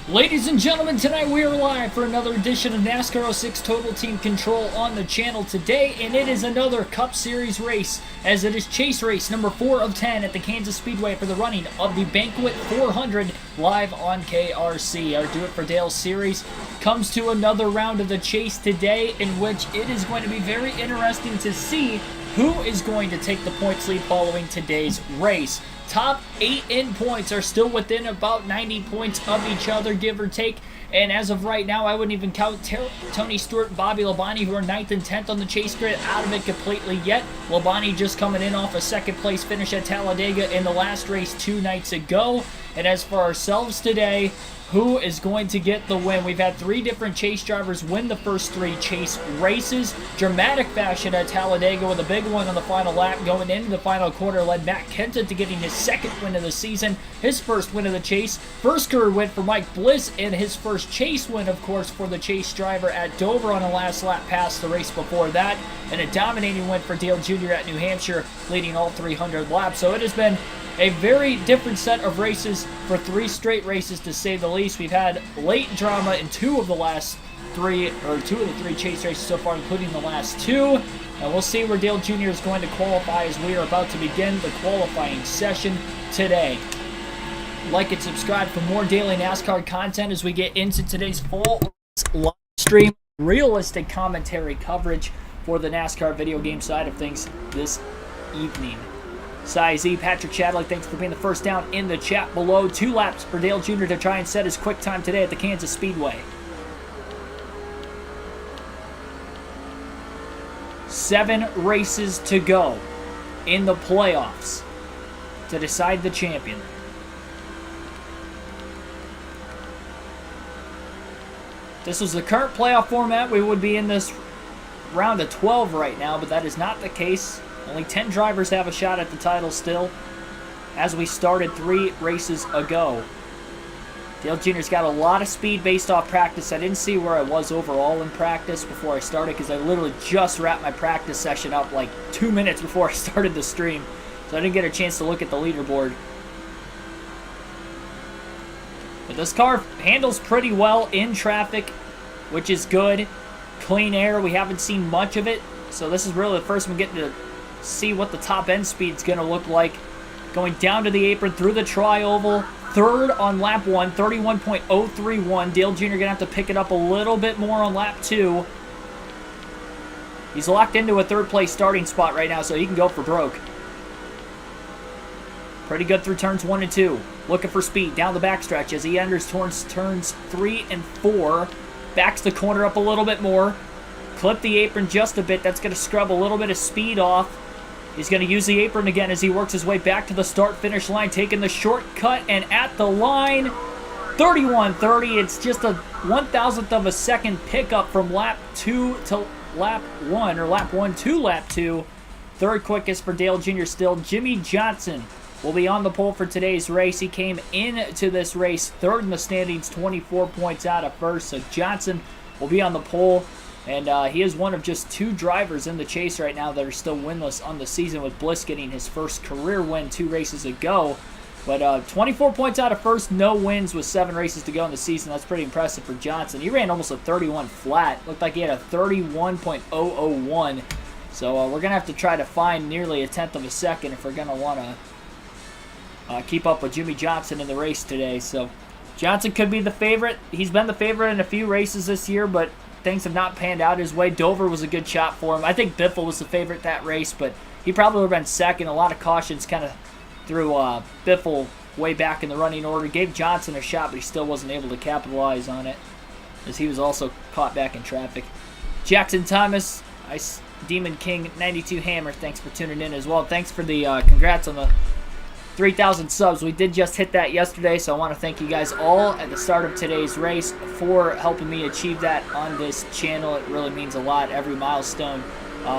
Ladies and gentlemen, tonight we are live for another edition of NASCAR 06 Total Team Control on the channel today, and it is another Cup Series race, as it is chase race number 4 of 10 at the Kansas Speedway for the running of the Banquet 400 live on KRC. Our Do It for Dale series comes to another round of the chase today, in which it is going to be very interesting to see who is going to take the points lead following today's race. Top 8 in points are still within about 90 points of each other, give or take. And as of right now, I wouldn't even count Tony Stewart and Bobby Labonte, who are 9th and 10th on the chase grid, out of it completely yet. Labonte just coming in off a second place finish at Talladega in the last race 2 nights ago. And as for ourselves today, who is going to get the win? We've had 3 different chase drivers win the first 3 chase races. Dramatic fashion at Talladega with a big one on the final lap. Going into the final quarter led Matt Kenseth to getting his 2nd win of the season, his first win of the chase. First career win for Mike Bliss, and his first chase win, of course, for the chase driver at Dover on a last lap pass the race before that. And a dominating win for Dale Jr. at New Hampshire, leading all 300 laps. So it has been a very different set of races for 3 straight races, to say the least. We've had late drama in 2 of the 3 chase races so far, including the last 2. And we'll see where Dale Jr. is going to qualify as we are about to begin the qualifying session today. Like and subscribe for more daily NASCAR content as we get into today's full live stream, realistic commentary coverage for the NASCAR video game side of things this evening. Cy Z, Patrick Chadley, thanks for being the first down in the chat below. 2 laps for Dale Jr. to try and set his quick time today at the Kansas Speedway. 7 races to go in the playoffs to decide the champion. If this was the current playoff format, we would be in this round of 12 right now, but that is not the case. Only 10 drivers have a shot at the title still, as we started 3 races ago. Dale Jr.'s got a lot of speed based off practice. I didn't see where I was overall in practice before I started, because I literally just wrapped my practice session up like 2 minutes before I started the stream, so I didn't get a chance to look at the leaderboard. But this car handles pretty well in traffic, which is good. Clean air, we haven't seen much of it, so this is really the first one getting to see what the top end speed's going to look like. Going down to the apron through the tri-oval, 3rd on lap 1, 31.031. Dale Jr. going to have to pick it up a little bit more on lap 2. He's locked into a 3rd place starting spot right now, so he can go for broke. Pretty good through turns 1 and 2. Looking for speed down the backstretch as he enters turns 3 and 4. Backs the corner up a little bit more. Clip the apron just a bit. That's going to scrub a little bit of speed off. He's going to use the apron again as he works his way back to the start-finish line, taking the shortcut, and at the line, 31.30. It's just a 1,000th of a second pickup from lap 2 to lap 1, or lap 1 to lap 2. 3rd quickest for Dale Jr. still. Jimmy Johnson will be on the pole for today's race. He came into this race 3rd in the standings, 24 points out of 1st. So Johnson will be on the pole. And he is one of just 2 drivers in the chase right now that are still winless on the season, with Bliss getting his first career win 2 races ago. But 24 points out of 1st, no wins with 7 races to go in the season. That's pretty impressive for Johnson. He ran almost a 31 flat. Looked like he had a 31.001. So we're going to have to try to find nearly a 1/10 of a second if we're going to want to keep up with Jimmy Johnson in the race today. So Johnson could be the favorite. He's been the favorite in a few races this year, but things have not panned out his way. Dover was a good shot for him. I think Biffle was the favorite that race, but he probably would have been second. A lot of cautions kind of threw Biffle way back in the running order. Gave Johnson a shot, but he still wasn't able to capitalize on it, as he was also caught back in traffic. Jackson Thomas, Ice Demon King 92 Hammer, thanks for tuning in as well. Thanks for the congrats on the 3,000 subs. We did just hit that yesterday, so I want to thank you guys all at the start of today's race for helping me achieve that on this channel. It really means a lot. Every milestone,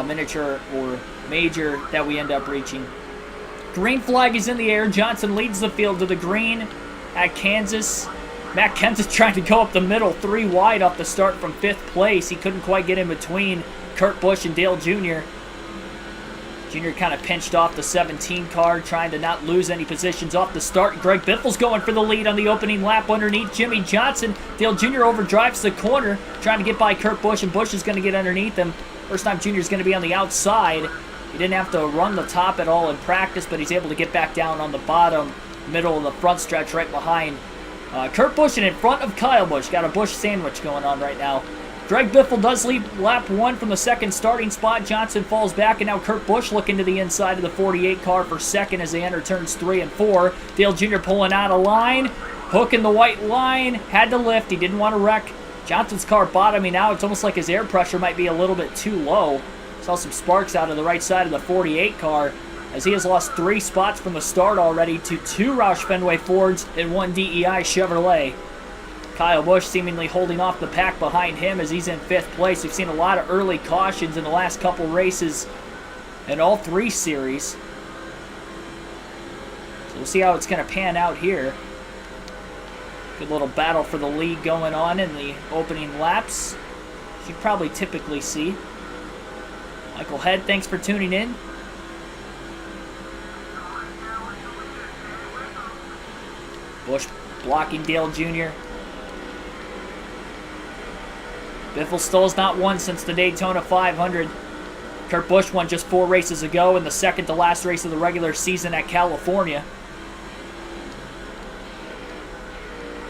miniature or major, that we end up reaching. Green flag is in the air. Johnson leads the field to the green at Kansas. Matt Kenseth trying to go up the middle, 3 wide off the start from 5th place. He couldn't quite get in between Kurt Busch and Dale Jr. Junior kind of pinched off the 17 car, trying to not lose any positions off the start. Greg Biffle's going for the lead on the opening lap underneath Jimmy Johnson. Dale Jr. overdrives the corner, trying to get by Kurt Busch, and Busch is going to get underneath him. First time Junior's going to be on the outside. He didn't have to run the top at all in practice, but he's able to get back down on the bottom, middle of the front stretch right behind Kurt Busch and in front of Kyle Busch. Got a Busch sandwich going on right now. Greg Biffle does lead lap 1 from the second starting spot. Johnson falls back, and now Kurt Busch looking to the inside of the 48 car for second as they enter turns 3 and 4. Dale Jr. pulling out of line, hooking the white line, had to lift. He didn't want to wreck Johnson's car bottoming out. It's almost like his air pressure might be a little bit too low. Saw some sparks out of the right side of the 48 car as he has lost 3 spots from the start already to 2 Roush Fenway Fords and 1 DEI Chevrolet. Kyle Busch seemingly holding off the pack behind him as he's in 5th place. We've seen a lot of early cautions in the last couple races in all 3 series. So we'll see how it's going to pan out here. Good little battle for the lead going on in the opening laps, as you probably typically see. Michael Head, thanks for tuning in. Busch blocking Dale Jr. Biffle still has not won since the Daytona 500. Kurt Busch won just 4 races ago in the second to last race of the regular season at California.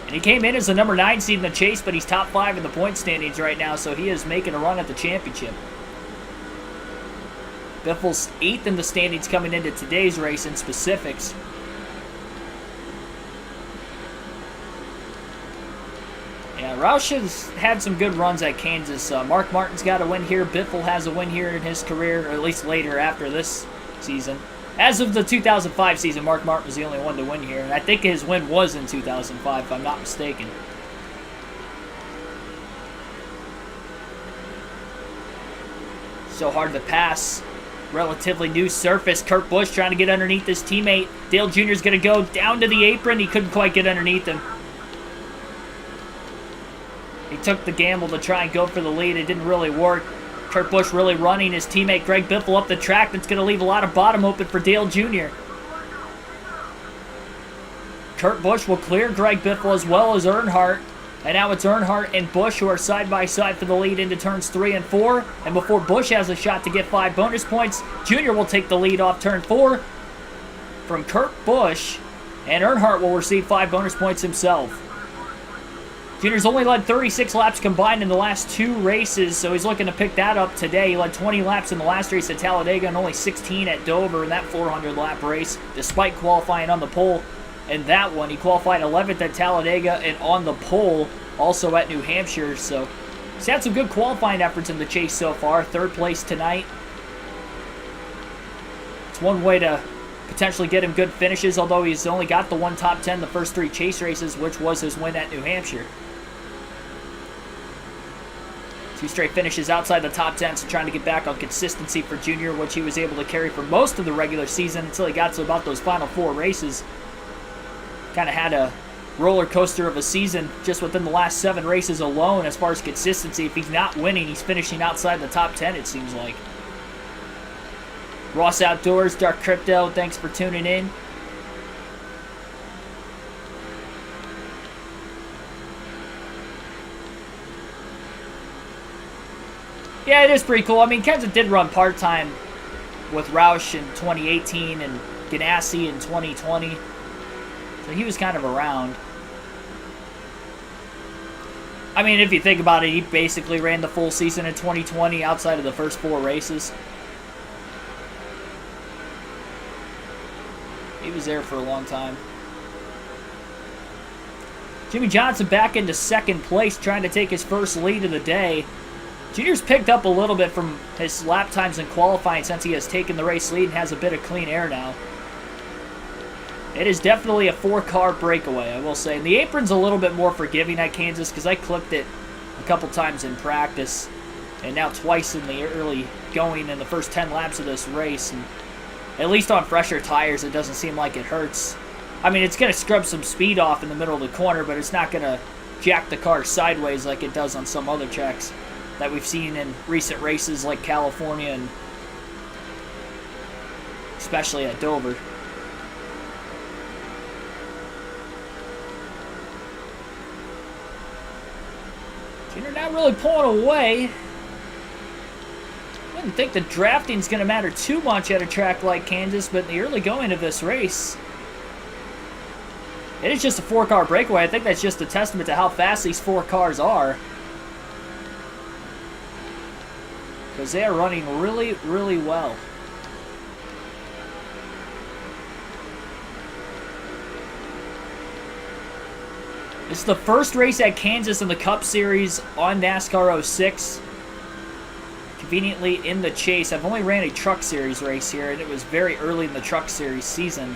And he came in as the number 9 seed in the chase, but he's top 5 in the point standings right now, so he is making a run at the championship. Biffle's 8th in the standings coming into today's race in specifics. Yeah, Roush has had some good runs at Kansas. Mark Martin's got a win here. Biffle has a win here in his career, or at least later after this season. As of the 2005 season, Mark Martin was the only one to win here, and I think his win was in 2005, if I'm not mistaken. So hard to pass. Relatively new surface. Kurt Busch trying to get underneath his teammate. Dale Jr. is going to go down to the apron. He couldn't quite get underneath him. He took the gamble to try and go for the lead. It didn't really work. Kurt Busch really running his teammate Greg Biffle up the track. That's going to leave a lot of bottom open for Dale Jr. Kurt Busch will clear Greg Biffle as well as Earnhardt. And now it's Earnhardt and Busch who are side by side for the lead into turns 3 and 4. And before Busch has a shot to get 5 bonus points, Jr. will take the lead off turn 4 from Kurt Busch. And Earnhardt will receive 5 bonus points himself. Junior's only led 36 laps combined in the last 2 races, so he's looking to pick that up today. He led 20 laps in the last race at Talladega and only 16 at Dover in that 400-lap race, despite qualifying on the pole in that one. He qualified 11th at Talladega and on the pole also at New Hampshire, so he's had some good qualifying efforts in the chase so far. 3rd place tonight. It's one way to potentially get him good finishes, although he's only got the 1 top 10 the first 3 chase races, which was his win at New Hampshire. 2 straight finishes outside the top 10, so trying to get back on consistency for Junior, which he was able to carry for most of the regular season until he got to about those final 4 races. Kind of had a roller coaster of a season just within the last 7 races alone as far as consistency. If he's not winning, he's finishing outside the top 10, it seems like. Ross Outdoors, Dark Crypto, thanks for tuning in. Yeah, it is pretty cool. I mean, Kenseth did run part-time with Roush in 2018 and Ganassi in 2020. So he was kind of around. I mean, if you think about it, he basically ran the full season in 2020 outside of the first 4 races. He was there for a long time. Jimmy Johnson back into 2nd place, trying to take his first lead of the day. Junior's picked up a little bit from his lap times in qualifying since he has taken the race lead and has a bit of clean air now. It is definitely a 4-car breakaway, I will say. And the apron's a little bit more forgiving at Kansas because I clipped it a couple times in practice and now twice in the early going in the first 10 laps of this race. And at least on fresher tires, it doesn't seem like it hurts. I mean, it's going to scrub some speed off in the middle of the corner, but it's not going to jack the car sideways like it does on some other tracks that we've seen in recent races like California and especially at Dover. Junior not really pulling away. I didn't think the drafting's going to matter too much at a track like Kansas, but in the early going of this race, it is just a 4-car breakaway. I think that's just a testament to how fast these 4 cars are. Because they are running really, really well. This is the first race at Kansas in the Cup Series on NASCAR 06. Conveniently in the chase. I've only ran a Truck Series race here, and it was very early in the Truck Series season.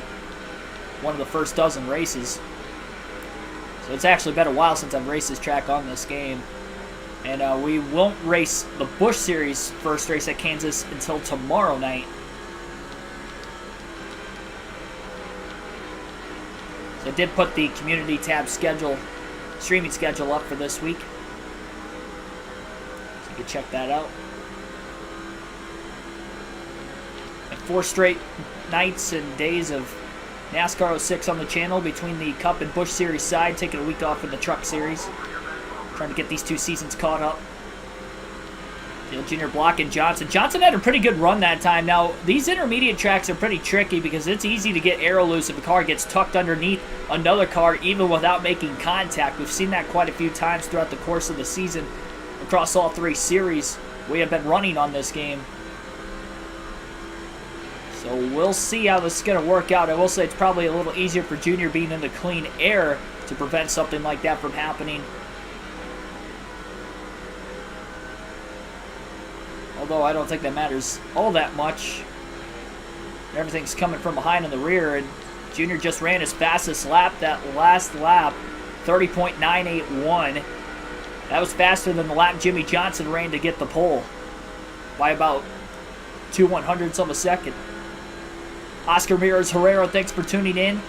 One of the first dozen races. So it's actually been a while since I've raced this track on this game. And we won't race the Busch Series first race at Kansas until tomorrow night. So I did put the community tab schedule, streaming schedule up for this week. So you can check that out. And 4 straight nights and days of NASCAR 06 on the channel between the Cup and Busch Series side, taking a week off in the Truck Series. Trying to get these 2 seasons caught up. Dale Jr. blocking Johnson. Johnson had a pretty good run that time. Now, these intermediate tracks are pretty tricky because it's easy to get aero loose if a car gets tucked underneath another car even without making contact. We've seen that quite a few times throughout the course of the season across all 3 series we have been running on this game. So we'll see how this is going to work out. I will say it's probably a little easier for Junior being in the clean air to prevent something like that from happening. Although I don't think that matters all that much. Everything's coming from behind in the rear, and Junior just ran his fastest lap that last lap, 30.981. That was faster than the lap Jimmy Johnson ran to get the pole by about 2/100ths of a second. Oscar Ramirez Herrera, thanks for tuning in.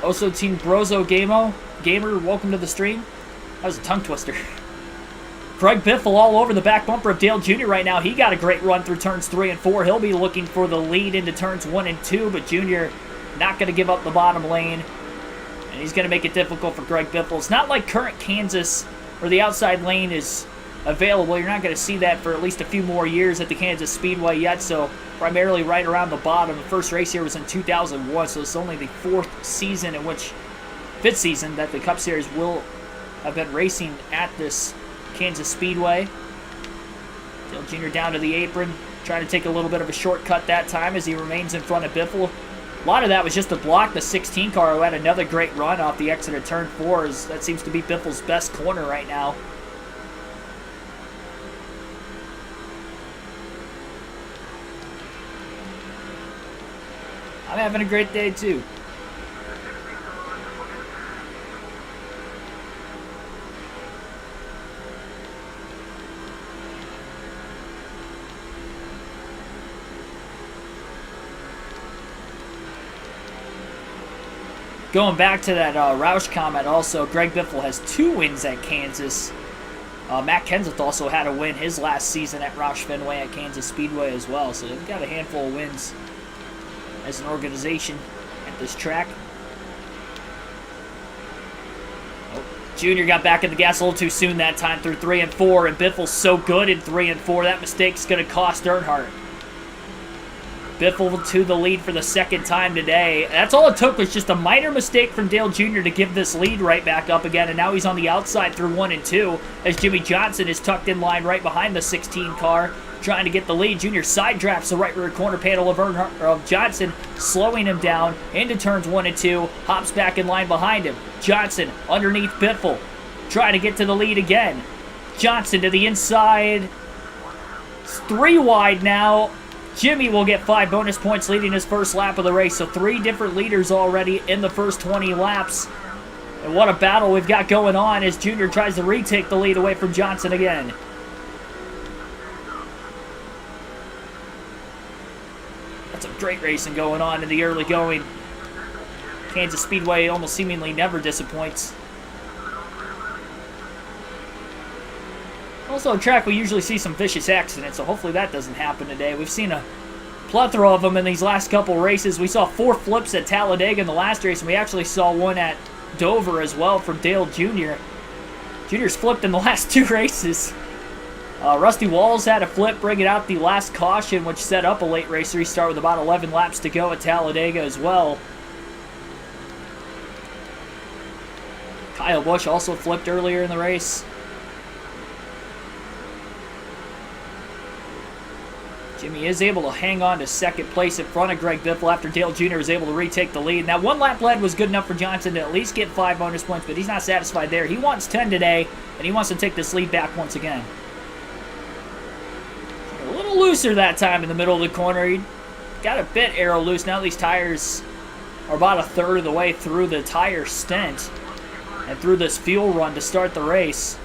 Also, Team Brozo Gamer, welcome to the stream. That was a tongue twister. Greg Biffle all over the back bumper of Dale Jr. right now. He got a great run through turns 3 and 4. He'll be looking for the lead into turns 1 and 2, but Jr. not going to give up the bottom lane. And he's going to make it difficult for Greg Biffle. It's not like current Kansas where the outside lane is available. You're not going to see that for at least a few more years at the Kansas Speedway yet, so primarily right around the bottom. The first race here was in 2001, so it's only the 5th season that the Cup Series will have been racing at this Kansas Speedway. Dale Jr. down to the apron, trying to take a little bit of a shortcut that time as he remains in front of Biffle. A lot of that was just to block the 16 car, who had another great run off the exit of turn 4. That seems to be Biffle's best corner right now. I'm having a great day too. Going back to that Roush comment also, Greg Biffle has 2 wins at Kansas. Matt Kenseth also had a win his last season at Roush Fenway at Kansas Speedway as well. So they've got a handful of wins as an organization at this track. Oh, Junior got back in the gas a little too soon that time through 3 and 4, and Biffle's so good in 3 and 4. That mistake's going to cost Earnhardt. Biffle to the lead for the 2nd time today. That's all it took, was just a minor mistake from Dale Jr. to give this lead right back up again, and now he's on the outside through 1 and 2 as Jimmy Johnson is tucked in line right behind the 16 car, trying to get the lead. Junior side drafts the right rear corner panel of Johnson, slowing him down into turns 1 and 2, hops back in line behind him. Johnson underneath Biffle, trying to get to the lead again. Johnson to the inside. It's 3 wide now. Jimmy will get 5 bonus points leading his first lap of the race. So 3 different leaders already in the first 20 laps. And what a battle we've got going on as Junior tries to retake the lead away from Johnson again. That's some great racing going on in the early going. Kansas Speedway almost seemingly never disappoints. Also a track we usually see some vicious accidents, so hopefully that doesn't happen today. We've seen a plethora of them in these last couple races. We saw 4 flips at Talladega in the last race, and we actually saw one at Dover as well from Dale Jr. Jr.'s flipped in the last 2 races. Rusty Walls had a flip bringing out the last caution, which set up a late race restart with about 11 laps to go at Talladega as well. Kyle Busch also flipped earlier in the race. Jimmy is able to hang on to second place in front of Greg Biffle after Dale Jr. was able to retake the lead. Now, 1 lap lead was good enough for Johnson to at least get 5 bonus points, but he's not satisfied there. He wants 10 today, and he wants to take this lead back once again. A little looser that time in the middle of the corner. He got a bit aero loose. Now these tires are about a third of the way through the tire stint and through this fuel run to start the race.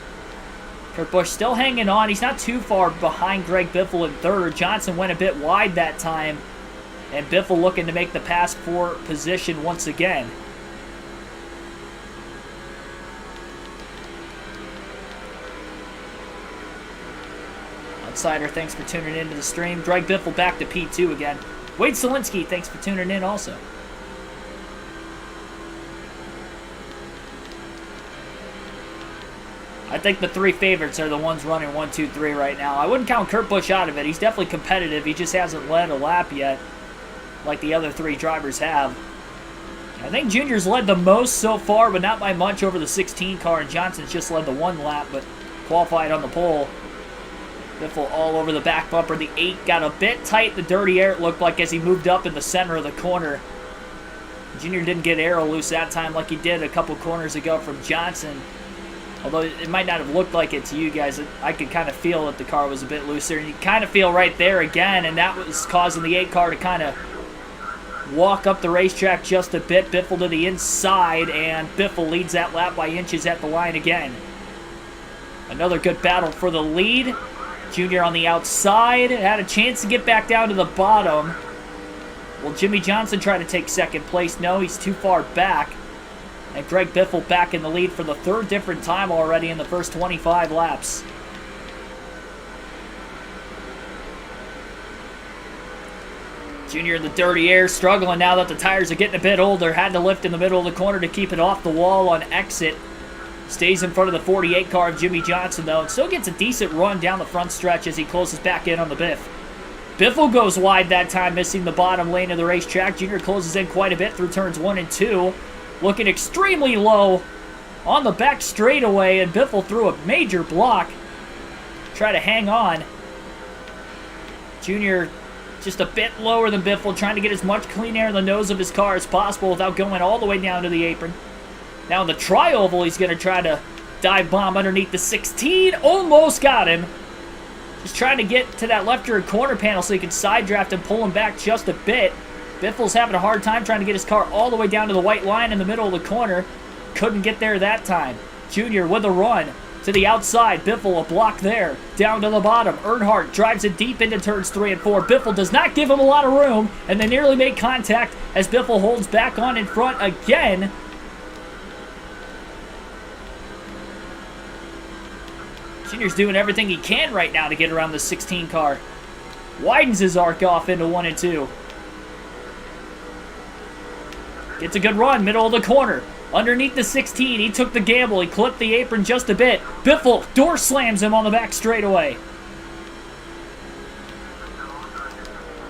Kurt Busch still hanging on. He's not too far behind Greg Biffle in third. Johnson went a bit wide that time, and Biffle looking to make the pass for position once again. Outsider, thanks for tuning into the stream. Greg Biffle back to P2 again. Wade Solinsky, thanks for tuning in also. I think the 3 favorites are the ones running 1, 2, 3 right now. I wouldn't count Kurt Busch out of it. He's definitely competitive. He just hasn't led a lap yet like the other 3 drivers have. I think Junior's led the most so far, but not by much over the 16 car, and Johnson's just led the 1 lap, but qualified on the pole. Biffle all over the back bumper. The 8 got a bit tight. The dirty air, it looked like, as he moved up in the center of the corner. Junior didn't get aero loose that time like he did a couple corners ago from Johnson. Although it might not have looked like it to you guys, I could kind of feel that the car was a bit looser. And you kind of feel right there again, and that was causing the 8 car to kind of walk up the racetrack just a bit. Biffle to the inside, and Biffle leads that lap by inches at the line again. Another good battle for the lead. Junior on the outside had a chance to get back down to the bottom. Will Jimmy Johnson try to take second place? No, he's too far back. And Greg Biffle back in the lead for the 3rd different time already in the first 25 laps. Junior in the dirty air, struggling now that the tires are getting a bit older. Had to lift in the middle of the corner to keep it off the wall on exit. Stays in front of the 48 car of Jimmy Johnson, though, and still gets a decent run down the front stretch as he closes back in on the Biff. Biffle goes wide that time, missing the bottom lane of the racetrack. Junior closes in quite a bit through turns 1 and 2. Looking extremely low on the back straightaway, and Biffle threw a major block. Try to hang on. Junior just a bit lower than Biffle, trying to get as much clean air in the nose of his car as possible without going all the way down to the apron. Now in the tri-oval, he's going to try to dive bomb underneath the 16. Almost got him. Just trying to get to that left rear corner panel so he can side draft and pull him back just a bit. Biffle's having a hard time trying to get his car all the way down to the white line in the middle of the corner. Couldn't get there that time. Junior with a run to the outside. Biffle a block there. Down to the bottom. Earnhardt drives it deep into turns 3 and 4. Biffle does not give him a lot of room, and they nearly make contact as Biffle holds back on in front again. Junior's doing everything he can right now to get around the 16 car. Widens his arc off into 1 and 2. Gets a good run, middle of the corner. Underneath the 16, he took the gamble. He clipped the apron just a bit. Biffle door slams him on the back straightaway.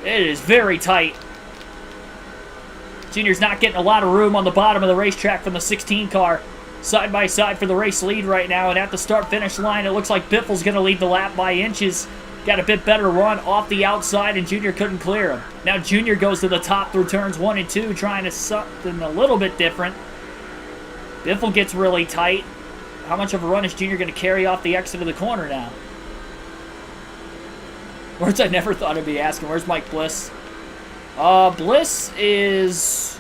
It is very tight. Junior's not getting a lot of room on the bottom of the racetrack from the 16 car. Side by side for the race lead right now, and at the start-finish line, it looks like Biffle's going to lead the lap by inches. Got a bit better run off the outside, and Junior couldn't clear him. Now Junior goes to the top through turns 1 and 2, trying to something a little bit different. Biffle gets really tight. How much of a run is Junior going to carry off the exit of the corner now? Words I never thought I'd be asking. Where's Mike Bliss? Bliss is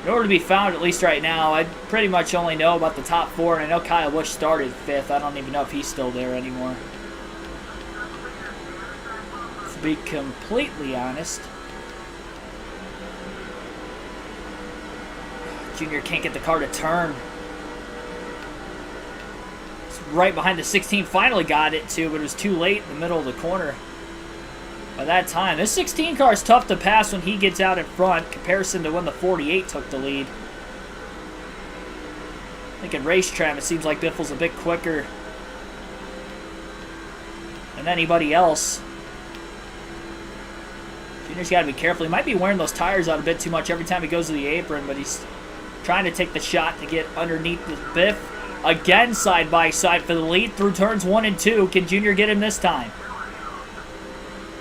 nowhere to be found, at least right now. I pretty much only know about the top 4, and I know Kyle Busch started 5th. I don't even know if he's still there anymore, to be completely honest. Junior can't get the car to turn. It's right behind the 16 finally got it to, but it was too late in the middle of the corner. By that time, this 16 car is tough to pass when he gets out in front, comparison to when the 48 took the lead. I think in racetrack, it seems like Biffle's a bit quicker than anybody else. Junior's got to be careful. He might be wearing those tires out a bit too much every time he goes to the apron, but he's trying to take the shot to get underneath the Biff. Again, side by side for the lead through turns 1 and 2. Can Junior get him this time?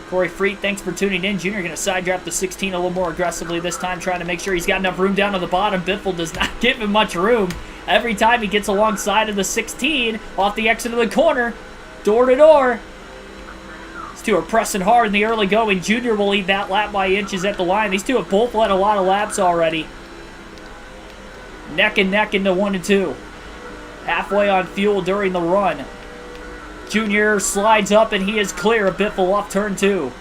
Corey Freet, thanks for tuning in. Junior going to side draft the 16 a little more aggressively this time, trying to make sure he's got enough room down on the bottom. Biffle does not give him much room. Every time he gets alongside of the 16, off the exit of the corner, door to door. These two are pressing hard in the early going. Junior will lead that lap by inches at the line. These two have both led a lot of laps already. Neck and neck into 1 and 2. Halfway on fuel during the run. Junior slides up and he is clear of Biffle off turn 2.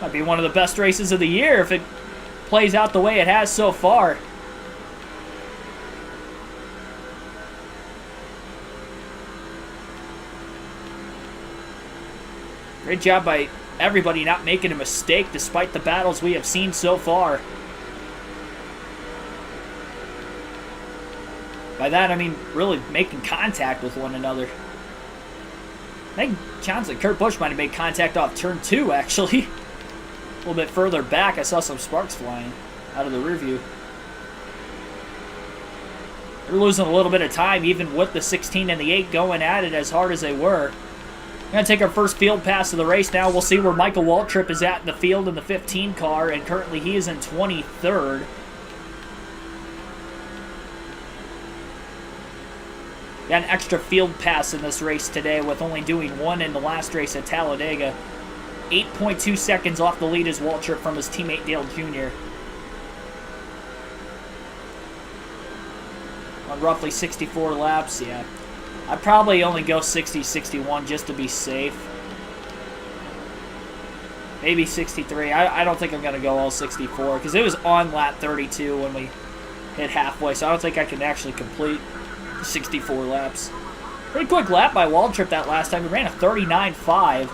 Might be one of the best races of the year if it plays out the way it has so far. Great job by everybody not making a mistake despite the battles we have seen so far. By that, I mean really making contact with one another. I think Johnson, Kurt Busch might have made contact off turn 2, actually. A little bit further back, I saw some sparks flying out of the rear view. They're losing a little bit of time, even with the 16 and the 8 going at it as hard as they were. We're going to take our first field pass of the race now. We'll see where Michael Waltrip is at in the field in the 15 car, and currently he is in 23rd. Got an extra field pass in this race today with only doing one in the last race at Talladega. 8.2 seconds off the lead is Waltrip from his teammate Dale Jr. On roughly 64 laps, yeah. I'd probably only go 60, 61 just to be safe. Maybe 63. I don't think I'm going to go all 64 because it was on lap 32 when we hit halfway, so I don't think I can actually complete 64 laps. Pretty quick lap by Waltrip that last time. He ran a 39.5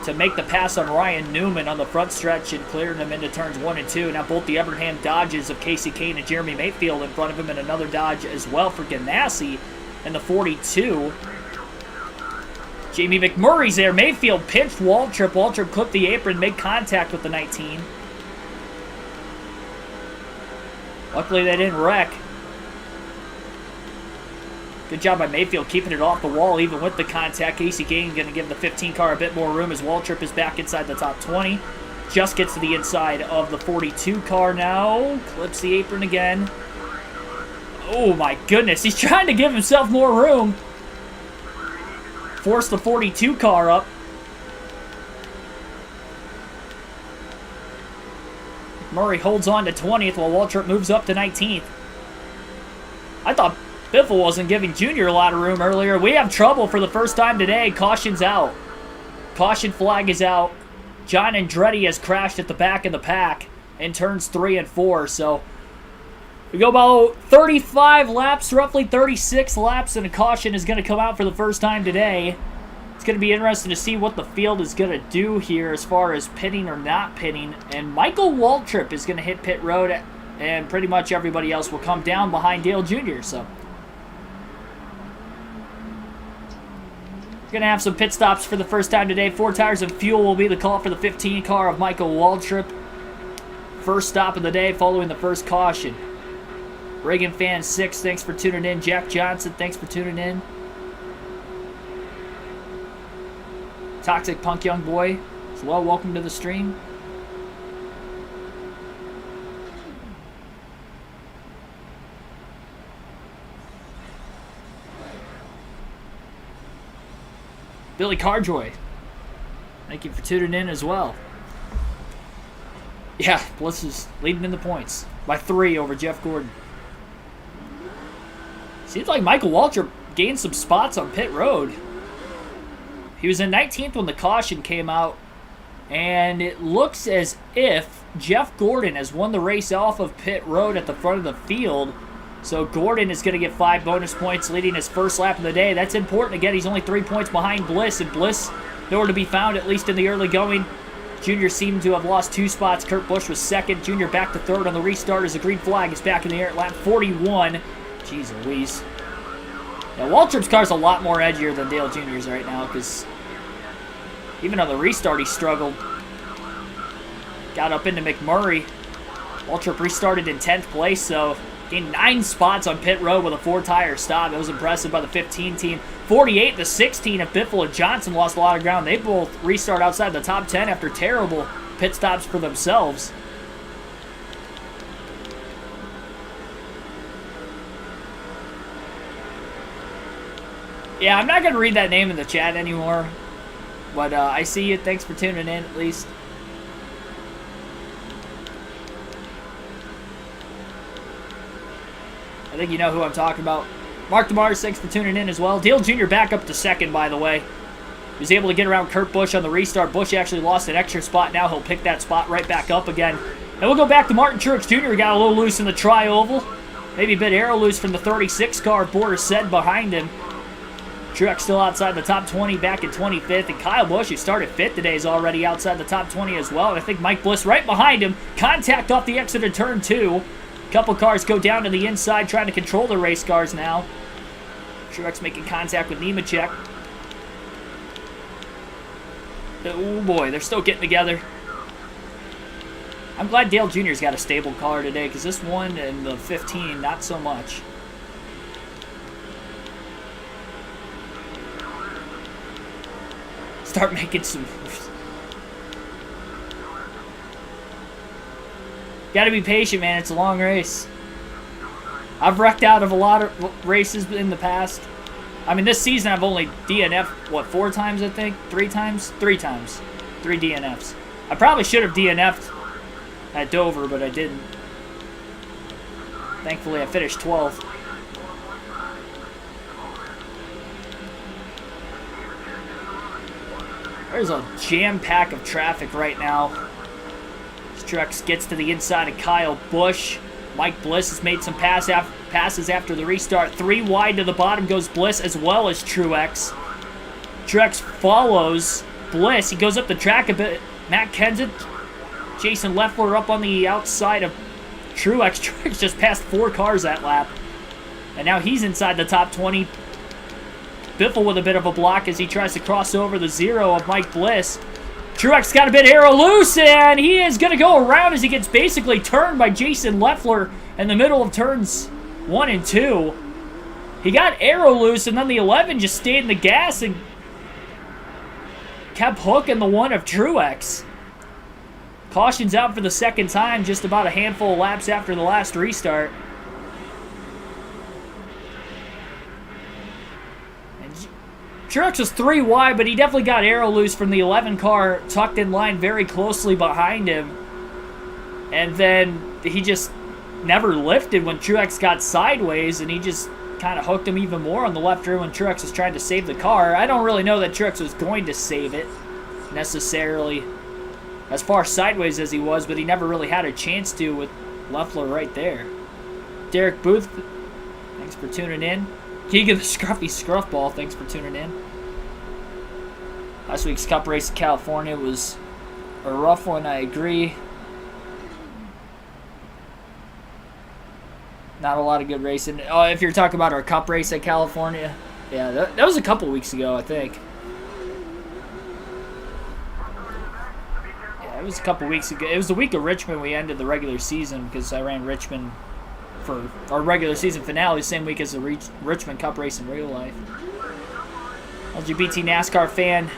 to make the pass on Ryan Newman on the front stretch and cleared him into turns 1 and 2. Now both the Evernham Dodges of Casey Kane and Jeremy Mayfield in front of him, and another Dodge as well for Ganassi in the 42. Jamie McMurray's there. Mayfield pinched Waltrip. Waltrip clipped the apron, made contact with the 19. Luckily they didn't wreck. Good job by Mayfield keeping it off the wall even with the contact. Casey Kane going to give the 15 car a bit more room as Waltrip is back inside the top 20. Just gets to the inside of the 42 car now. Clips the apron again. Oh my goodness, he's trying to give himself more room. Force the 42 car up. Murray holds on to 20th while Waltrip moves up to 19th. I thought Biffle wasn't giving Junior a lot of room earlier. We have trouble for the first time today. Caution's out. Caution flag is out. John Andretti has crashed at the back of the pack in turns 3 and 4. So we go about 35 laps, roughly 36 laps, and a caution is going to come out for the first time today. It's going to be interesting to see what the field is going to do here as far as pitting or not pitting. And Michael Waltrip is going to hit pit road, and pretty much everybody else will come down behind Dale Jr. So going to have some pit stops for the first time today. 4 tires and fuel will be the call for the 15 car of Michael Waltrip. First stop of the day following the first caution. Reagan Fan 6, thanks for tuning in. Jack Johnson, thanks for tuning in. Toxic Punk Young Boy as well, welcome to the stream. Billy Carjoy, thank you for tuning in as well. Yeah, Bliss is leading in the points by 3 over Jeff Gordon. Seems like Michael Waltrip gained some spots on pit road. He was in 19th when the caution came out And it looks as if Jeff Gordon has won the race off of pit road at the front of the field. So Gordon is going to get 5 bonus points, leading his first lap of the day. That's important. Again, he's only 3 points behind Bliss, and Bliss nowhere to be found, at least in the early going. Junior seemed to have lost 2 spots. Kurt Busch was second. Junior back to third on the restart as the green flag is back in the air at lap 41. Jeez Louise. Now, Waltrip's car's a lot more edgier than Dale Jr.'s right now, because even on the restart, he struggled. Got up into McMurray. Waltrip restarted in 10th place, so gained 9 spots on pit road with a 4-tire stop. It was impressive by the 15 team. 48 to 16 if Biffle and Johnson lost a lot of ground. They both restart outside the top 10 after terrible pit stops for themselves. Yeah, I'm not going to read that name in the chat anymore. But I see you. Thanks for tuning in, at least. I think you know who I'm talking about. Mark DeMars, thanks for tuning in as well. Dale Jr. back up to second, by the way. He was able to get around Kurt Busch on the restart. Busch actually lost an extra spot. Now he'll pick that spot right back up again. And we'll go back to Martin Truex Jr. He got a little loose in the tri-oval. Maybe a bit aero loose from the 36 car. Border said behind him. Truex still outside the top 20, back in 25th. And Kyle Busch, who started 5th today, is already outside the top 20 as well. And I think Mike Bliss right behind him. Contact off the exit of turn 2. Couple cars go down to the inside, trying to control the race cars now. Truex making contact with Nemechek. Oh boy, they're still getting together. I'm glad Dale Jr.'s got a stable car today, because this one and the 15, not so much. Start making some moves. Gotta be patient, man. It's a long race. I've wrecked out of a lot of races in the past. I mean, this season I've only DNF'd, what, 4 times, I think? 3 times? 3 times. 3 DNFs. I probably should have DNF'd at Dover, but I didn't. Thankfully, I finished 12th. There's a jam pack of traffic right now. Truex gets to the inside of Kyle Busch. Mike Bliss has made some passes after the restart. 3 wide to the bottom goes Bliss as well as Truex. Truex follows Bliss. He goes up the track a bit. Matt Kenseth, Jason Leffler up on the outside of Truex. Truex just passed 4 cars that lap. And now he's inside the top 20. Biffle with a bit of a block as he tries to cross over the 0 of Mike Bliss. Truex got a bit aero loose, and he is going to go around as he gets basically turned by Jason Leffler in the middle of turns 1 and 2. He got aero loose, and then the 11 just stayed in the gas and kept hooking the 1 of Truex. Caution's out for the second time, just about a handful of laps after the last restart. Truex was 3 wide, but he definitely got aero loose from the 11 car, tucked in line very closely behind him. And then he just never lifted when Truex got sideways, and he just kind of hooked him even more on the left rear when Truex was trying to save the car. I don't really know that Truex was going to save it necessarily as far sideways as he was, but he never really had a chance to with Leffler right there. Derek Booth, thanks for tuning in. Keegan the Scruffy Scruffball, thanks for tuning in. Last week's Cup race in California was a rough one, I agree. Not a lot of good racing. Oh, if you're talking about our Cup race at California, yeah, that was a couple weeks ago, I think. Yeah, it was a couple weeks ago. It was the week of Richmond we ended the regular season because I ran Richmond for our regular season finale, same week as the Richmond Cup race in real life. LGBT NASCAR fan,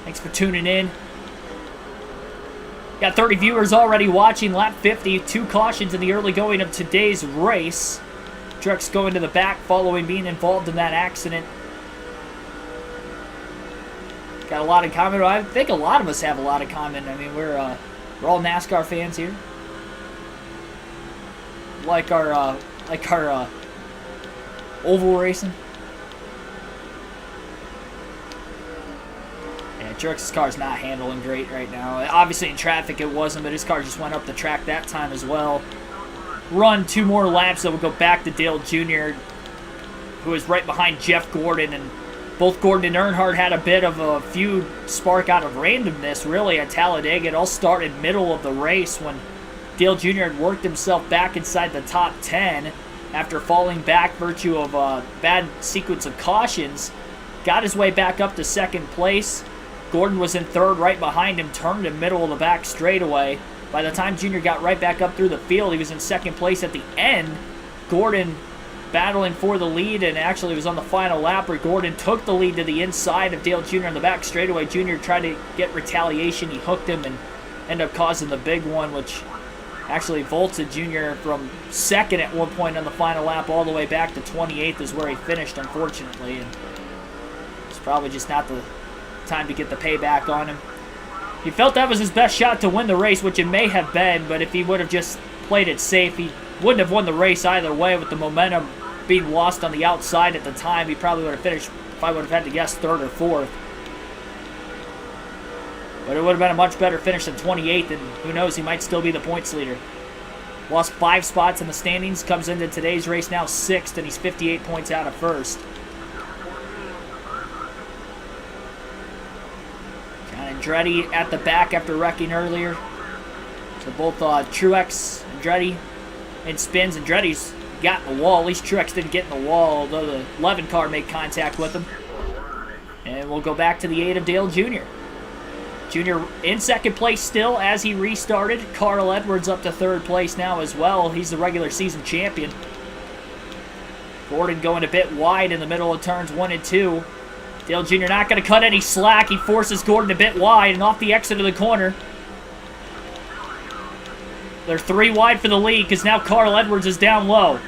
thanks for tuning in. Got 30 viewers already watching lap 50. 2 cautions in the early going of today's race. Truex going to the back following being involved in that accident. Got a lot in common. I think a lot of us have a lot in common. I mean, we're all NASCAR fans here. Like our oval racing. Yeah, Yeah, Truex' car's not handling great right now. Obviously in traffic it wasn't, but his car just went up the track that time as well. Run 2 more laps, that will go back to Dale Jr., who is right behind Jeff Gordon, and both Gordon and Earnhardt had a bit of a feud spark out of randomness, really, at Talladega. It all started middle of the race when Dale Jr. had worked himself back inside the top 10 after falling back virtue of a bad sequence of cautions. Got his way back up to second place. Gordon was in third right behind him, turned in middle of the back straightaway. By the time Jr. got right back up through the field, he was in second place at the end. Gordon battling for the lead, and actually it was on the final lap where Gordon took the lead to the inside of Dale Jr. in the back straightaway. Jr. tried to get retaliation. He hooked him and ended up causing the big one, which actually vaulted Jr. from second at one point on the final lap all the way back to 28th is where he finished, unfortunately. And it's probably just not the time to get the payback on him. He felt that was his best shot to win the race, which it may have been, but if he would have just played it safe, he wouldn't have won the race either way. With the momentum being lost on the outside at the time, he probably would have finished, if I would have had to guess, third or fourth. But it would have been a much better finish than 28th, and who knows, he might still be the points leader. Lost 5 spots in the standings, comes into today's race now 6th, and he's 58 points out of first. Andretti at the back after wrecking earlier. So both Truex, Andretti in spins. Andretti's got in the wall. At least Truex didn't get in the wall, although the 11 car made contact with him. And we'll go back to the 8 of Dale Jr. Jr. in second place still as he restarted. Carl Edwards up to third place now as well. He's the regular season champion. Gordon going a bit wide in the middle of turns 1 and 2. Dale Jr. not going to cut any slack. He forces Gordon a bit wide and off the exit of the corner. They're 3 wide for the lead because now Carl Edwards is down low.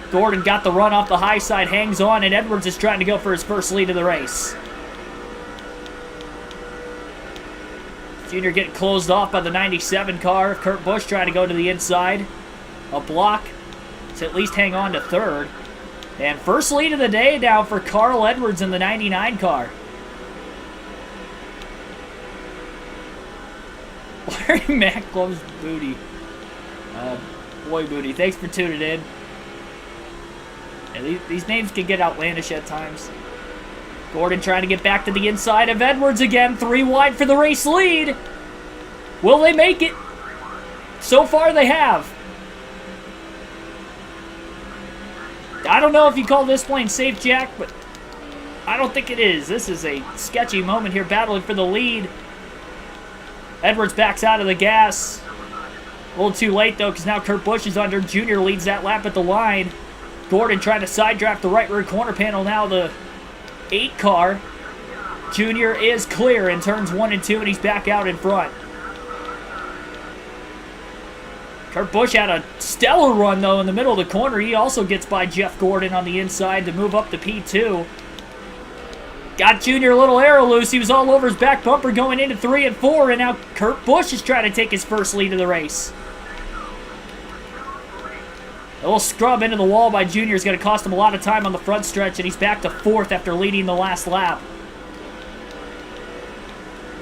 Gordon got the run off the high side, hangs on, and Edwards is trying to go for his first lead of the race. Jr. getting closed off by the 97 car. Kurt Busch trying to go to the inside. A block to at least hang on to third. And first lead of the day now for Carl Edwards in the 99 car. Larry Mack loves Booty. Boy Booty, thanks for tuning in. Yeah, these names can get outlandish at times. Gordon trying to get back to the inside of Edwards again. 3 wide for the race lead. Will they make it? So far they have. I don't know if you call this playing safe, Jack, but I don't think it is. This is a sketchy moment here, battling for the lead. Edwards backs out of the gas. A little too late, though, because now Kurt Busch is under. Jr. leads that lap at the line. Gordon trying to side draft the right rear corner panel. Now the 8 car. Jr. is clear in turns 1 and 2, and he's back out in front. Kurt Busch had a stellar run, though, in the middle of the corner. He also gets by Jeff Gordon on the inside to move up to P2. Got Jr. a little arrow loose. He was all over his back bumper going into 3 and 4, and now Kurt Busch is trying to take his first lead of the race. A little scrub into the wall by Jr. is going to cost him a lot of time on the front stretch, and he's back to 4th after leading the last lap.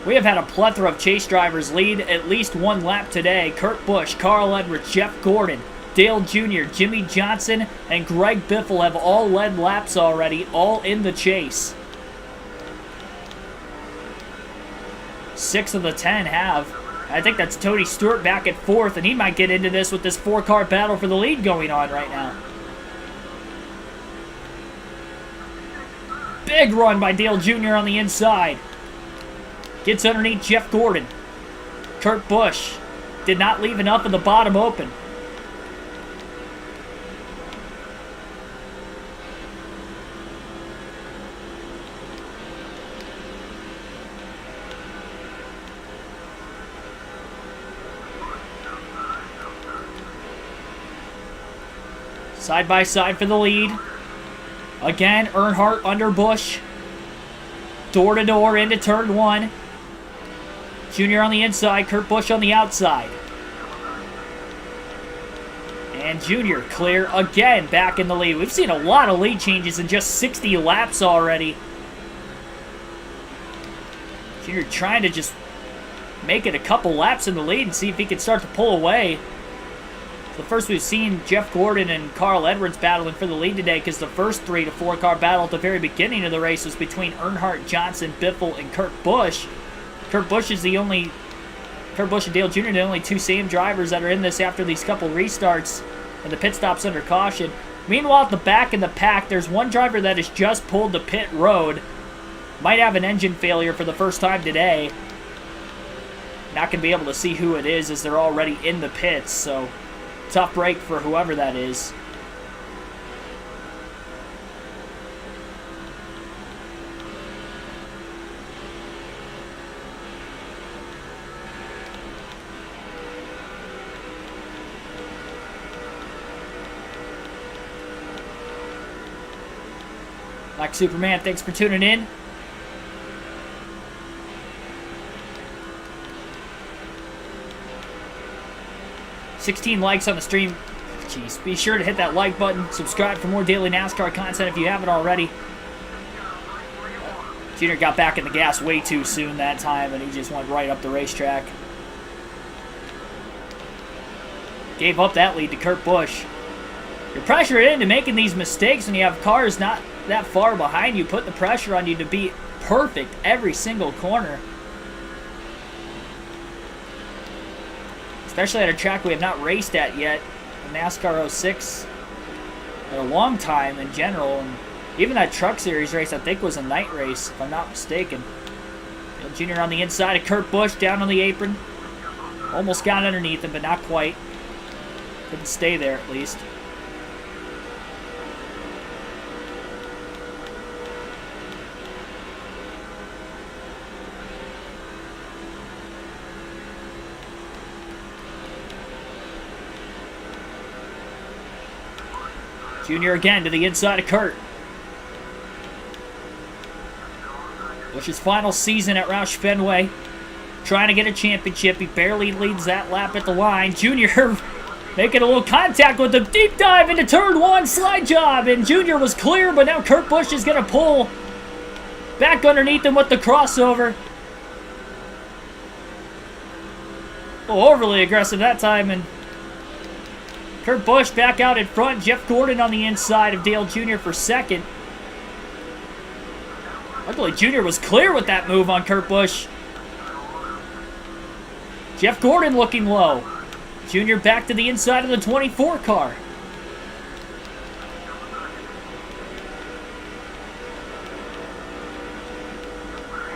We have had a plethora of chase drivers lead at least 1 lap today. Kurt Busch, Carl Edwards, Jeff Gordon, Dale Jr., Jimmy Johnson, and Greg Biffle have all led laps already, all in the chase. 6 of the 10 have. I think that's Tony Stewart back at 4th, and he might get into this with this 4-car battle for the lead going on right now. Big run by Dale Jr. on the inside. Gets underneath Jeff Gordon. Kurt Busch did not leave enough of the bottom open. Side by side for the lead. Again, Earnhardt under Busch. Door to door into turn 1. Jr. on the inside, Kurt Busch on the outside. And Jr. clear again, back in the lead. We've seen a lot of lead changes in just 60 laps already. Junior trying to just make it a couple laps in the lead and see if he can start to pull away. So first we've seen Jeff Gordon and Carl Edwards battling for the lead today, because the first 3 to 4 car battle at the very beginning of the race was between Earnhardt, Johnson, Biffle, and Kurt Busch. Kurt Busch and Dale Jr. are the only 2 same drivers that are in this after these couple restarts and the pit stops under caution. Meanwhile, at the back in the pack, there's one driver that has just pulled the pit road. Might have an engine failure for the first time today. Not going to be able to see who it is as they're already in the pits, so tough break for whoever that is. Like Superman, thanks for tuning in. $16 likes on the stream. Jeez, be sure to hit that like button. Subscribe for more daily NASCAR content if you haven't already. Junior got back in the gas way too soon that time, and he just went right up the racetrack. Gave up that lead to Kurt Busch. You're pressured into making these mistakes when you have cars not that far behind you. Put the pressure on you to be perfect every single corner. Especially at a track we have not raced at yet, in NASCAR 06, in a long time in general. And even that Truck Series race, I think, was a night race, if I'm not mistaken. Dale Jr. on the inside of Kurt Busch, down on the apron. Almost got underneath him, but not quite. Couldn't stay there, at least. Junior again to the inside of Kurt. Busch's final season at Roush Fenway. Trying to get a championship. He barely leads that lap at the line. Junior making a little contact with the deep dive into turn 1. Slide job. And Junior was clear, but now Kurt Busch is going to pull back underneath him with the crossover. Oh, overly aggressive that time, and Kurt Busch back out in front. Jeff Gordon on the inside of Dale Jr. for second. Luckily, Jr. was clear with that move on Kurt Busch. Jeff Gordon looking low. Jr. back to the inside of the 24 car.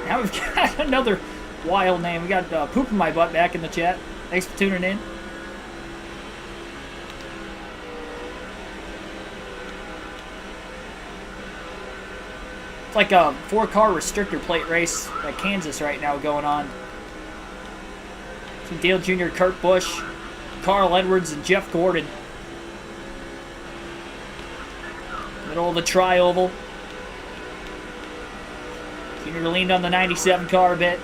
Now we've got another wild name. We got Poop in My Butt back in the chat. Thanks for tuning in. It's like a 4-car restrictor plate race at Kansas right now going on. So Dale Jr., Kurt Busch, Carl Edwards, and Jeff Gordon. Middle of the tri-oval. Jr. leaned on the 97 car a bit.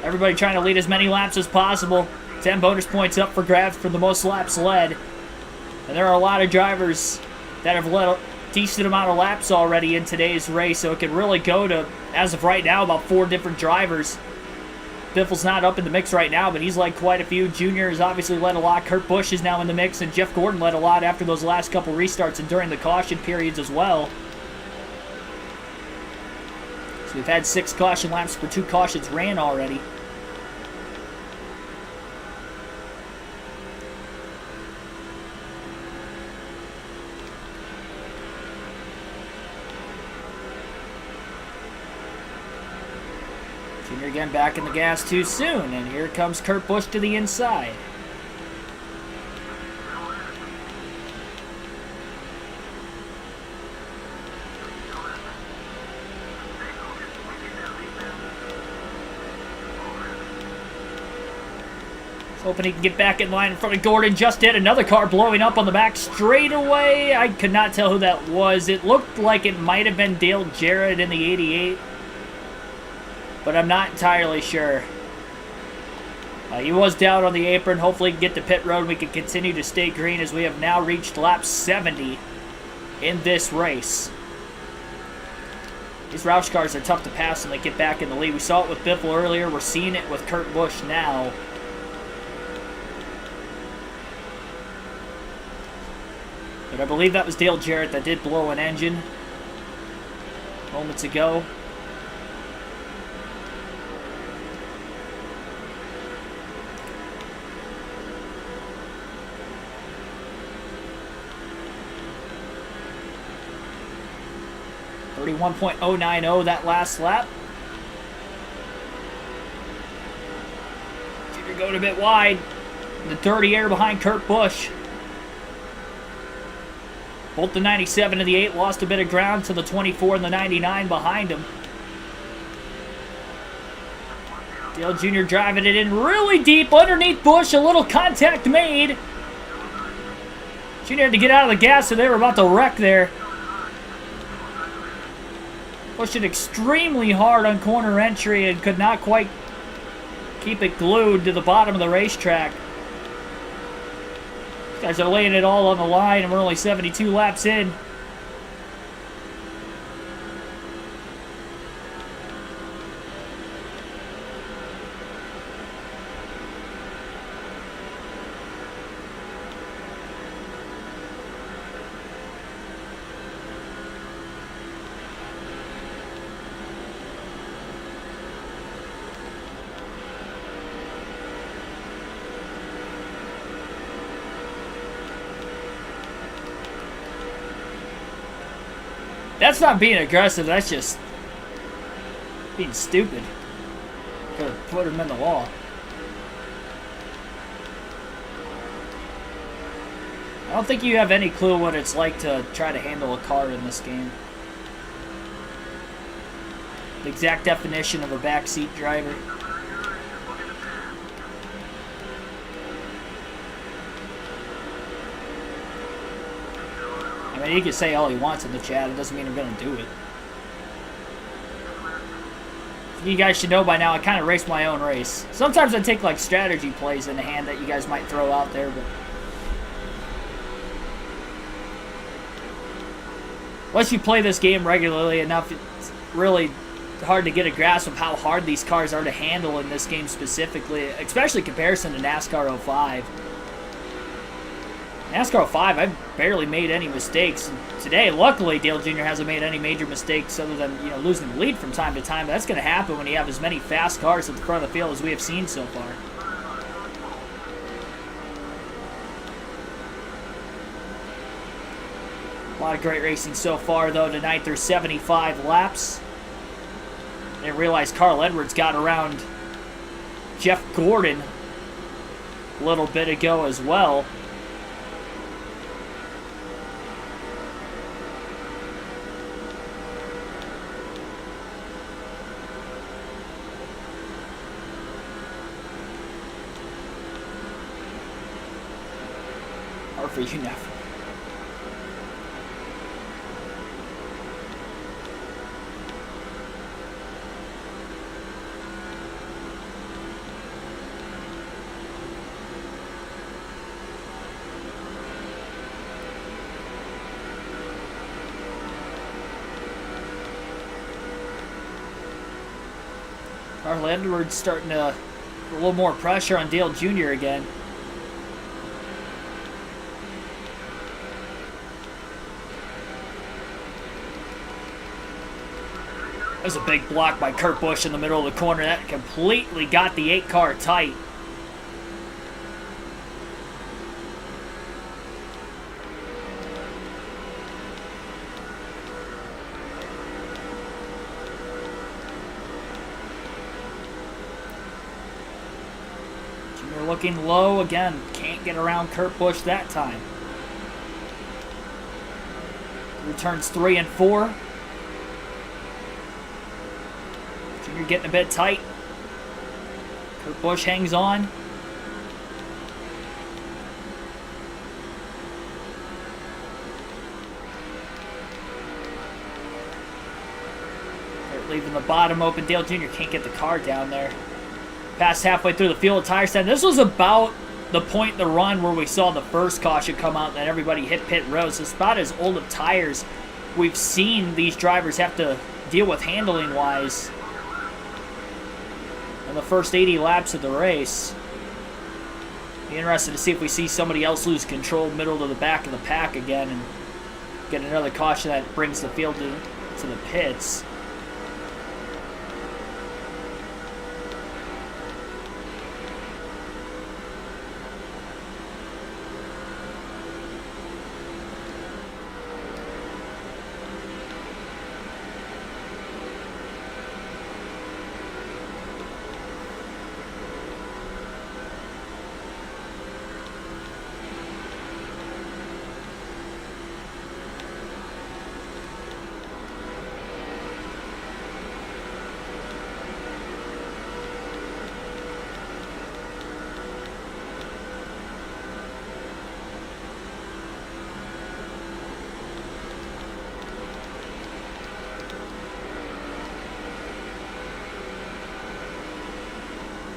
Everybody trying to lead as many laps as possible. 10 bonus points up for grabs for the most laps led. And there are a lot of drivers that have led a decent amount of laps already in today's race, so it could really go to, as of right now, about 4 different drivers. Biffle's not up in the mix right now, but he's led quite a few. Junior has obviously led a lot. Kurt Busch is now in the mix, and Jeff Gordon led a lot after those last couple restarts and during the caution periods as well. So we've had 6 caution laps for 2 cautions ran already. Junior again back in the gas too soon, and here comes Kurt Busch to the inside. Hoping he can get back in line in front of Gordon. Just did. Another car blowing up on the back straightaway. I could not tell who that was. It looked like it might have been Dale Jarrett in the 88. But I'm not entirely sure. He was down on the apron. Hopefully he can get to pit road and we can continue to stay green as we have now reached lap 70 in this race. These Roush cars are tough to pass when they get back in the lead. We saw it with Biffle earlier. We're seeing it with Kurt Busch now. But I believe that was Dale Jarrett that did blow an engine moments ago. .090 that last lap. Junior going a bit wide. The dirty air behind Kurt Busch. Both the 97 and the 8 lost a bit of ground to the 24 and the 99 behind him. Dale Jr. driving it in really deep underneath Busch. A little contact made. Jr. had to get out of the gas, so they were about to wreck there. Pushed it extremely hard on corner entry and could not quite keep it glued to the bottom of the racetrack. These guys are laying it all on the line, and we're only 72 laps in. That's not being aggressive, that's just being stupid. Could have put him in the wall. I don't think you have any clue what it's like to try to handle a car in this game. The exact definition of a backseat driver. I mean, he can say all he wants in the chat. It doesn't mean I'm going to do it. You guys should know by now, I kind of race my own race. Sometimes I take, like, strategy plays in the hand that you guys might throw out there, but... once you play this game regularly enough, it's really hard to get a grasp of how hard these cars are to handle in this game specifically, especially in comparison to NASCAR 05. NASCAR 05, I've barely made any mistakes. Today, luckily, Dale Jr. hasn't made any major mistakes other than, you know, losing the lead from time to time. That's going to happen when you have as many fast cars at the front of the field as we have seen so far. A lot of great racing so far, though, tonight. There's 75 laps. I didn't realize Carl Edwards got around Jeff Gordon a little bit ago as well. For you never. Carl Edwards starting to put a little more pressure on Dale Jr. again. That was a big block by Kurt Busch in the middle of the corner. That completely got the 8 car tight. Junior looking low again. Can't get around Kurt Busch that time. Returns 3 and 4. You're getting a bit tight. Kurt Busch hangs on. Kurt leaving the bottom open. Dale Jr. can't get the car down there. Past halfway through the field, tire stand. This was about the point in the run where we saw the first caution come out and then everybody hit pit road. So it's about as old of tires we've seen these drivers have to deal with handling-wise in the first 80 laps of the race. Be interested to see if we see somebody else lose control middle to the back of the pack again and get another caution that brings the field to the pits.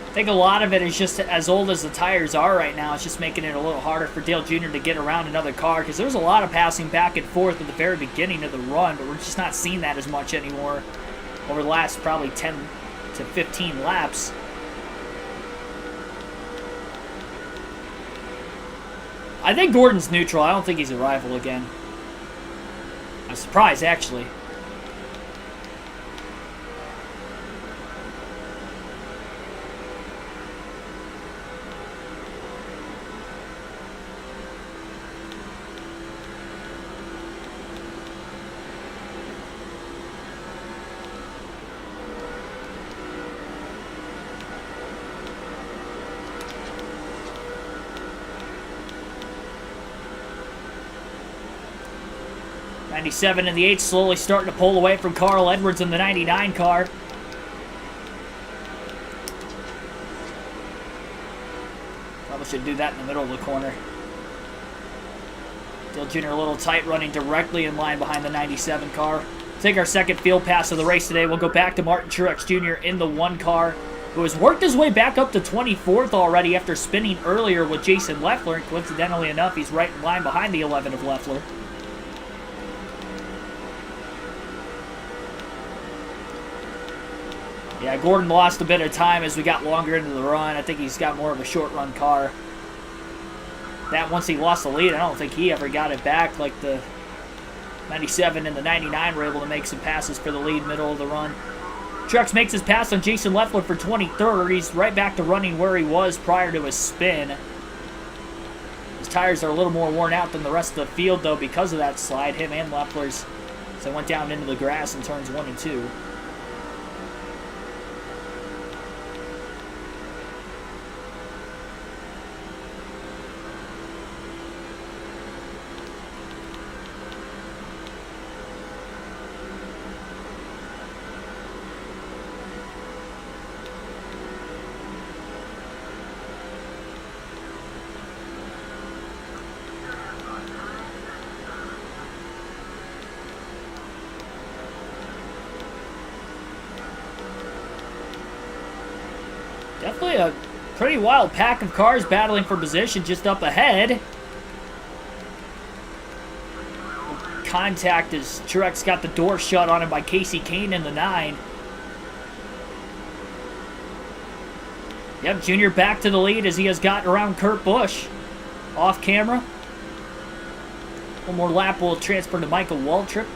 I think a lot of it is just as old as the tires are right now. It's just making it a little harder for Dale Jr. to get around another car because there's a lot of passing back and forth at the very beginning of the run, but we're just not seeing that as much anymore over the last probably 10 to 15 laps. I think Gordon's neutral. I don't think he's a rival again. I'm surprised, actually. '97 in the 8 slowly starting to pull away from Carl Edwards in the 99 car. Probably should do that in the middle of the corner. Dale Jr. a little tight, running directly in line behind the 97 car. Take our second field pass of the race today. We'll go back to Martin Truex Jr. in the 1 car, who has worked his way back up to 24th already after spinning earlier with Jason Leffler. And coincidentally enough, he's right in line behind the 11 of Leffler. Yeah, Gordon lost a bit of time as we got longer into the run. I think he's got more of a short run car. That once he lost the lead, I don't think he ever got it back like the 97 and the 99 were able to make some passes for the lead middle of the run. Truex makes his pass on Jason Leffler for 23rd. He's right back to running where he was prior to his spin. His tires are a little more worn out than the rest of the field, though, because of that slide, him and Leffler's. So went down into the grass in turns 1 and 2. Definitely a pretty wild pack of cars battling for position just up ahead. Contact as Truex got the door shut on him by Casey Kane in the 9. Yep, Junior back to the lead as he has gotten around Kurt Busch. Off camera. One more lap will transfer to Michael Waltrip.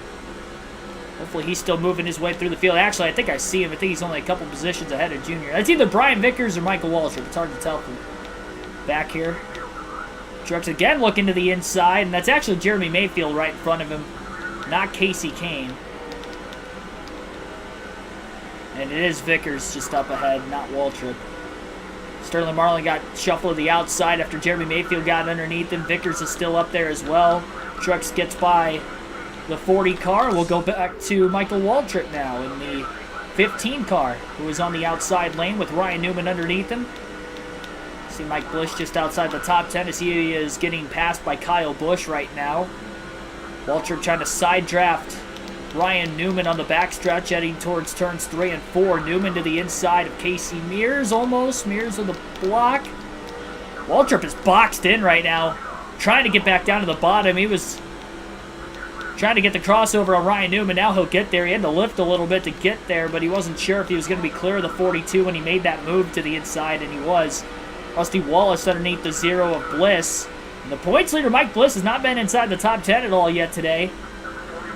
Hopefully he's still moving his way through the field. Actually, I think I see him. I think he's only a couple positions ahead of Junior. That's either Brian Vickers or Michael Waltrip. It's hard to tell from back here. Truex again looking to the inside, and that's actually Jeremy Mayfield right in front of him, not Casey Kane. And it is Vickers just up ahead, not Waltrip. Sterling Marlin got shuffled to the outside after Jeremy Mayfield got underneath him. Vickers is still up there as well. Truex gets by the 40 car. We'll go back to Michael Waltrip now in the 15 car, who is on the outside lane with Ryan Newman underneath him. See Mike Busch just outside the top 10 as he is getting passed by Kyle Busch right now. Waltrip trying to side draft Ryan Newman on the backstretch, heading towards turns 3 and 4. Newman to the inside of Casey Mears almost. Mears with the block. Waltrip is boxed in right now, trying to get back down to the bottom. He was Trying to get the crossover on Ryan Newman. Now he'll get there. He had to lift a little bit to get there, but he wasn't sure if he was going to be clear of the 42 when he made that move to the inside, and he was. Rusty Wallace underneath the 0 of Bliss. And the points leader, Mike Bliss, has not been inside the top 10 at all yet today.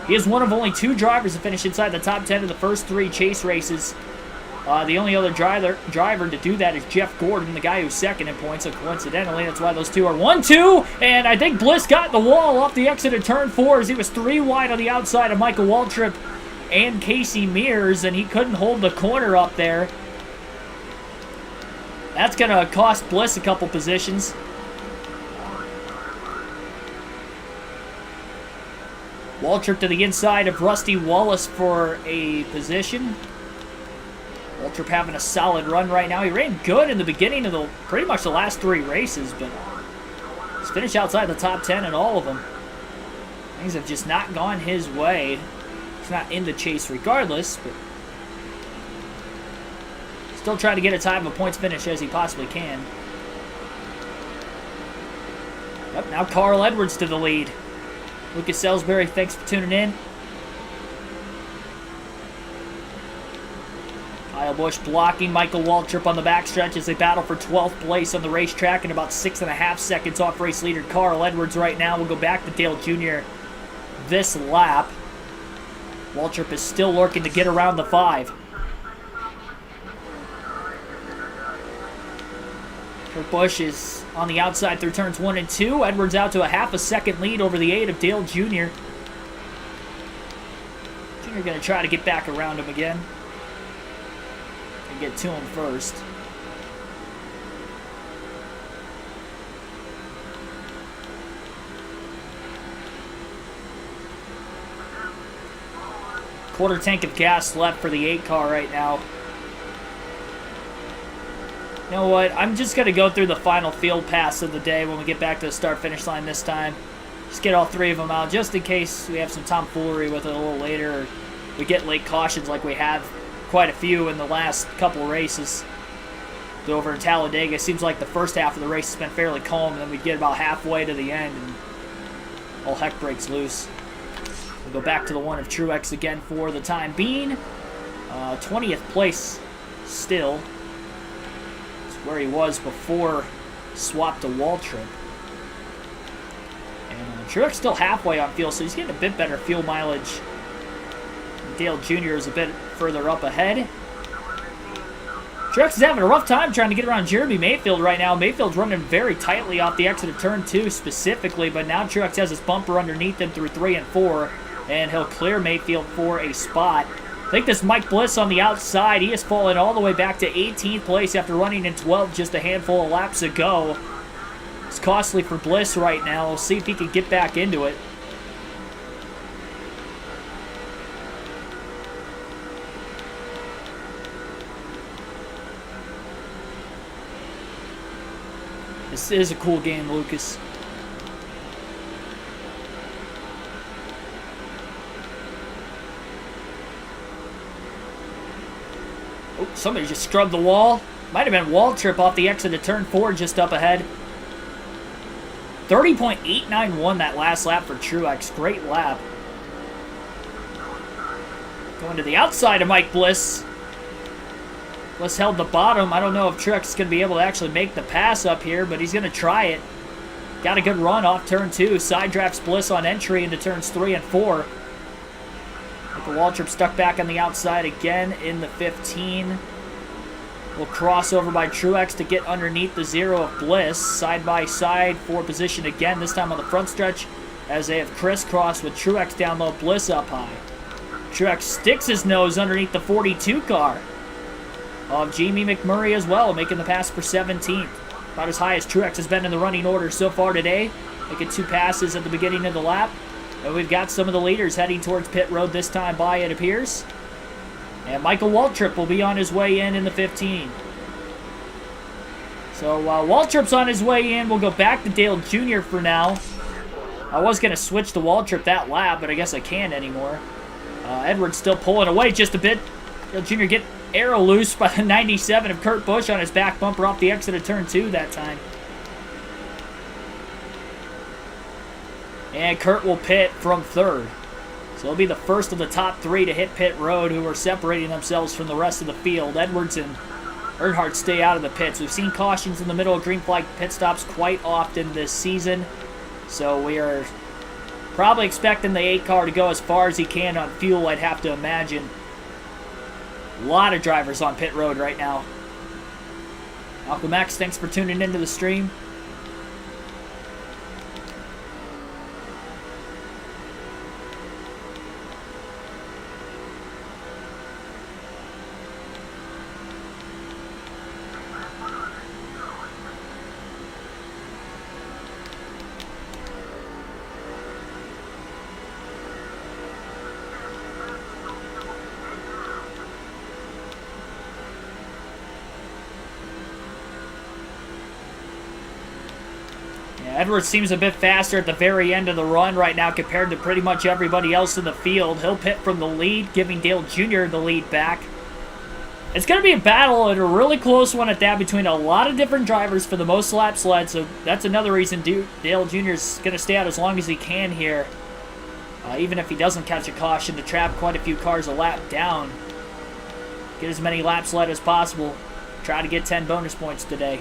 He is one of only 2 drivers to finish inside the top 10 in the first 3 chase races. The only other driver to do that is Jeff Gordon, the guy who's second in points, so coincidentally, that's why those two are 1-2, and I think Bliss got the wall off the exit of turn 4 as he was 3 wide on the outside of Michael Waltrip and Casey Mears, and he couldn't hold the corner up there. That's going to cost Bliss a couple positions. Waltrip to the inside of Rusty Wallace for a position. Waltrip having a solid run right now. He ran good in the beginning of pretty much the last 3 races, but he's finished outside the top 10 in all of them. Things have just not gone his way. He's not in the chase regardless, but still trying to get a time of points finish as he possibly can. Yep, now Carl Edwards to the lead. Lucas Salisbury, thanks for tuning in. Kyle Busch blocking Michael Waltrip on the backstretch as they battle for 12th place on the racetrack and about 6.5 seconds off race leader Carl Edwards right now. We'll go back to Dale Jr. this lap. Waltrip is still lurking to get around the 5. Kurt Busch is on the outside through turns 1 and 2. Edwards out to a half a second lead over the 8 of Dale Jr. Jr. going to try to get back around him again. And get to him first. Quarter tank of gas left for the 8 car right now. You know what? I'm just going to go through the final field pass of the day when we get back to the start-finish line this time. Just get all 3 of them out, just in case we have some tomfoolery with it a little later, or we get late cautions like we have quite a few in the last couple races. Over in Talladega, it seems like the first half of the race has been fairly calm, and then we get about halfway to the end, and all heck breaks loose. We'll go back to the 1 of Truex again for the time being. 20th place still. Where he was before swap to Waltrip. And Truex still halfway on fuel, so he's getting a bit better fuel mileage. Dale Jr. is a bit further up ahead. Truex is having a rough time trying to get around Jeremy Mayfield right now. Mayfield's running very tightly off the exit of turn 2 specifically, but now Truex has his bumper underneath him through 3 and 4, and he'll clear Mayfield for a spot. I think this Mike Bliss on the outside, he has fallen all the way back to 18th place after running in 12th just a handful of laps ago. It's costly for Bliss right now. We'll see if he can get back into it. This is a cool game, Lucas. Oh, somebody just scrubbed the wall. Might have been Waltrip off the exit of turn 4 just up ahead. 30.891 that last lap for Truex. Great lap. Going to the outside of Mike Bliss. Bliss held the bottom. I don't know if Truex is going to be able to actually make the pass up here, but he's going to try it. Got a good run off turn 2. Side drafts Bliss on entry into turns 3 and 4. Michael Waltrip stuck back on the outside again in the 15. Will cross over by Truex to get underneath the 0 of Bliss. Side by side for position again, this time on the front stretch, as they have crisscrossed with Truex down low, Bliss up high. Truex sticks his nose underneath the 42 car of Jamie McMurray as well, making the pass for 17th. About as high as Truex has been in the running order so far today, making 2 passes at the beginning of the lap. And we've got some of the leaders heading towards pit road this time by, it appears. And Michael Waltrip will be on his way in the 15. So while Waltrip's on his way in, we'll go back to Dale Jr. for now. I was going to switch to Waltrip that lap, but I guess I can't anymore. Edwards still pulling away just a bit. Dale Jr. get arrow loose by the 97 of Kurt Busch on his back bumper off the exit of turn 2 that time. And Kurt will pit from 3rd. So he'll be the first of the top 3 to hit pit road, who are separating themselves from the rest of the field. Edwards and Earnhardt stay out of the pits. We've seen cautions in the middle of green flag pit stops quite often this season. So we are probably expecting the 8 car to go as far as he can on fuel, I'd have to imagine. A lot of drivers on pit road right now. Malcolm X, thanks for tuning into the stream. Edwards seems a bit faster at the very end of the run right now compared to pretty much everybody else in the field. He'll pit from the lead, giving Dale Jr. the lead back. It's going to be a battle, and a really close one at that, between a lot of different drivers for the most laps led, so that's another reason Dale Jr. is going to stay out as long as he can here. Even if he doesn't catch a caution, to trap quite a few cars a lap down. Get as many laps led as possible. Try to get 10 bonus points today.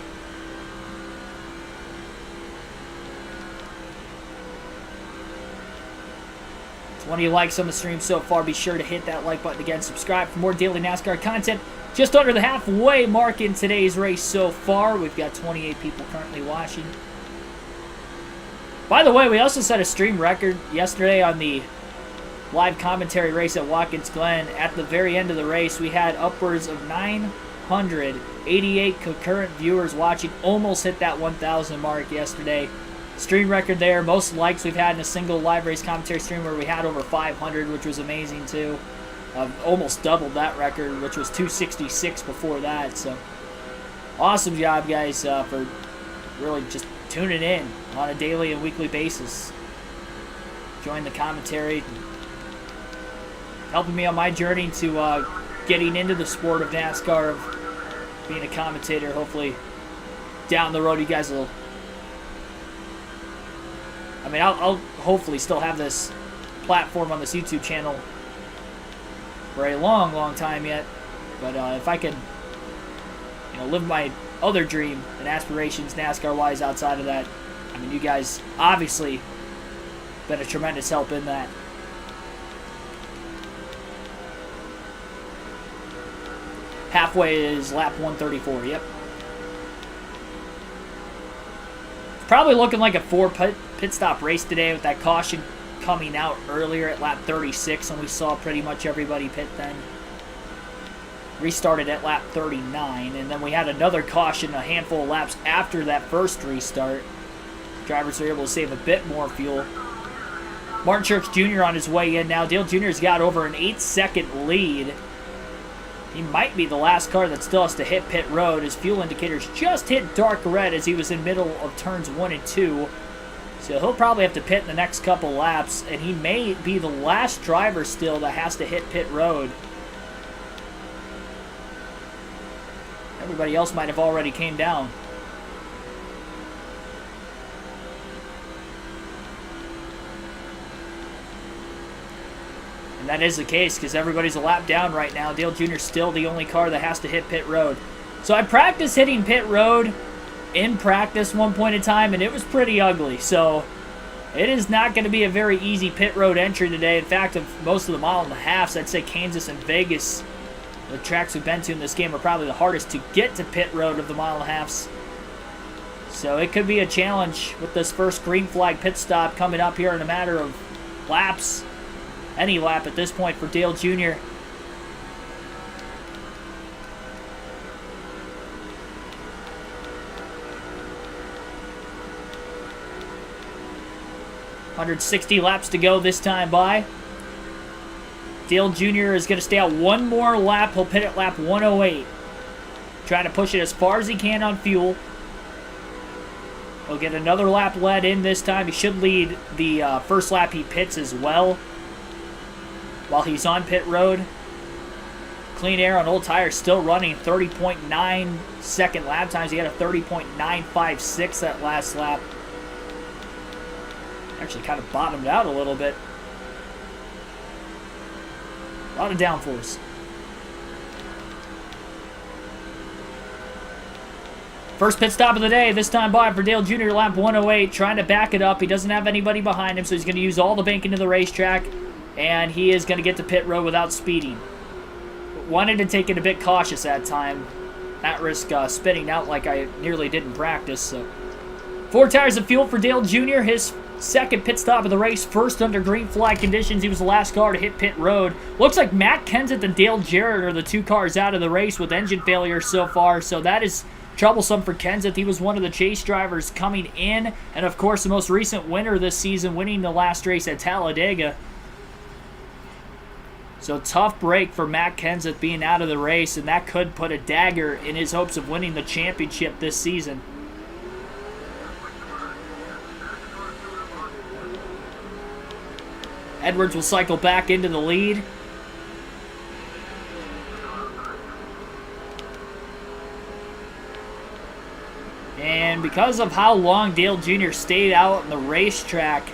One of you likes on the stream so far, be sure to hit that like button again. Subscribe for more daily NASCAR content. Just under the halfway mark in today's race so far. We've got 28 people currently watching. By the way, we also set a stream record yesterday on the live commentary race at Watkins Glen. At the very end of the race, we had upwards of 988 concurrent viewers watching. Almost hit that 1,000 mark yesterday. Stream record there. Most likes we've had in a single live race commentary stream, where we had over 500, which was amazing too. Almost doubled that record, which was 266 before that. So awesome job, guys, for really just tuning in on a daily and weekly basis. Join the commentary, helping me on my journey to getting into the sport of NASCAR, of being a commentator. Hopefully down the road you guys will, I mean, I'll hopefully still have this platform on this YouTube channel for a long, long time yet. But if I could, live my other dream and aspirations NASCAR-wise outside of that, I mean, you guys obviously been a tremendous help in that. Halfway is lap 134, yep. Probably looking like a 4 pit stop race today, with that caution coming out earlier at lap 36, and we saw pretty much everybody pit then. Restarted at lap 39, and then we had another caution a handful of laps after that first restart. Drivers were able to save a bit more fuel. Martin Truex Jr. on his way in now. Dale Jr.'s got over an 8-second lead. He might be the last car that still has to hit pit road. His fuel indicators just hit dark red as he was in middle of turns 1 and 2. So he'll probably have to pit in the next couple laps, and he may be the last driver still that has to hit pit road. Everybody else might have already came down. And that is the case, because everybody's a lap down right now. Dale Jr. still the only car that has to hit pit road. So I practiced hitting pit road in practice one point in time, and it was pretty ugly. So it is not going to be a very easy pit road entry today. In fact, of most of the mile and a halves, I'd say Kansas and Vegas, the tracks we've been to in this game, are probably the hardest to get to pit road of the mile and a halves. So it could be a challenge with this first green flag pit stop coming up here in a matter of laps. Any lap at this point for Dale Jr. $160 laps to go this time by. Dale Jr. is going to stay out one more lap. He'll pit at lap 108. Trying to push it as far as he can on fuel. He'll get another lap led in this time. He should lead the first lap he pits as well, while he's on pit road. Clean air on old tires still running. 30.9 second lap times. He had a 30.956 that last lap. Actually kind of bottomed out a little bit. A lot of downforce. First pit stop of the day, this time by for Dale Jr., lap 108, trying to back it up. He doesn't have anybody behind him, so he's going to use all the bank into the racetrack, and he is going to get to pit road without speeding. Wanted to take it a bit cautious that time, at risk spinning out like I nearly did in practice. So 4 tires of fuel for Dale Jr., his second pit stop of the race, first under green flag conditions. He was the last car to hit pit road. Looks like Matt Kenseth and Dale Jarrett are the 2 cars out of the race with engine failure so far, so that is troublesome for Kenseth. He was one of the chase drivers coming in, and of course the most recent winner this season, winning the last race at Talladega. So tough break for Matt Kenseth being out of the race, and that could put a dagger in his hopes of winning the championship this season. Edwards will cycle back into the lead. And because of how long Dale Jr. stayed out on the racetrack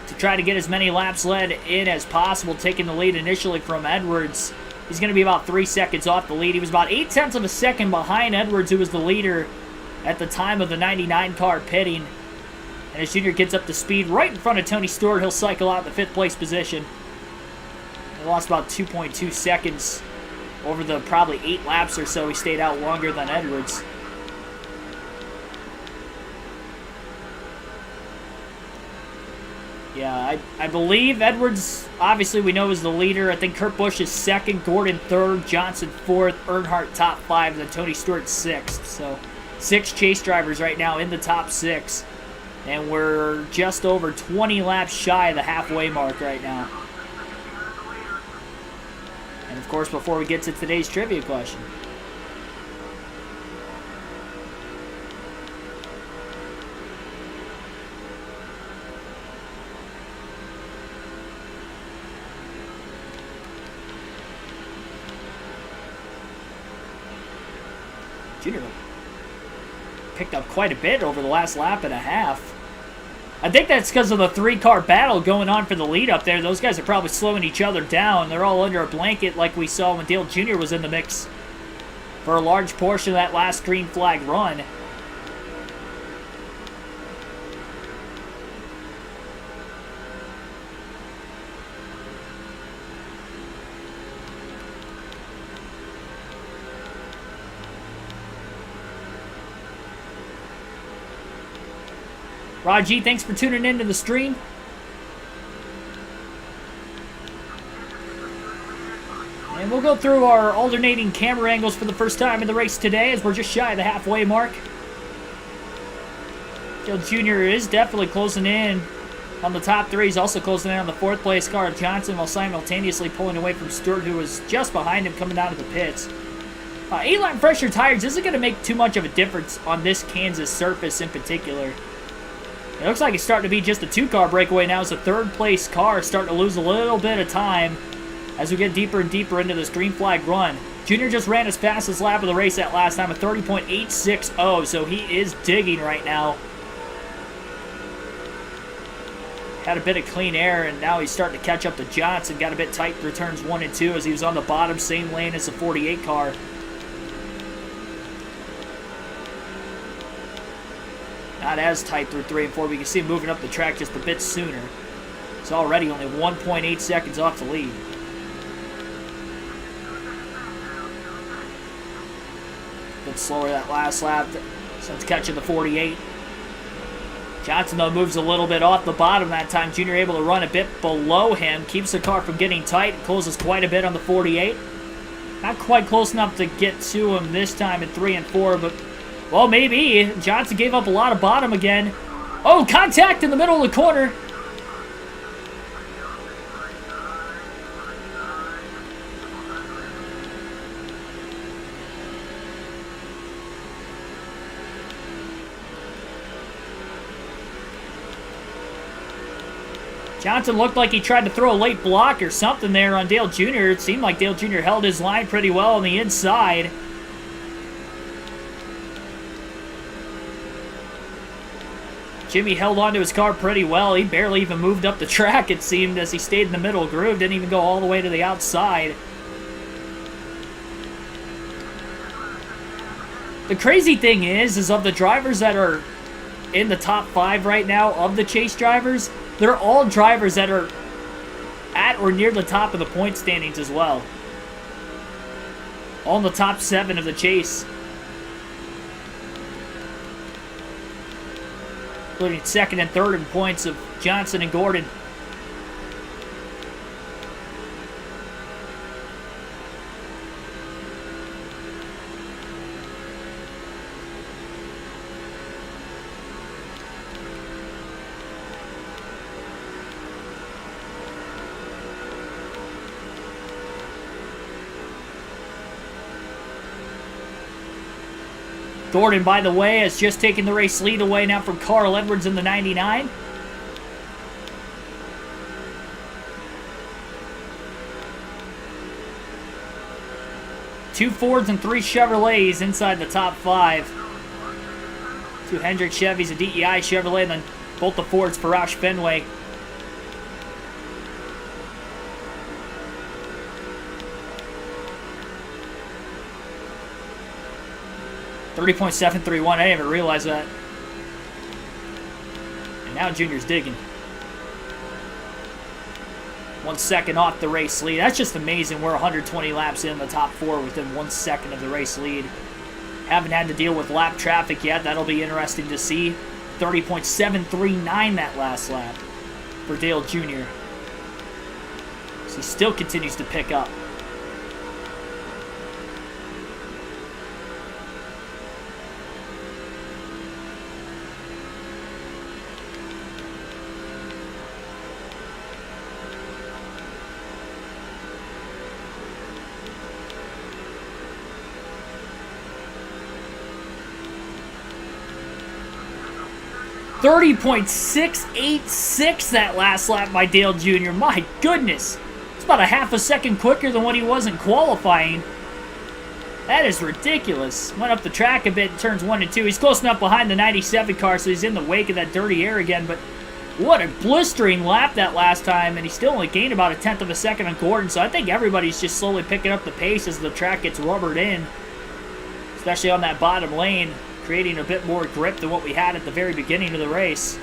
to try to get as many laps led in as possible, taking the lead initially from Edwards, he's going to be about 3 seconds off the lead. He was about 0.8 of a second behind Edwards, who was the leader at the time of the 99 car pitting. And as Jr. gets up to speed right in front of Tony Stewart, he'll cycle out in the 5th place position. He lost about 2.2 seconds over the probably 8 laps or so he stayed out longer than Edwards. Yeah, I believe Edwards, obviously we know, is the leader. I think Kurt Busch is 2nd, Gordon 3rd, Johnson 4th, Earnhardt top 5, and then Tony Stewart 6th. So 6 chase drivers right now in the top 6. And we're just over 20 laps shy of the halfway mark right now. And of course, before we get to today's trivia question, Junior picked up quite a bit over the last lap and a half. I think that's because of the 3-car battle going on for the lead up there. Those guys are probably slowing each other down. They're all under a blanket like we saw when Dale Jr. was in the mix for a large portion of that last green flag run. Raji, thanks for tuning in to the stream. And we'll go through our alternating camera angles for the first time in the race today, as we're just shy of the halfway mark. Dale Jr. is definitely closing in on the top 3. He's also closing in on the 4th place car of Johnson, while simultaneously pulling away from Stewart, who was just behind him coming out of the pits. 8-lap fresher tires isn't going to make too much of a difference on this Kansas surface in particular. It looks like it's starting to be just a 2-car breakaway now, as the 3rd place car is starting to lose a little bit of time as we get deeper and deeper into this green flag run. Junior just ran his fastest lap of the race that last time, a 30.860, so he is digging right now. Had a bit of clean air, and now he's starting to catch up to Johnson. Got a bit tight through turns 1 and 2 as he was on the bottom, same lane as the 48 car. Not as tight through 3 and 4. We can see him moving up the track just a bit sooner. He's already only 1.8 seconds off the lead. A bit slower that last lap since catching the 48. Johnson, though, moves a little bit off the bottom that time. Junior able to run a bit below him. Keeps the car from getting tight. Closes quite a bit on the 48. Not quite close enough to get to him this time in 3 and 4, but, well, maybe. Johnson gave up a lot of bottom again. Oh, contact in the middle of the corner. Johnson looked like he tried to throw a late block or something there on Dale Jr. It seemed like Dale Jr. held his line pretty well on the inside. Jimmy held onto his car pretty well. He barely even moved up the track, it seemed, as he stayed in the middle groove. Didn't even go all the way to the outside. The crazy thing is of the drivers that are in the top 5 right now, of the chase drivers, they're all drivers that are at or near the top of the point standings as well. All in the top 7 of the chase. Including second and third in points of Johnson and Gordon. Gordon, by the way, has just taken the race lead away now from Carl Edwards in the 99. Two Fords and 3 Chevrolets inside the top 5. 2 Hendrick Chevys, a DEI Chevrolet, and then both the Fords for Roush Fenway. .731. I didn't even realize that. And now Junior's digging. 1 second off the race lead. That's just amazing. We're 120 laps in the top 4 within 1 second of the race lead. Haven't had to deal with lap traffic yet. That'll be interesting to see. 30.739 that last lap for Dale Jr. So he still continues to pick up. .686 that last lap by Dale Jr. My goodness. It's about a half a second quicker than what he was in qualifying. That is ridiculous. Went up the track a bit in turns 1 and 2. He's close enough behind the 97 car, so he's in the wake of that dirty air again. But what a blistering lap that last time, and he still only gained about a tenth of a second on Gordon. So I think everybody's just slowly picking up the pace as the track gets rubbered in, especially on that bottom lane, creating a bit more grip than what we had at the very beginning of the race.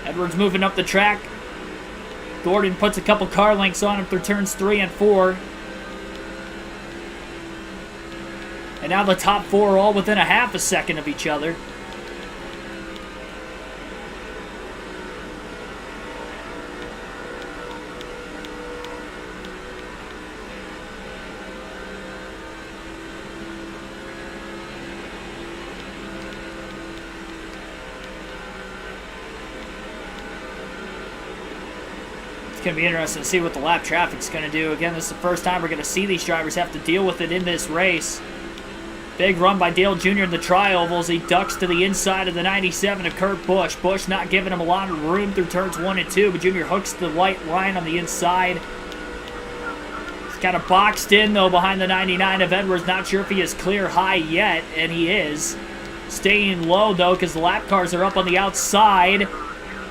Edwards moving up the track. Gordon puts a couple car lengths on him through turns 3 and 4. And now the top 4 are all within a half a second of each other. It's going to be interesting to see what the lap traffic's going to do. Again, this is the first time we're going to see these drivers have to deal with it in this race. Big run by Dale Jr. in the tri-ovals. He ducks to the inside of the 97 of Kurt Busch. Busch not giving him a lot of room through turns 1 and 2, but Jr. hooks the white line on the inside. He's kind of boxed in, though, behind the 99 of Edwards. Not sure if he is clear high yet, and he is. Staying low, though, because the lap cars are up on the outside.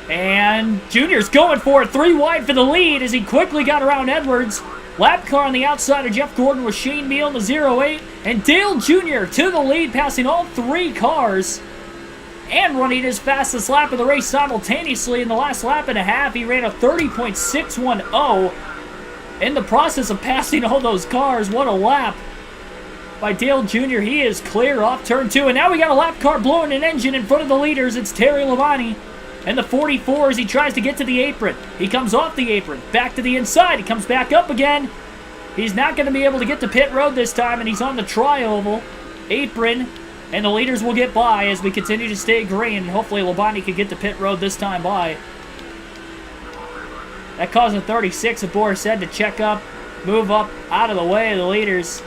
And Junior's going for it, 3 wide for the lead as he quickly got around Edwards. Lap car on the outside of Jeff Gordon with Shane Meal in the 08. And Dale Jr. to the lead, passing all 3 cars. And running his fastest lap of the race simultaneously in the last lap and a half. He ran a 30.610 in the process of passing all those cars. What a lap by Dale Jr. He is clear off turn 2. And now we got a lap car blowing an engine in front of the leaders. It's Terry Labonte. And the 44 as he tries to get to the apron. He comes off the apron, back to the inside. He comes back up again. He's not going to be able to get to pit road this time, and he's on the tri-oval apron. And the leaders will get by as we continue to stay green. And hopefully Labonte can get to pit road this time by. That caused the 36 of Boris said to check up, move up out of the way of the leaders.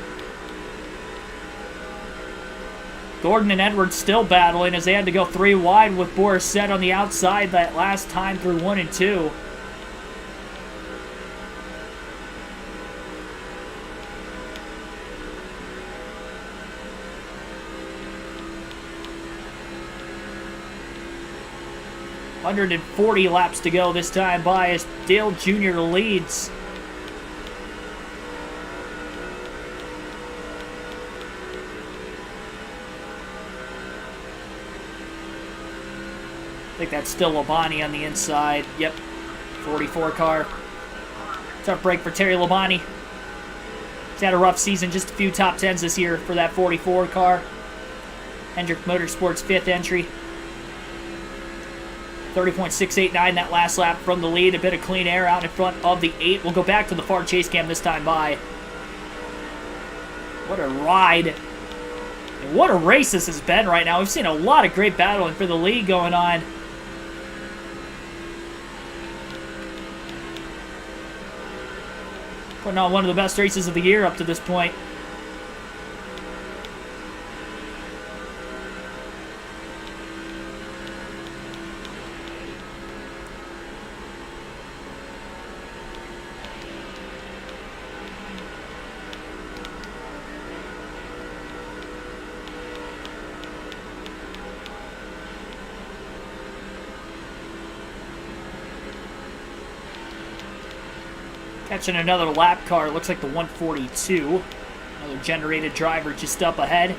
Gordon and Edwards still battling as they had to go 3 wide with Boris set on the outside that last time through 1 and 2. .140 laps to go this time by as Dale Jr. leads. I think that's still Labonte on the inside. Yep, 44 car. Tough break for Terry Labonte. He's had a rough season, just a few top 10s this year for that 44 car. Hendrick Motorsports' 5th entry. 30.689 that last lap from the lead. A bit of clean air out in front of the 8. We'll go back to the far chase cam this time by. What a ride. And what a race this has been right now. We've seen a lot of great battling for the lead going on. Putting on one of the best races of the year up to this point. Catching another lap car, looks like the 142. Another generated driver just up ahead.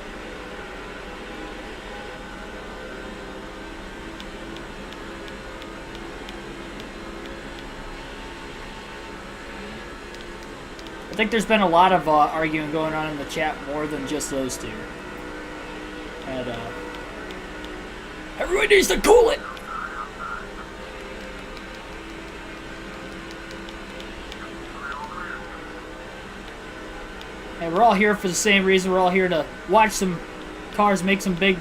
I think there's been a lot of arguing going on in the chat, more than just those two. And everyone needs to cool it! And we're all here for the same reason. We're all here to watch some cars make some big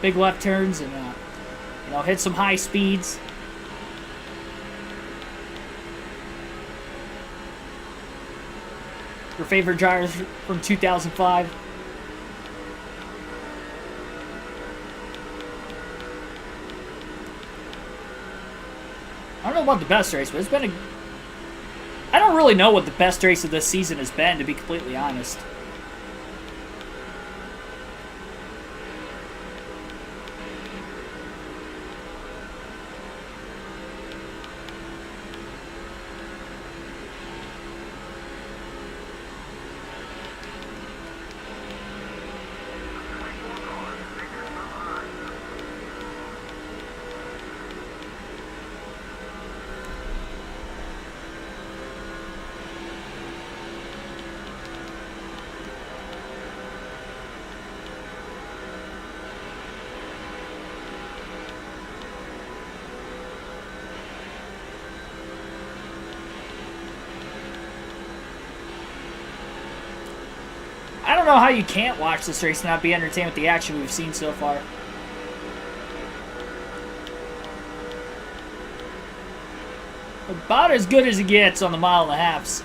left turns and you know, hit some high speeds. Your favorite drivers from 2005. I don't know about the best race, but it's been a... I don't really know what the best race of this season has been, to be completely honest. I don't know how you can't watch this race and not be entertained with the action we've seen so far. About as good as it gets on the mile and a halfs.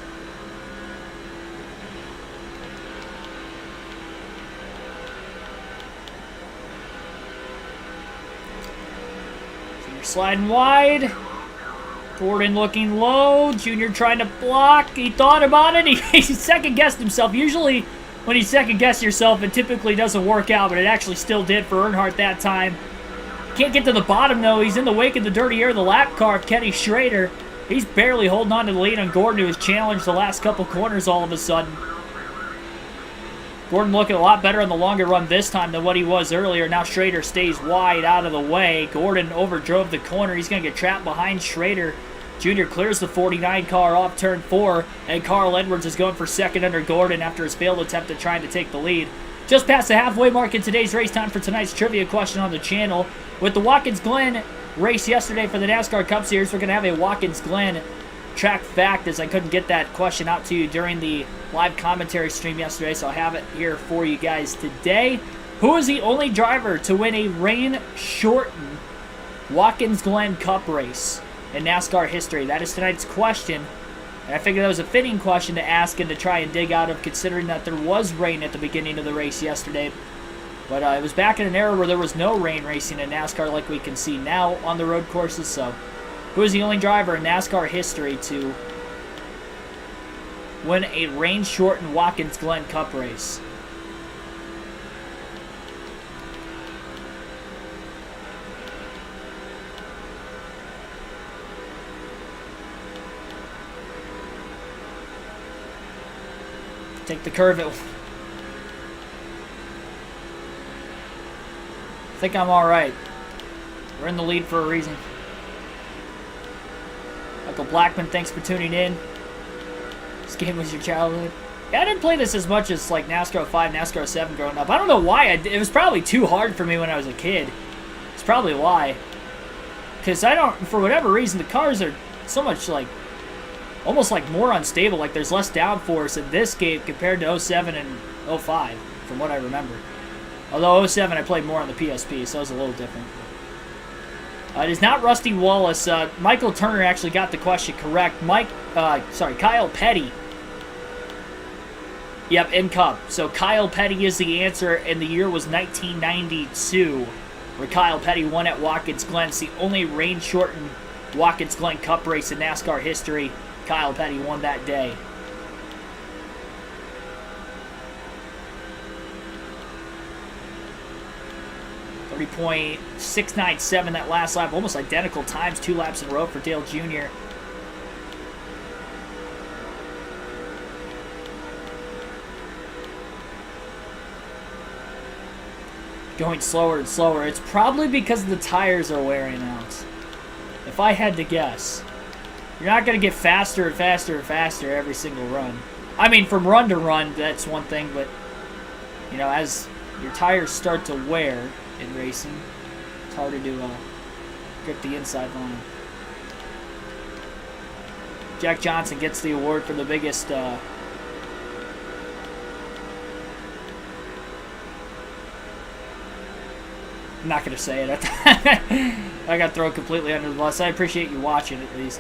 Junior sliding wide. Gordon looking low. Junior trying to block. He thought about it. He second-guessed himself. Usually, when you second-guess yourself, it typically doesn't work out, but it actually still did for Earnhardt that time. Can't get to the bottom, though. He's in the wake of the dirty air of the lap car of Kenny Schrader. He's barely holding on to the lead on Gordon, who has challenged the last couple corners all of a sudden. Gordon looking a lot better on the longer run this time than what he was earlier. Now Schrader stays wide out of the way. Gordon overdrove the corner. He's going to get trapped behind Schrader. Junior clears the 49 car off turn 4, and Carl Edwards is going for second under Gordon after his failed attempt at trying to take the lead. Just past the halfway mark in today's race, time for tonight's trivia question on the channel. With the Watkins Glen race yesterday for the NASCAR Cup Series, we're going to have a Watkins Glen track fact, as I couldn't get that question out to you during the live commentary stream yesterday, so I have it here for you guys today. Who is the only driver to win a rain-shortened Watkins Glen Cup race in NASCAR history? That is tonight's question, and I figured that was a fitting question to ask and to try and dig out of, considering that there was rain at the beginning of the race yesterday. But it was back in an era where there was no rain racing in NASCAR like we can see now on the road courses. So, who is the only driver in NASCAR history to win a rain-shortened Watkins Glen Cup race? Take the curve. I think I'm all right. We're in the lead for a reason. Michael Blackman, thanks for tuning in. This game was your childhood. Yeah, I didn't play this as much as like NASCAR 5, NASCAR 7 growing up. I don't know why. It was probably too hard for me when I was a kid. It's probably why. Because I don't, for whatever reason, the cars are so much like, almost like more unstable. Like there's less downforce in this game compared to 07 and 05, from what I remember. Although 07 I played more on the PSP, so it was a little different. It is not Rusty Wallace. Michael Turner actually got the question correct. Kyle Petty. Yep, in Cup. So Kyle Petty is the answer, and the year was 1992, where Kyle Petty won at Watkins Glen. It's the only rain-shortened Watkins Glen Cup race in NASCAR history. Kyle Petty won that day. .697 that last lap. Almost identical times, 2 laps in a row for Dale Jr. Going slower and slower. It's probably because the tires are wearing out. If I had to guess. You're not going to get faster and faster and faster every single run. I mean, from run to run, that's one thing, but, you know, as your tires start to wear in racing, it's harder to grip the inside line. Jack Johnson gets the award for the biggest I'm not going to say it. I got thrown completely under the bus. I appreciate you watching at least.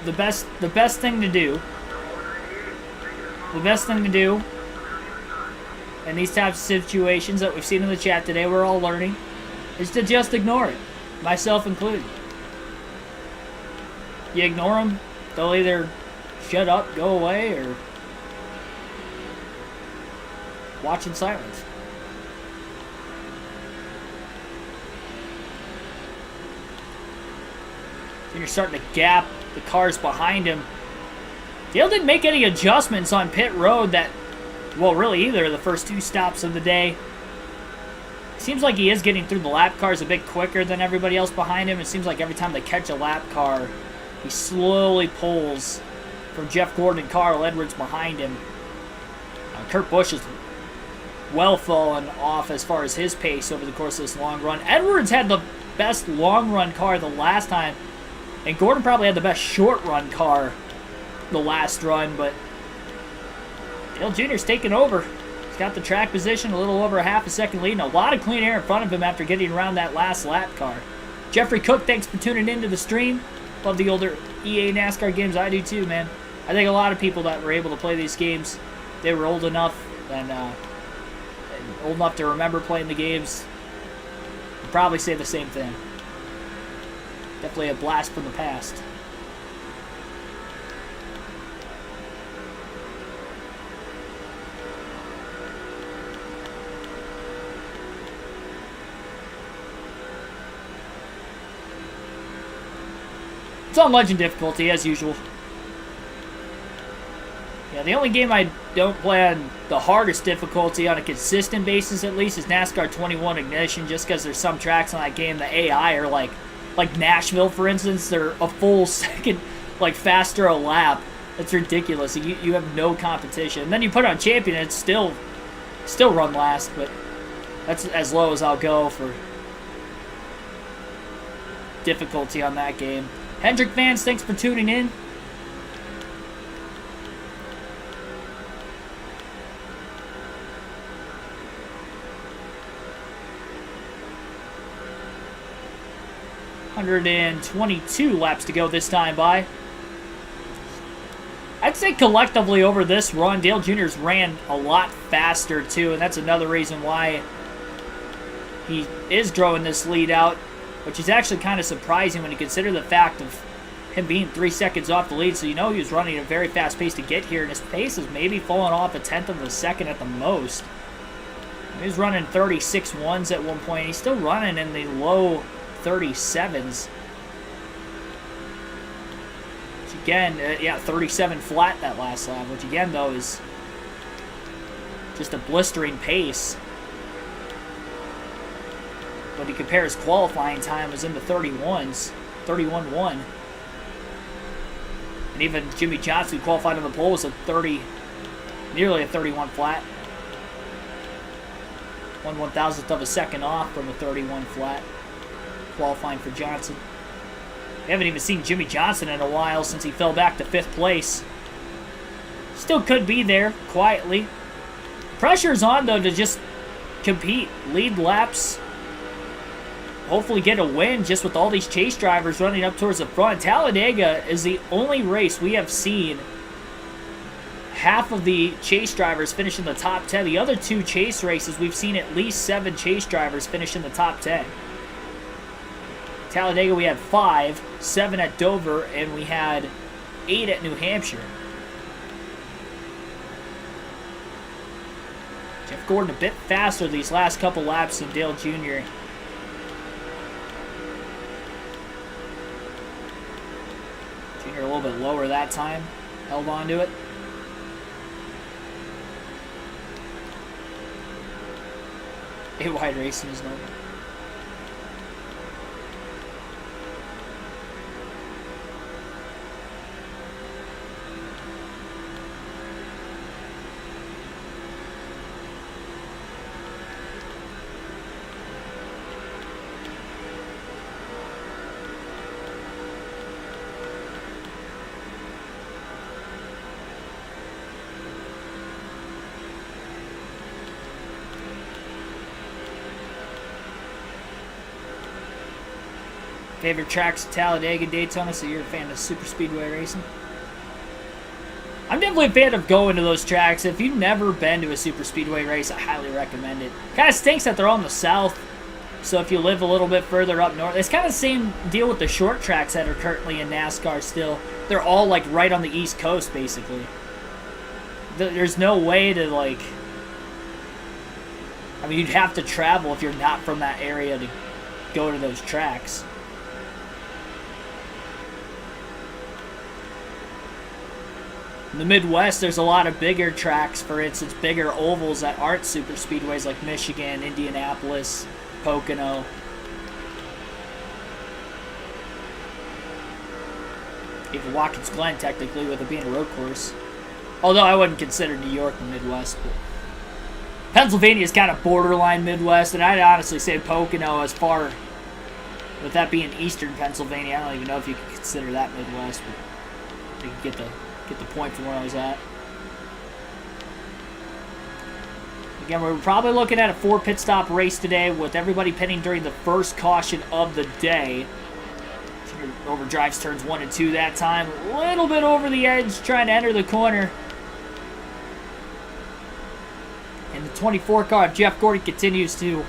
The best thing to do in these types of situations that we've seen in the chat today, we're all learning, is to just ignore it, myself included. You ignore them, they'll either shut up, go away, or watch in silence. Then you're starting to gap the cars behind him. Dale didn't make any adjustments on pit road that, well, really either of the first 2 stops of the day. Seems like he is getting through the lap cars a bit quicker than everybody else behind him. It seems like every time they catch a lap car, he slowly pulls from Jeff Gordon and Carl Edwards behind him. Kurt Busch has well fallen off as far as his pace over the course of this long run. Edwards had the best long run car the last time, and Gordon probably had the best short run car the last run, but Dale Jr.'s taking over. He's got the track position, a little over a half a second lead, and a lot of clean air in front of him after getting around that last lap car. Jeffrey Cook, thanks for tuning into the stream. Love the older EA NASCAR games. I do too, man. I think a lot of people that were able to play these games, they were old enough and old enough to remember playing the games, would probably say the same thing. Definitely a blast from the past. It's on Legend difficulty, as usual. Yeah, the only game I don't play on the hardest difficulty on a consistent basis, at least, is NASCAR 21 Ignition, just because there's some tracks on that game, the AI are like Nashville, for instance, they're a full second, faster a lap. That's ridiculous. You have no competition. And then you put on Champion, and it's still run last, but that's as low as I'll go for difficulty on that game. Hendrick fans, thanks for tuning in. 122 laps to go this time by. I'd say collectively over this run, Dale Jr.'s ran a lot faster too, and that's another reason why he is drawing this lead out, which is actually kind of surprising when you consider the fact of him being 3 seconds off the lead, so you know he was running at a very fast pace to get here, and his pace is maybe falling off a tenth of a second at the most. He was running 36.1s at one point. He's still running in the low 37s. Which again, yeah, 37 flat that last lap, which again, though, is just a blistering pace. When you compare his qualifying time, was in the 31s, 31.1. And even Jimmy Johnson, who qualified on the pole, was a nearly a 31 flat. 1/1000th of a second off from a 31 flat, qualifying for Johnson. We haven't even seen Jimmy Johnson in a while since he fell back to 5th place. Still could be there, quietly. Pressure's on, though, to just compete, lead laps, hopefully get a win just with all these chase drivers running up towards the front. Talladega is the only race we have seen half of the chase drivers finish in the top 10. The other 2 chase races, we've seen at least 7 chase drivers finish in the top 10. Talladega, we had 5, 7 at Dover, and we had 8 at New Hampshire. Jeff Gordon a bit faster these last couple laps than Dale Jr. Jr. a little bit lower that time. Held on to it. A wide racing is normal. Favorite tracks, Talladega, Daytona, so you're a fan of super speedway racing? I'm definitely a fan of going to those tracks. If you've never been to a super speedway race, I highly recommend it. Kind of stinks that they're all in the south, so if you live a little bit further up north, it's kind of the same deal with the short tracks that are currently in NASCAR still. They're all like right on the East Coast, basically. There's no way to like, I mean, you'd have to travel if you're not from that area to go to those tracks. In the Midwest, there's a lot of bigger tracks, for instance, bigger ovals that aren't super speedways like Michigan, Indianapolis, Pocono. Even Watkins Glen, technically, with it being a road course. Although I wouldn't consider New York the Midwest. But Pennsylvania is kind of borderline Midwest, and I'd honestly say Pocono as far, with that being eastern Pennsylvania, I don't even know if you could consider that Midwest, but you can get the point from where I was at. Again, we're probably looking at a 4 pit stop race today with everybody pitting during the first caution of the day. Overdrives turns 1 and 2 that time. A little bit over the edge trying to enter the corner. And the 24 car of Jeff Gordon continues to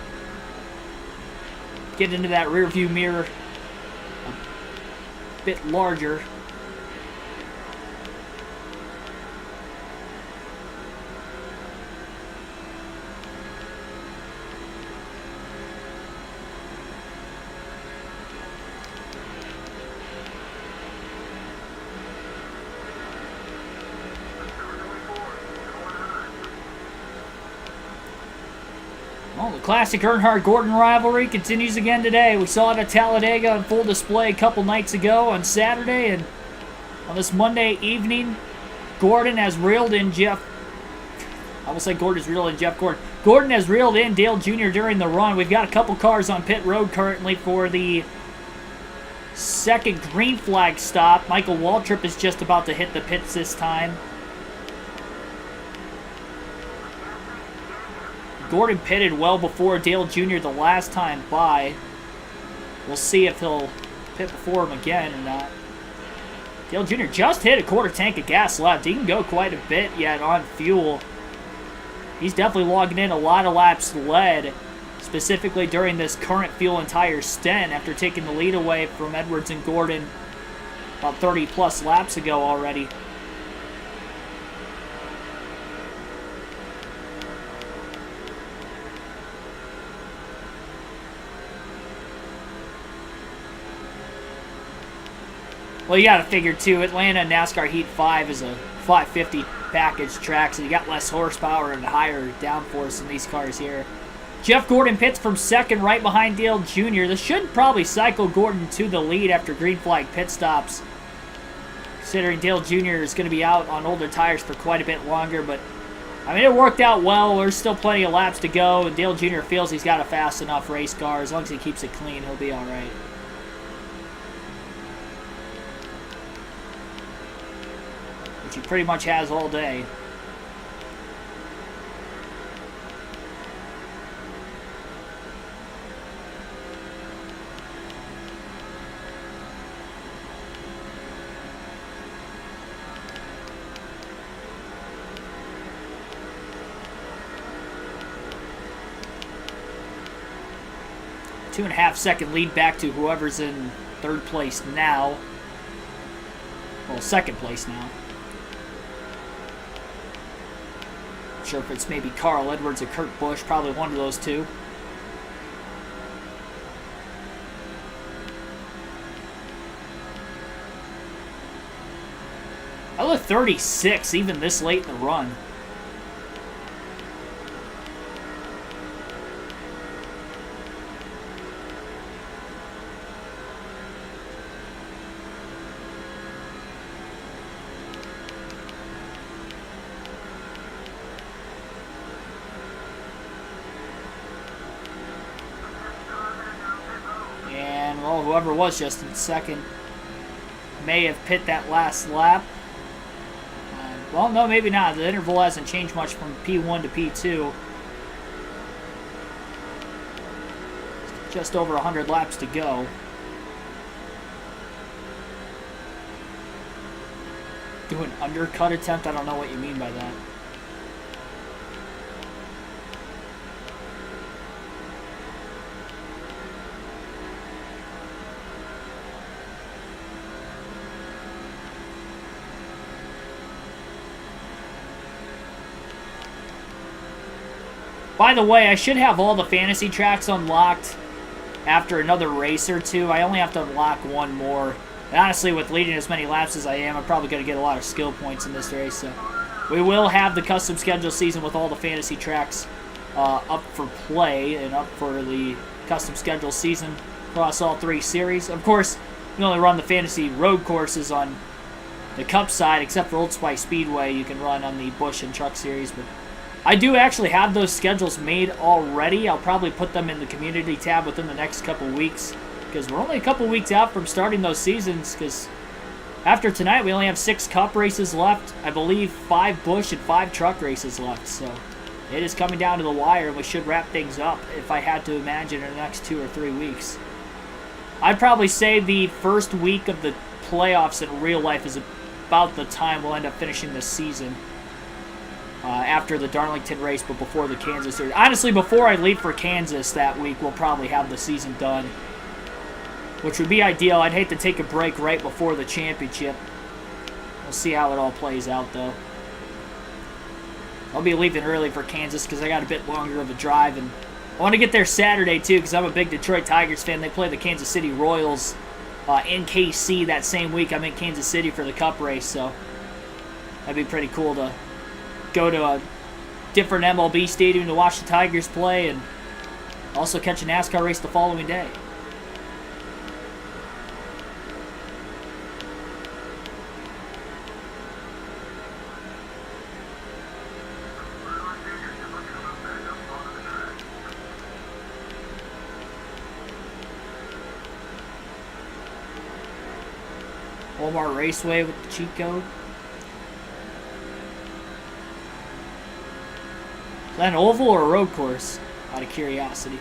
get into that rear view mirror a bit larger. Well, the classic Earnhardt-Gordon rivalry continues again today. We saw it at Talladega on full display a couple nights ago on Saturday, and on this Monday evening, Gordon has reeled in Jeff. I will say Gordon has reeled in Jeff Gordon. Gordon has reeled in Dale Jr. during the run. We've got a couple cars on pit road currently for the second green flag stop. Michael Waltrip is just about to hit the pits this time. Gordon pitted well before Dale Jr. the last time by. We'll see if he'll pit before him again or not. Dale Jr. just hit a quarter tank of gas left. He can go quite a bit yet on fuel. He's definitely logging in a lot of laps led, specifically during this current fuel and tire stint after taking the lead away from Edwards and Gordon about 30-plus laps ago already. Well, you got to figure, too, Atlanta NASCAR Heat 5 is a 550 package track, so you got less horsepower and higher downforce in these cars here. Jeff Gordon pits from second right behind Dale Jr. This should probably cycle Gordon to the lead after green flag pit stops, considering Dale Jr. is going to be out on older tires for quite a bit longer. But, I mean, it worked out well. There's still plenty of laps to go, and Dale Jr. feels he's got a fast enough race car. As long as he keeps it clean, he'll be all right. Which he pretty much has all day. Two-and-a-half-second lead back to whoever's in third place now. Well, second place now. Not sure if it's maybe Carl Edwards or Kurt Busch, probably one of those two. I look 36 even this late in the run. Well, whoever was just in second may have pit that last lap. Well, no, maybe not. The interval hasn't changed much from P1 to P2. Just over 100 laps to go. Do an undercut attempt? I don't know what you mean by that. By the way, I should have all the fantasy tracks unlocked after another race or two. I only have to unlock one more. And honestly, with leading as many laps as I am, I'm probably going to get a lot of skill points in this race. So we will have the custom schedule season with all the fantasy tracks up for play and up for the custom schedule season across all three series. Of course, you can only run the fantasy road courses on the Cup side, except for Old Spice Speedway. You can run on the Busch and Truck series, but I do actually have those schedules made already. I'll probably put them in the community tab within the next couple weeks, because we're only a couple weeks out from starting those seasons, because after tonight we only have 6 Cup races left. I believe 5 Busch and 5 Truck races left, so it is coming down to the wire, and we should wrap things up, if I had to imagine, in the next 2 or 3 weeks. I'd probably say the first week of the playoffs in real life is about the time we'll end up finishing this season. After the Darlington race, but before the Kansas series. Honestly, before I leave for Kansas that week, we'll probably have the season done, which would be ideal. I'd hate to take a break right before the championship. We'll see how it all plays out, though. I'll be leaving early for Kansas because I got a bit longer of a drive, and I want to get there Saturday, too, because I'm a big Detroit Tigers fan. They play the Kansas City Royals in KC that same week. I'm in Kansas City for the Cup race, so that'd be pretty cool to go to a different MLB stadium to watch the Tigers play and also catch a NASCAR race the following day. Walmart Raceway with the cheat code. Is that an oval or a road course? Out of curiosity.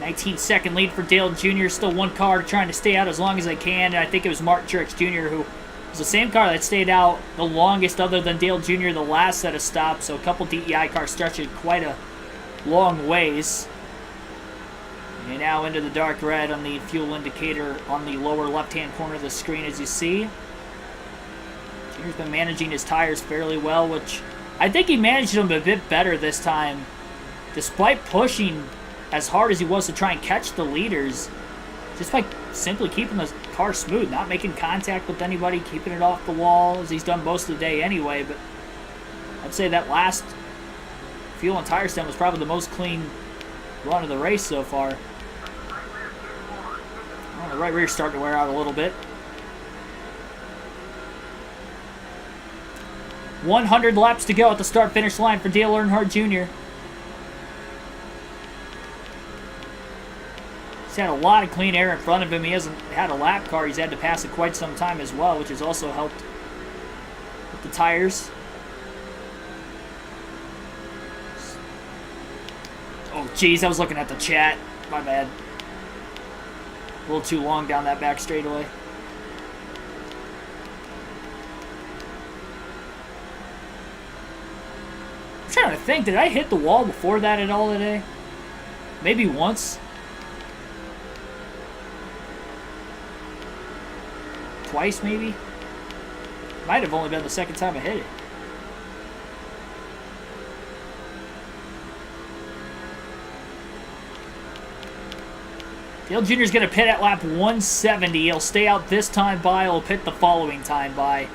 19-second lead for Dale Jr. Still one car trying to stay out as long as they can. And I think it was Martin Truex Jr. who was the same car that stayed out the longest other than Dale Jr. the last set of stops. So a couple DEI cars stretching quite a long ways. And now into the dark red on the fuel indicator on the lower left-hand corner of the screen, as you see. Junior's been managing his tires fairly well, which I think he managed them a bit better this time. Despite pushing as hard as he was to try and catch the leaders, just by simply keeping the car smooth, not making contact with anybody, keeping it off the wall, as he's done most of the day anyway. But I'd say that last fuel and tire stem was probably the most clean run of the race so far. The right rear's starting to wear out a little bit. 100 laps to go at the start-finish line for Dale Earnhardt Jr. He's had a lot of clean air in front of him. He hasn't had a lap car. He's had to pass it quite some time as well, which has also helped with the tires. Oh, geez, I was looking at the chat. My bad. A little too long down that back straightaway. I'm trying to think, did I hit the wall before that at all today? Maybe once. Twice, maybe? Might have only been the second time I hit it. Dale Jr. is going to pit at lap 170. He'll stay out this time by. He'll pit the following time by.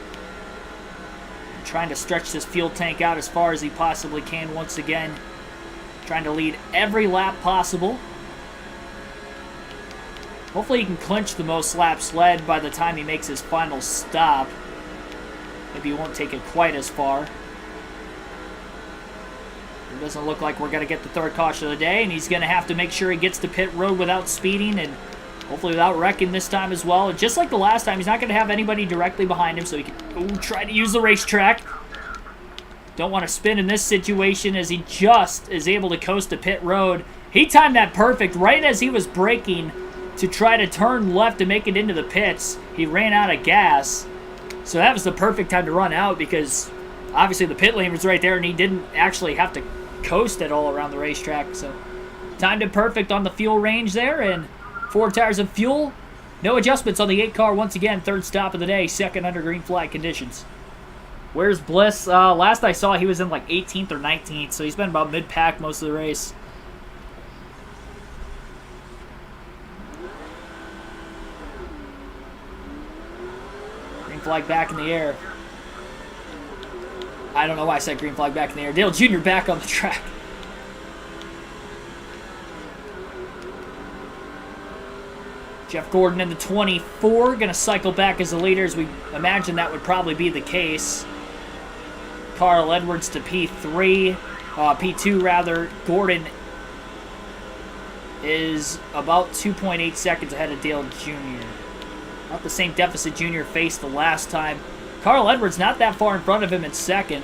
Trying to stretch this fuel tank out as far as he possibly can once again. Trying to lead every lap possible. Hopefully he can clinch the most laps led by the time he makes his final stop. Maybe he won't take it quite as far. It doesn't look like we're going to get the third caution of the day, and he's going to have to make sure he gets to pit road without speeding and hopefully without wrecking this time as well. And just like the last time, he's not going to have anybody directly behind him, so he can try to use the racetrack. Don't want to spin in this situation as he just is able to coast to pit road. He timed that perfect right as he was braking to try to turn left to make it into the pits. He ran out of gas, so that was the perfect time to run out because obviously the pit lane was right there and he didn't actually have to coast it all around the racetrack. So timed it perfect on the fuel range there, and 4 tires of fuel. No adjustments on the 8 car once again. Third stop of the day, second under green flag conditions. Where's Bliss? Last I saw he was in like 18th or 19th, so he's been about mid-pack most of the race. Green flag back in the air. I don't know why I said green flag back in the air. Dale Jr. back on the track. Jeff Gordon in the 24, going to cycle back as the leader, as we imagine that would probably be the case. Carl Edwards to P3, P2 rather. Gordon is about 2.8 seconds ahead of Dale Jr. Not the same deficit Jr. faced the last time. Carl Edwards not that far in front of him in second.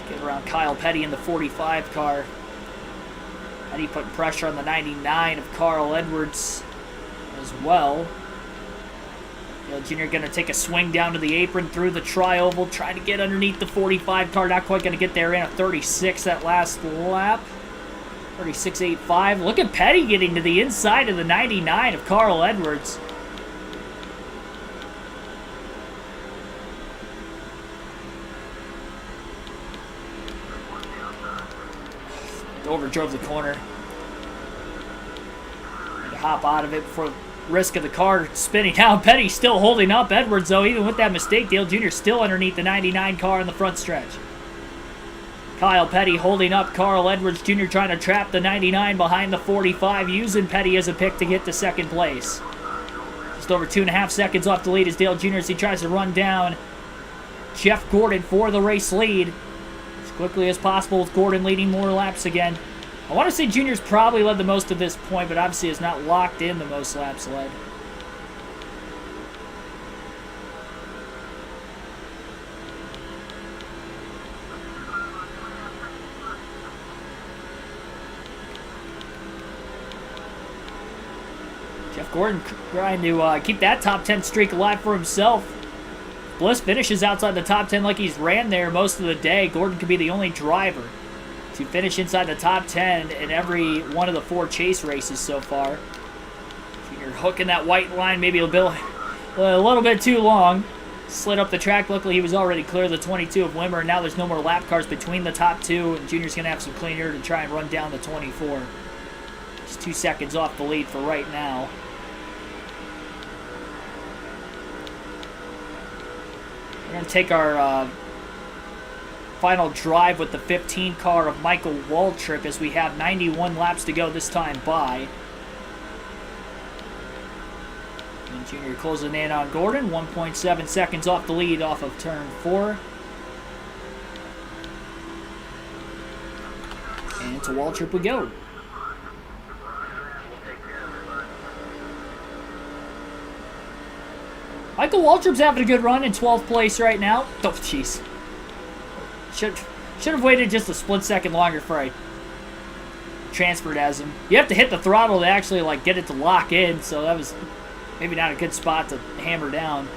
Get around Kyle Petty in the 45 car. Petty putting pressure on the 99 of Carl Edwards as well. Dale Jr. going to take a swing down to the apron through the tri-oval, trying to get underneath the 45 car. Not quite going to get there in a 36 that last lap. 36.85. Look at Petty getting to the inside of the 99 of Carl Edwards. Overdrove the corner. Had to hop out of it before risk of the car spinning out. Petty still holding up Edwards, though. Even with that mistake, Dale Jr. still underneath the 99 car in the front stretch. Kyle Petty holding up Carl Edwards Jr. trying to trap the 99 behind the 45, using Petty as a pick to get to second place. Just over 2.5 seconds off the lead as Dale Jr. as he tries to run down Jeff Gordon for the race lead. He's quickly as possible with Gordon leading more laps again. I want to say Junior's probably led the most at this point, but obviously is not locked in the most laps led. Jeff Gordon trying to keep that top 10 streak alive for himself. Bliss finishes outside the top 10 like he's ran there most of the day. Gordon could be the only driver to finish inside the top 10 in every one of the 4 chase races so far. Junior hooking that white line maybe a little bit too long. Slid up the track. Luckily, he was already clear of the 22 of Wimmer. Now there's no more lap cars between the top 2, and Junior's going to have some clean air to try and run down the 24. Just 2 seconds off the lead for right now. We're going to take our final drive with the 15 car of Michael Waltrip as we have 91 laps to go this time by. And Junior closing in on Gordon, 1.7 seconds off the lead off of turn 4. And to Waltrip we go. Michael Waltrip's having a good run in 12th place right now. Oh, jeez. Should have waited just a split second longer before I transferred as him. You have to hit the throttle to actually like get it to lock in, so that was maybe not a good spot to hammer down.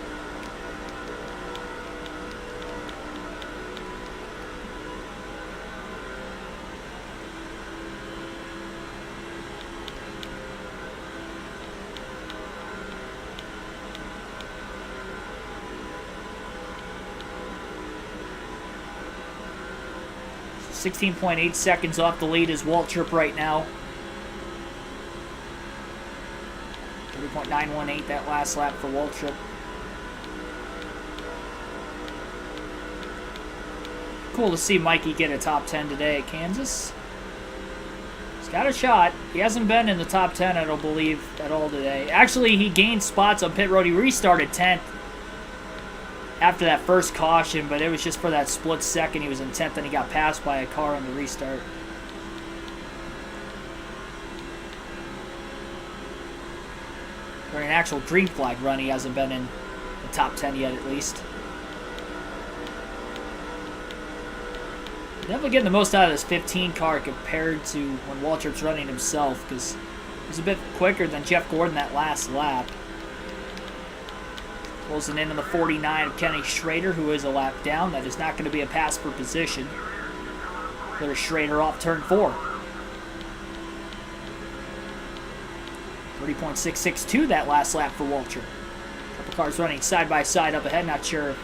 So 16.8 seconds off the lead is Waltrip right now. 30.918 that last lap for Waltrip. Cool to see Mikey get a top 10 today at Kansas. He's got a shot. He hasn't been in the top 10, I don't believe, at all today. Actually, he gained spots on pit road. He restarted 10th after that first caution, but it was just for that split second. He was in 10th and he got passed by a car on the restart. For an actual green flag run, he hasn't been in the top 10 yet, at least. Definitely getting the most out of this 15 car compared to when Waltrip's running himself, because he's a bit quicker than Jeff Gordon that last lap. Closing in on the 49 of Kenny Schrader, who is a lap down. That is not going to be a pass for position. There's Schrader off turn 4. 30.662 that last lap for Waltrip. Couple cars running side by side up ahead. Not sure.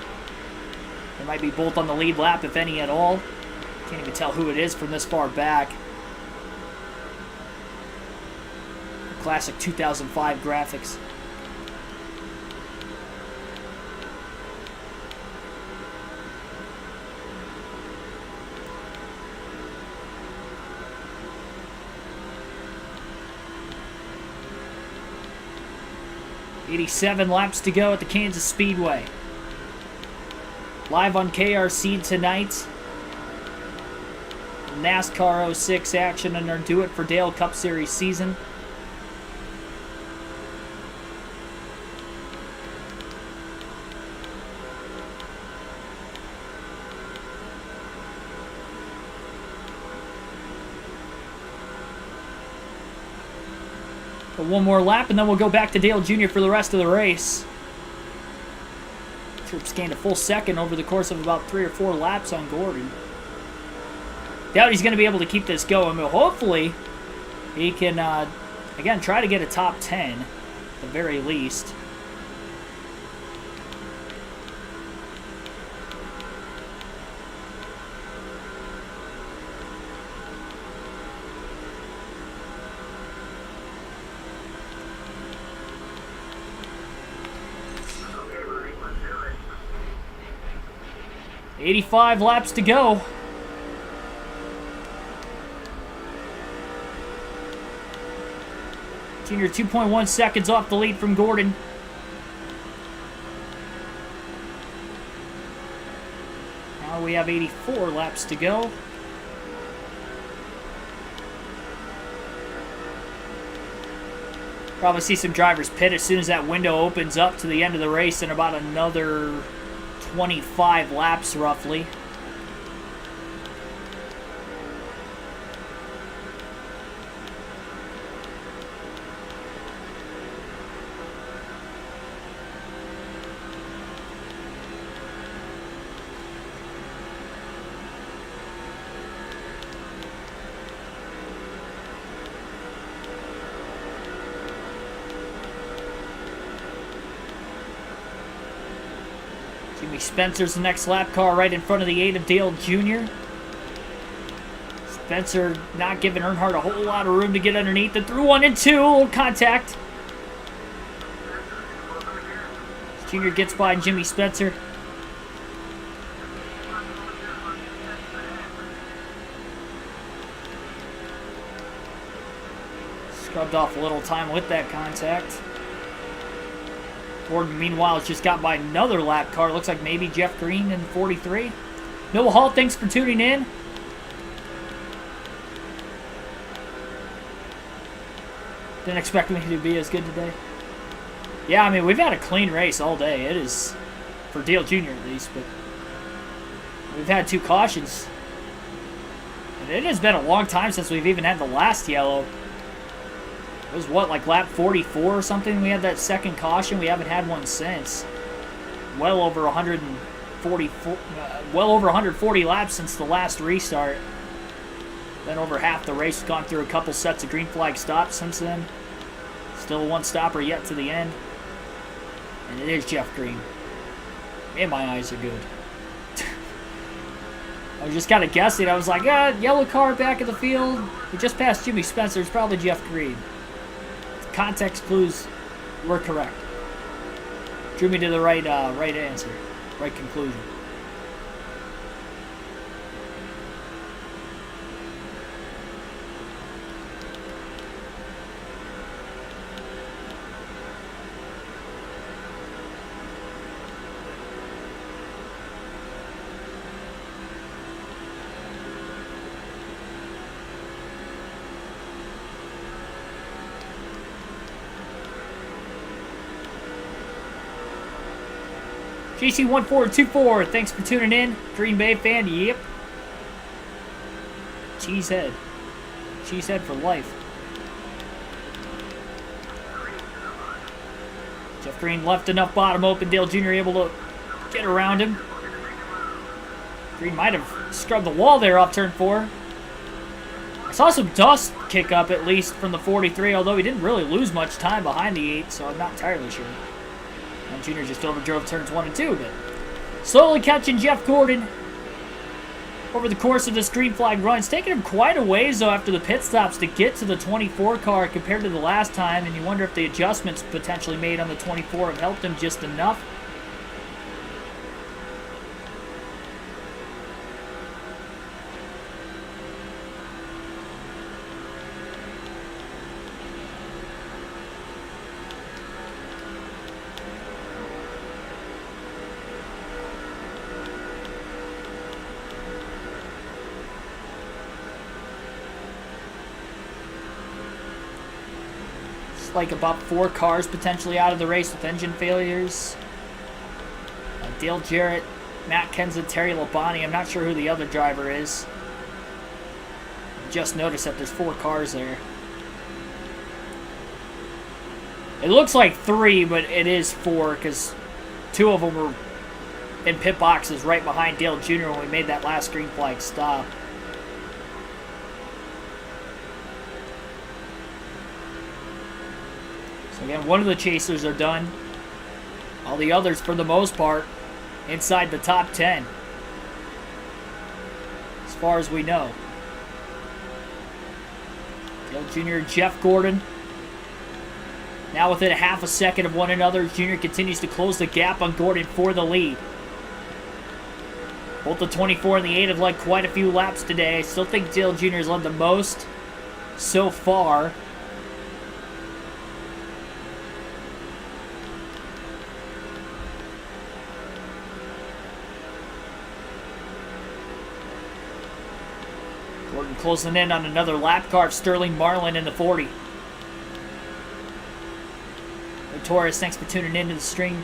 They might be both on the lead lap, if any at all. Can't even tell who it is from this far back. Classic 2005 graphics. .87 laps to go at the Kansas Speedway. Live on KRC tonight. NASCAR 06 action in our Do It for Dale Cup Series season. But one more lap and then we'll go back to Dale Jr. for the rest of the race. Tripp's gained a full second over the course of about 3 or 4 laps on Gordon. Doubt he's going to be able to keep this going, but hopefully he can, again, try to get a top 10 at the very least. .85 laps to go. Junior 2.1 seconds off the lead from Gordon. Now we have 84 laps to go. Probably see some drivers pit as soon as that window opens up to the end of the race in about another 25 laps roughly. Jimmy Spencer's the next lap car right in front of the 8 of Dale Jr. Spencer not giving Earnhardt a whole lot of room to get underneath. And through 1 and 2, a little contact. Jr. gets by Jimmy Spencer. Scrubbed off a little time with that contact. Gordon, meanwhile, has just got by another lap car. Looks like maybe Jeff Green in 43. Noah Hall, thanks for tuning in. Didn't expect me to be as good today. Yeah, I mean, we've had a clean race all day. It is, for Dale Jr. at least, but we've had 2 cautions. And it has been a long time since we've even had the last yellow. It was, what, like lap 44 or something? We had that second caution. We haven't had one since. Well over 140 laps since the last restart. Then over half the race has gone through a couple sets of green flag stops since then. Still a one-stopper yet to the end. And it is Jeff Green. And my eyes are good. I was just kind of guessing. I was like, yellow car back in the field. We just passed Jimmy Spencer. It's probably Jeff Green. Context clues were correct. Drew me to the right answer, right conclusion. GC1424, thanks for tuning in. Green Bay fan, yep. Cheesehead. Cheesehead for life. Jeff Green left enough bottom open. Dale Jr. able to get around him. Green might have scrubbed the wall there off turn 4. I saw some dust kick up at least from the 43, although he didn't really lose much time behind the 8, so I'm not entirely sure. And Junior just overdrove turns 1 and 2, but slowly catching Jeff Gordon over the course of this green flag run. It's taken him quite a ways, though, after the pit stops to get to the 24 car compared to the last time, and you wonder if the adjustments potentially made on the 24 have helped him just enough. Like about 4 cars potentially out of the race with engine failures. Dale Jarrett, Matt Kenseth, Terry Labonte. I'm not sure who the other driver is. Just noticed that there's 4 cars there. It looks like 3, but it is 4 because 2 of them were in pit boxes right behind Dale Jr. when we made that last green flag stop. Again, one of the chasers are done. All the others, for the most part, inside the top 10. As far as we know. Dale Jr. and Jeff Gordon. Now within a half a second of one another, Jr. continues to close the gap on Gordon for the lead. Both the 24 and the 8 have led quite a few laps today. I still think Dale Jr. has led the most so far. closing in on another lap car of Sterling Marlin in the 40. Torres, thanks for tuning into the stream.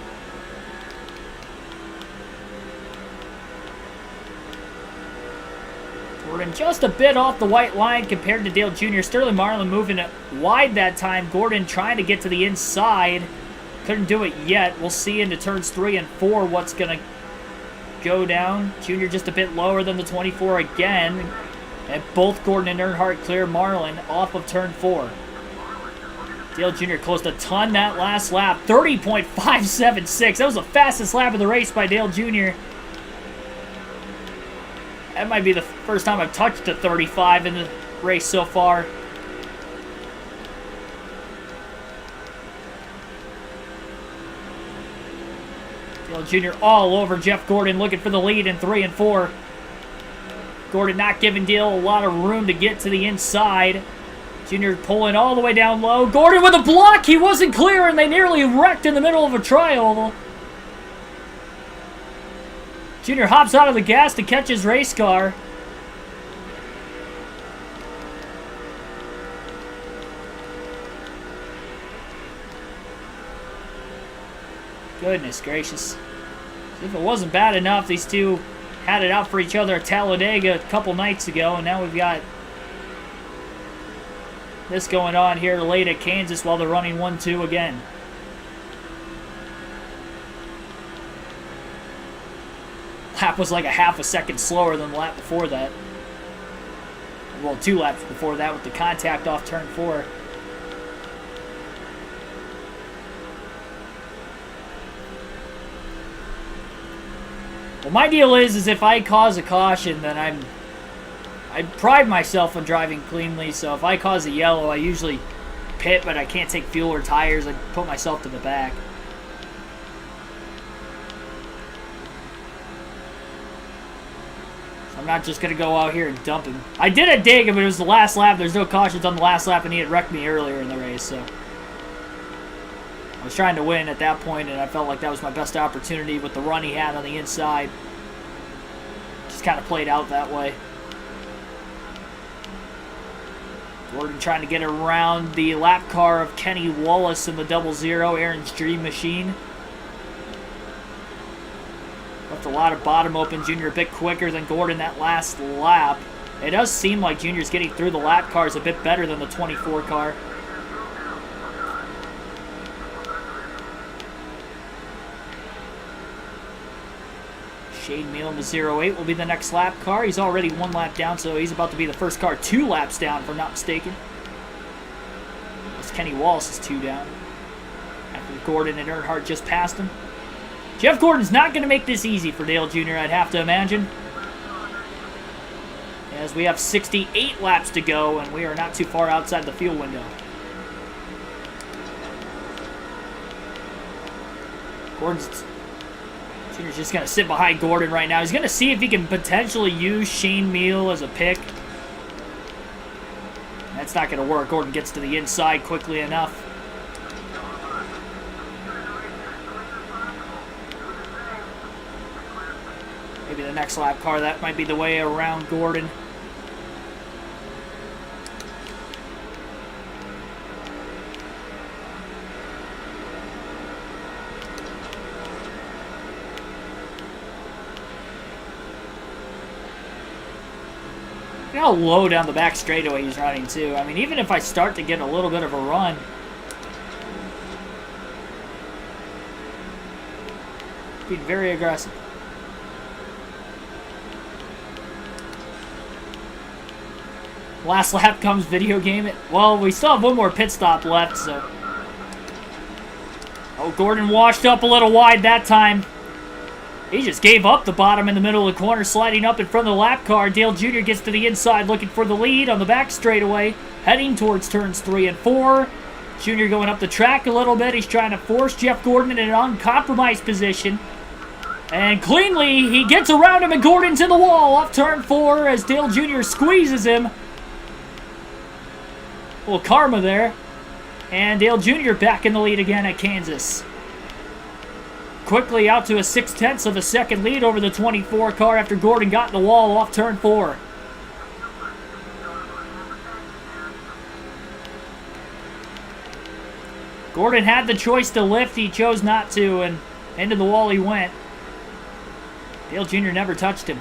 Gordon just a bit off the white line compared to Dale Jr. Sterling Marlin moving it wide that time. Gordon trying to get to the inside. Couldn't do it yet. We'll see into turns 3 and 4 what's going to go down. Jr. just a bit lower than the 24 again. And both Gordon and Earnhardt clear Marlin off of turn 4. Dale Jr. closed a ton that last lap. 30.576. That was the fastest lap of the race by Dale Jr. That might be the first time I've touched a 35 in the race so far. Dale Jr. all over Jeff Gordon, looking for the lead in 3 and 4. Gordon not giving Dale a lot of room to get to the inside. Jr. pulling all the way down low. Gordon with a block. He wasn't clear, and they nearly wrecked in the middle of a tri-oval. Jr. hops out of the gas to catch his race car. Goodness gracious. If it wasn't bad enough, these two had it out for each other at Talladega a couple nights ago, and now we've got this going on here late at Kansas while they're running 1-2 again. Lap was like a half a second slower than the lap before that. Well, 2 laps before that with the contact off turn 4. Well, my deal is if I cause a caution, then I pride myself on driving cleanly, so if I cause a yellow, I usually pit, but I can't take fuel or tires. I put myself to the back. So I'm not just going to go out here and dump him. I did at Dega, but it was the last lap. There's no cautions on the last lap, and he had wrecked me earlier in the race, so I was trying to win at that point, and I felt like that was my best opportunity with the run he had on the inside. Just kind of played out that way. Gordon trying to get around the lap car of Kenny Wallace in the 00, Aaron's Dream Machine. Left a lot of bottom open. Jr. a bit quicker than Gordon that last lap. It does seem like Jr.'s getting through the lap cars a bit better than the 24 car. Shane Meal in the 08 will be the next lap car. He's already 1 lap down, so he's about to be the first car 2 laps down, if I'm not mistaken. As Kenny Wallace is 2 down. After Gordon and Earnhardt just passed him. Jeff Gordon's not going to make this easy for Dale Jr., I'd have to imagine. As we have 68 laps to go, and we are not too far outside the fuel window. Jr.'s just going to sit behind Gordon right now. He's going to see if he can potentially use Shane Meal as a pick. That's not going to work. Gordon gets to the inside quickly enough. Maybe the next lap car, that might be the way around Gordon. Look how low down the back straightaway he's running, too. I mean, even if I start to get a little bit of a run, being very aggressive. Last lap comes video game. Well, we still have 1 more pit stop left, so. Oh, Gordon washed up a little wide that time. He just gave up the bottom in the middle of the corner, sliding up in front of the lap car. Dale Jr. gets to the inside, looking for the lead on the back straightaway, heading towards turns 3 and 4. Jr. going up the track a little bit. He's trying to force Jeff Gordon in an uncompromised position. And cleanly, he gets around him, and Gordon's in the wall off turn 4 as Dale Jr. squeezes him. A little karma there. And Dale Jr. back in the lead again at Kansas. Quickly out to a 6/10 of a second lead over the 24 car after Gordon got in the wall off turn 4. Gordon had the choice to lift. He chose not to, and into the wall he went. Dale Jr. never touched him.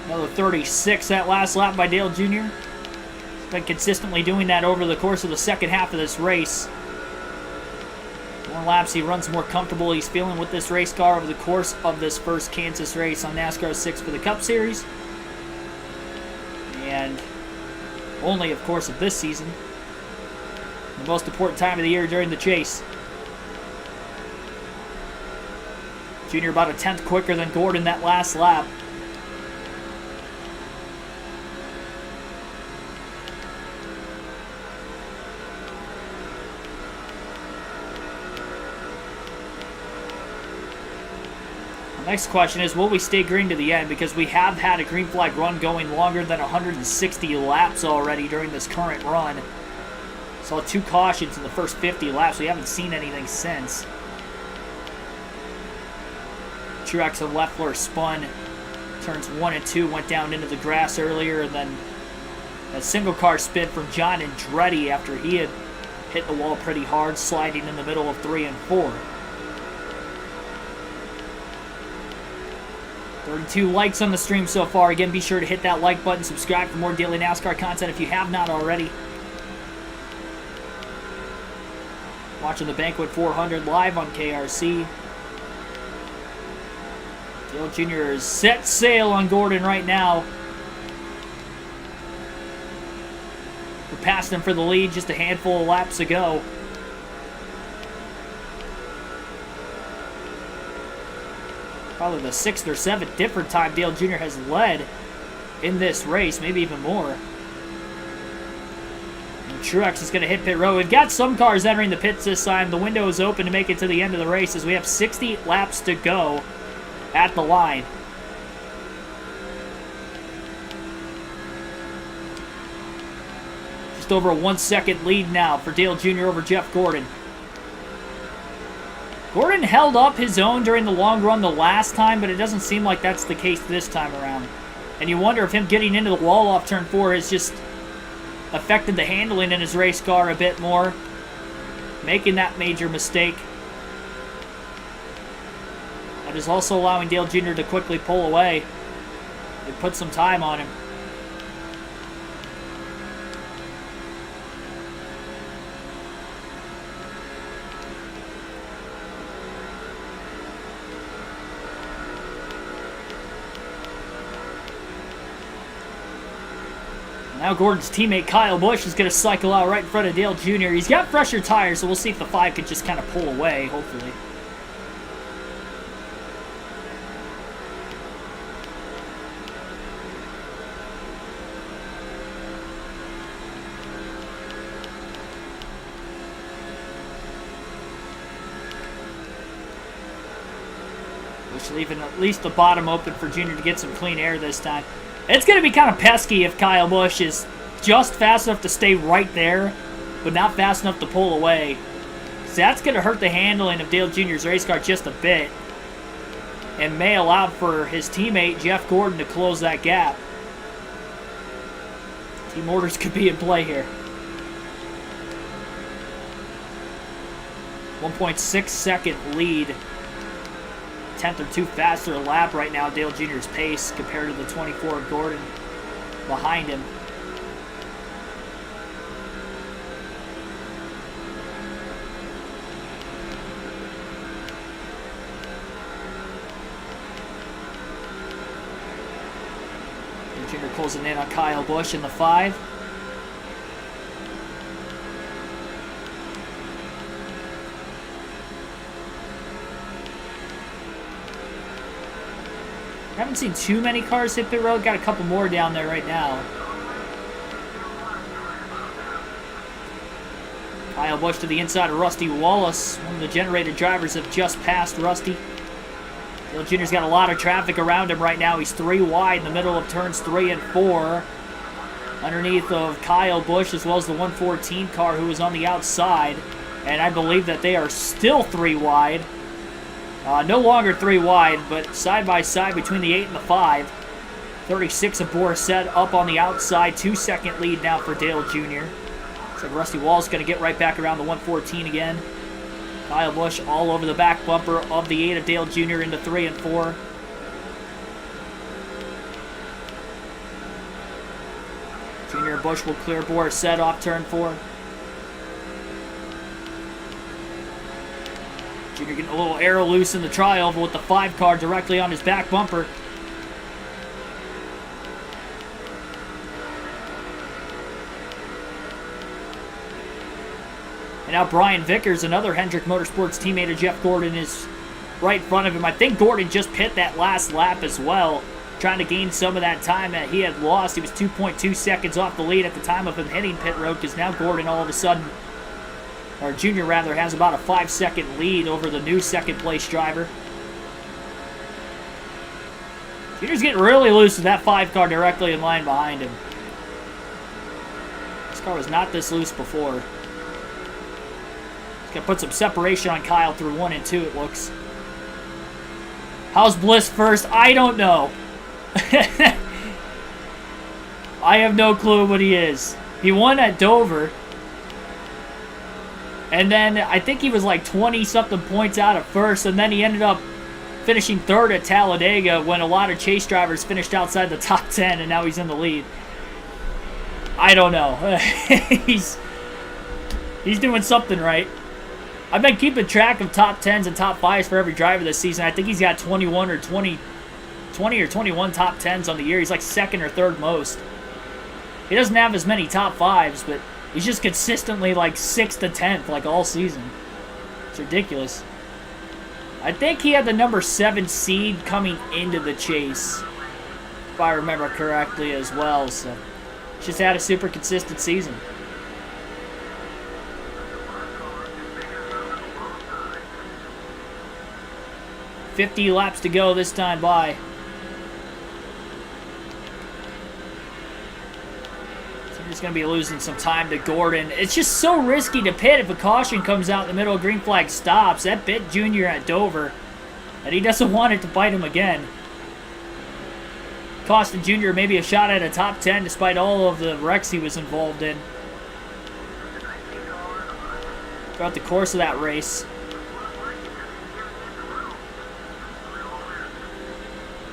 Another 36 that last lap by Dale Jr. He's been consistently doing that over the course of the second half of this race. More laps, he runs more comfortable. He's feeling with this race car over the course of this first Kansas race on NASCAR 6 for the Cup Series. And only, of course, of this season. The most important time of the year during the chase. Junior about a tenth quicker than Gordon that last lap. Next question is, will we stay green to the end? Because we have had a green flag run going longer than 160 laps already during this current run. Saw 2 cautions in the first 50 laps. We haven't seen anything since. Truex and Leffler spun. Turns 1 and 2 went down into the grass earlier. And then a single car spin from John Andretti after he had hit the wall pretty hard, sliding in the middle of 3 and 4. 32 likes on the stream so far. Again, be sure to hit that like button, subscribe for more daily NASCAR content if you have not already. Watching the Banquet 400 live on KRC. Dale Jr. is set sail on Gordon right now. We're past him for the lead just a handful of laps ago. Probably the 6th or 7th different time Dale Jr. has led in this race, maybe even more. And Truex is going to hit pit road. We've got some cars entering the pits this time. The window is open to make it to the end of the race as we have 60 laps to go at the line. Just over a 1 second lead now for Dale Jr. over Jeff Gordon. Gordon held up his own during the long run the last time, but it doesn't seem like that's the case this time around. And you wonder if him getting into the wall off turn 4 has just affected the handling in his race car a bit more, making that major mistake. That is also allowing Dale Jr. to quickly pull away. It put some time on him. Now Gordon's teammate Kyle Busch is going to cycle out right in front of Dale Jr. He's got fresher tires, so we'll see if the 5 can just kind of pull away, hopefully. Busch leaving at least the bottom open for Jr. to get some clean air this time. It's going to be kind of pesky if Kyle Busch is just fast enough to stay right there, but not fast enough to pull away. So that's going to hurt the handling of Dale Jr.'s race car just a bit, and may allow for his teammate Jeff Gordon to close that gap. Team orders could be in play here. 1.6 second lead. 10th or 2 faster a lap right now, Dale Jr.'s pace compared to the 24 of Gordon behind him. Dale Jr. closing in on Kyle Busch in the 5. I haven't seen too many cars hit pit road. Got a couple more down there right now. Kyle Busch to the inside of Rusty Wallace. One of the generated drivers have just passed Rusty. Dale Jr.'s got a lot of traffic around him right now. He's 3 wide in the middle of turns 3 and 4. Underneath of Kyle Busch as well as the 114 car who is on the outside. And I believe that they are still 3 wide. No longer 3 wide, but side by side between the 8 and the 5. 36 of Borisset up on the outside. 2-second lead now for Dale Jr. Looks like Rusty Wall's going to get right back around the 114 again. Kyle Busch all over the back bumper of the 8 of Dale Jr. into 3 and 4. Jr. and Busch will clear Borisset off turn 4. Jr. getting a little arrow loose in the trioval with the 5 car directly on his back bumper. And now Brian Vickers, another Hendrick Motorsports teammate of Jeff Gordon, is right in front of him. I think Gordon just pit that last lap as well, trying to gain some of that time that he had lost. He was 2.2 seconds off the lead at the time of him hitting pit road, because now Gordon all of a sudden, or Junior rather, has about a 5-second lead over the new second place driver. Junior's getting really loose with that 5 car directly in line behind him. This car was not this loose before. He's gonna put some separation on Kyle through 1 and 2, it looks. How's Bliss first? I don't know. I have no clue what he is. He won at Dover. And then I think he was like 20-something points out at first, and then he ended up finishing 3rd at Talladega when a lot of chase drivers finished outside the top 10, and now he's in the lead. I don't know. He's doing something right. I've been keeping track of top 10s and top 5s for every driver this season. I think he's got 20 or 21 top 10s on the year. He's like 2nd or 3rd most. He doesn't have as many top 5s, but he's just consistently like 6th to 10th like all season. It's ridiculous. I think he had the number 7 seed coming into the chase, if I remember correctly as well. So just had a super consistent season. $50 laps to go this time by. He's going to be losing some time to Gordon. It's just so risky to pit if a caution comes out in the middle, green flag stops. That bit Junior at Dover, and he doesn't want it to bite him again. Costing Junior maybe a shot at a top 10 despite all of the wrecks he was involved in throughout the course of that race.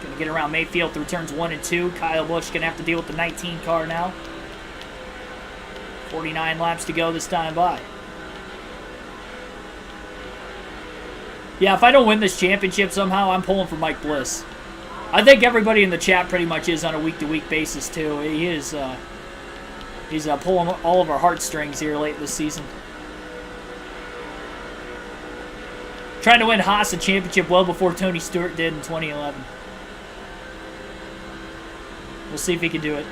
Going to get around Mayfield through turns 1 and 2. Kyle Busch going to have to deal with the 19 car now. 49 laps to go this time by. Yeah, if I don't win this championship somehow, I'm pulling for Mike Bliss. I think everybody in the chat pretty much is on a week-to-week basis, too. He is, he's pulling all of our heartstrings here late this season. Trying to win Haas a championship well before Tony Stewart did in 2011. We'll see if he can do it.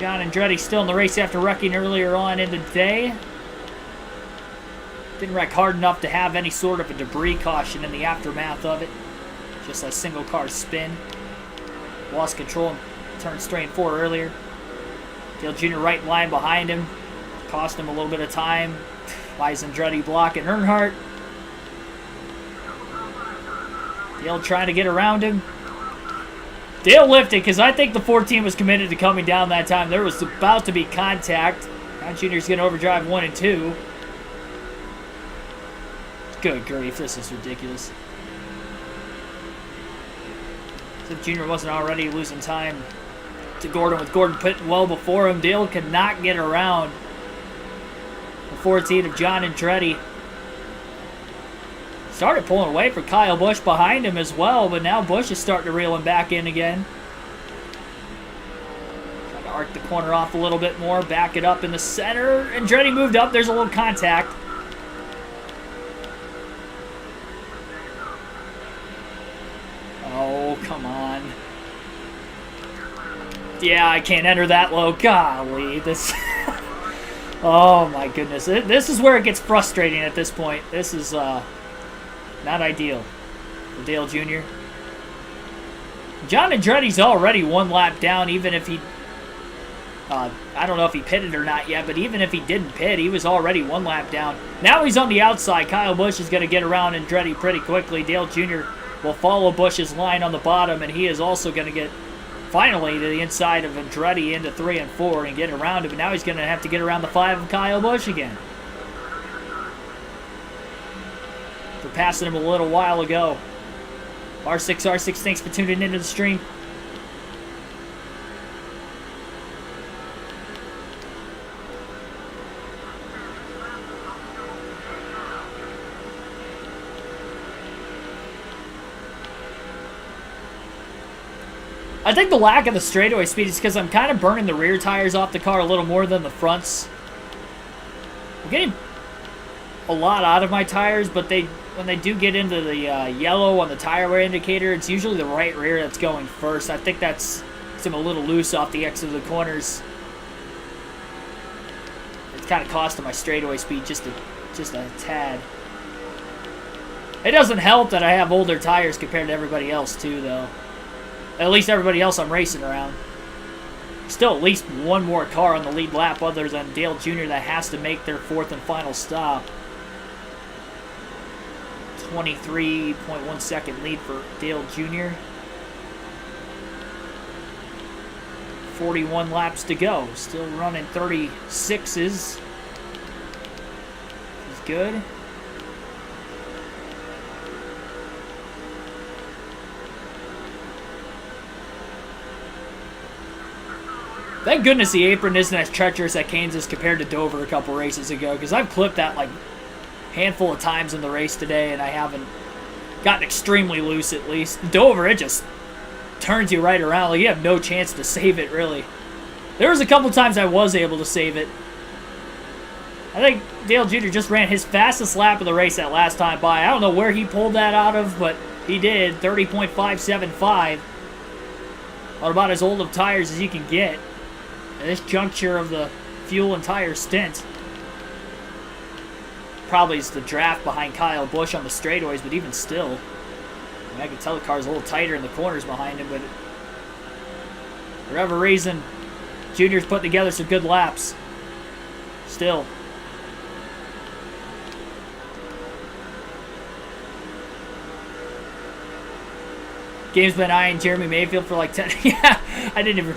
John Andretti still in the race after wrecking earlier on in the day. Didn't wreck hard enough to have any sort of a debris caution in the aftermath of it. Just a single car spin. Lost control and turned straight 4 earlier. Dale Jr. right in line behind him. Cost him a little bit of time. Lies Andretti blocking Earnhardt. Dale trying to get around him. Dale lifted because I think the 14 was committed to coming down that time. There was about to be contact. John Jr.'s going to overdrive 1 and 2. Good grief, this is ridiculous. As if Jr. wasn't already losing time to Gordon, with Gordon putting well before him. Dale could not get around the 14 of John Andretti. Started pulling away from Kyle Busch behind him as well, but now Busch is starting to reel him back in again. Trying to arc the corner off a little bit more, back it up in the center. Andretti moved up. There's a little contact. Oh, come on. Yeah, I can't enter that low. Golly, this... Oh, my goodness. This is where it gets frustrating at this point. This is not ideal for Dale Jr. John Andretti's already one lap down, even if he... I don't know if he pitted or not yet, but even if he didn't pit, he was already one lap down. Now he's on the outside. Kyle Busch is going to get around Andretti pretty quickly. Dale Jr. will follow Busch's line on the bottom, and he is also going to get finally to the inside of Andretti into 3 and 4 and get around him. And now he's going to have to get around the 5 of Kyle Busch again. For passing him a little while ago. R6, thanks for tuning into the stream. I think the lack of the straightaway speed is because I'm kind of burning the rear tires off the car a little more than the fronts. I'm getting a lot out of my tires, but when they do get into the yellow on the tire wear indicator, it's usually the right rear that's going first. I think that's a little loose off the exit of the corners. It's kind of costing my straightaway speed just a tad. It doesn't help that I have older tires compared to everybody else too, though. At least everybody else I'm racing around. Still at least one more car on the lead lap other than Dale Jr. that has to make their 4th and final stop. 23.1 second lead for Dale Jr. 41 laps to go. Still running 36s. He's good. Thank goodness the apron isn't as treacherous at Kansas compared to Dover a couple races ago, because I've clipped that like a handful of times in the race today, and I haven't gotten extremely loose at least. Dover, it just turns you right around. Like, you have no chance to save it, really. There was a couple times I was able to save it. I think Dale Jr. just ran his fastest lap of the race that last time by. I don't know where he pulled that out of, but he did. 30.575. Or about as old of tires as you can get at this juncture of the fuel and tire stint. Probably is the draft behind Kyle Busch on the straightaways, but even still, I mean, I can tell the car's a little tighter in the corners behind him, but for whatever reason, Junior's putting together some good laps. Still. Game's been eyeing Jeremy Mayfield for like 10. Yeah, I didn't even.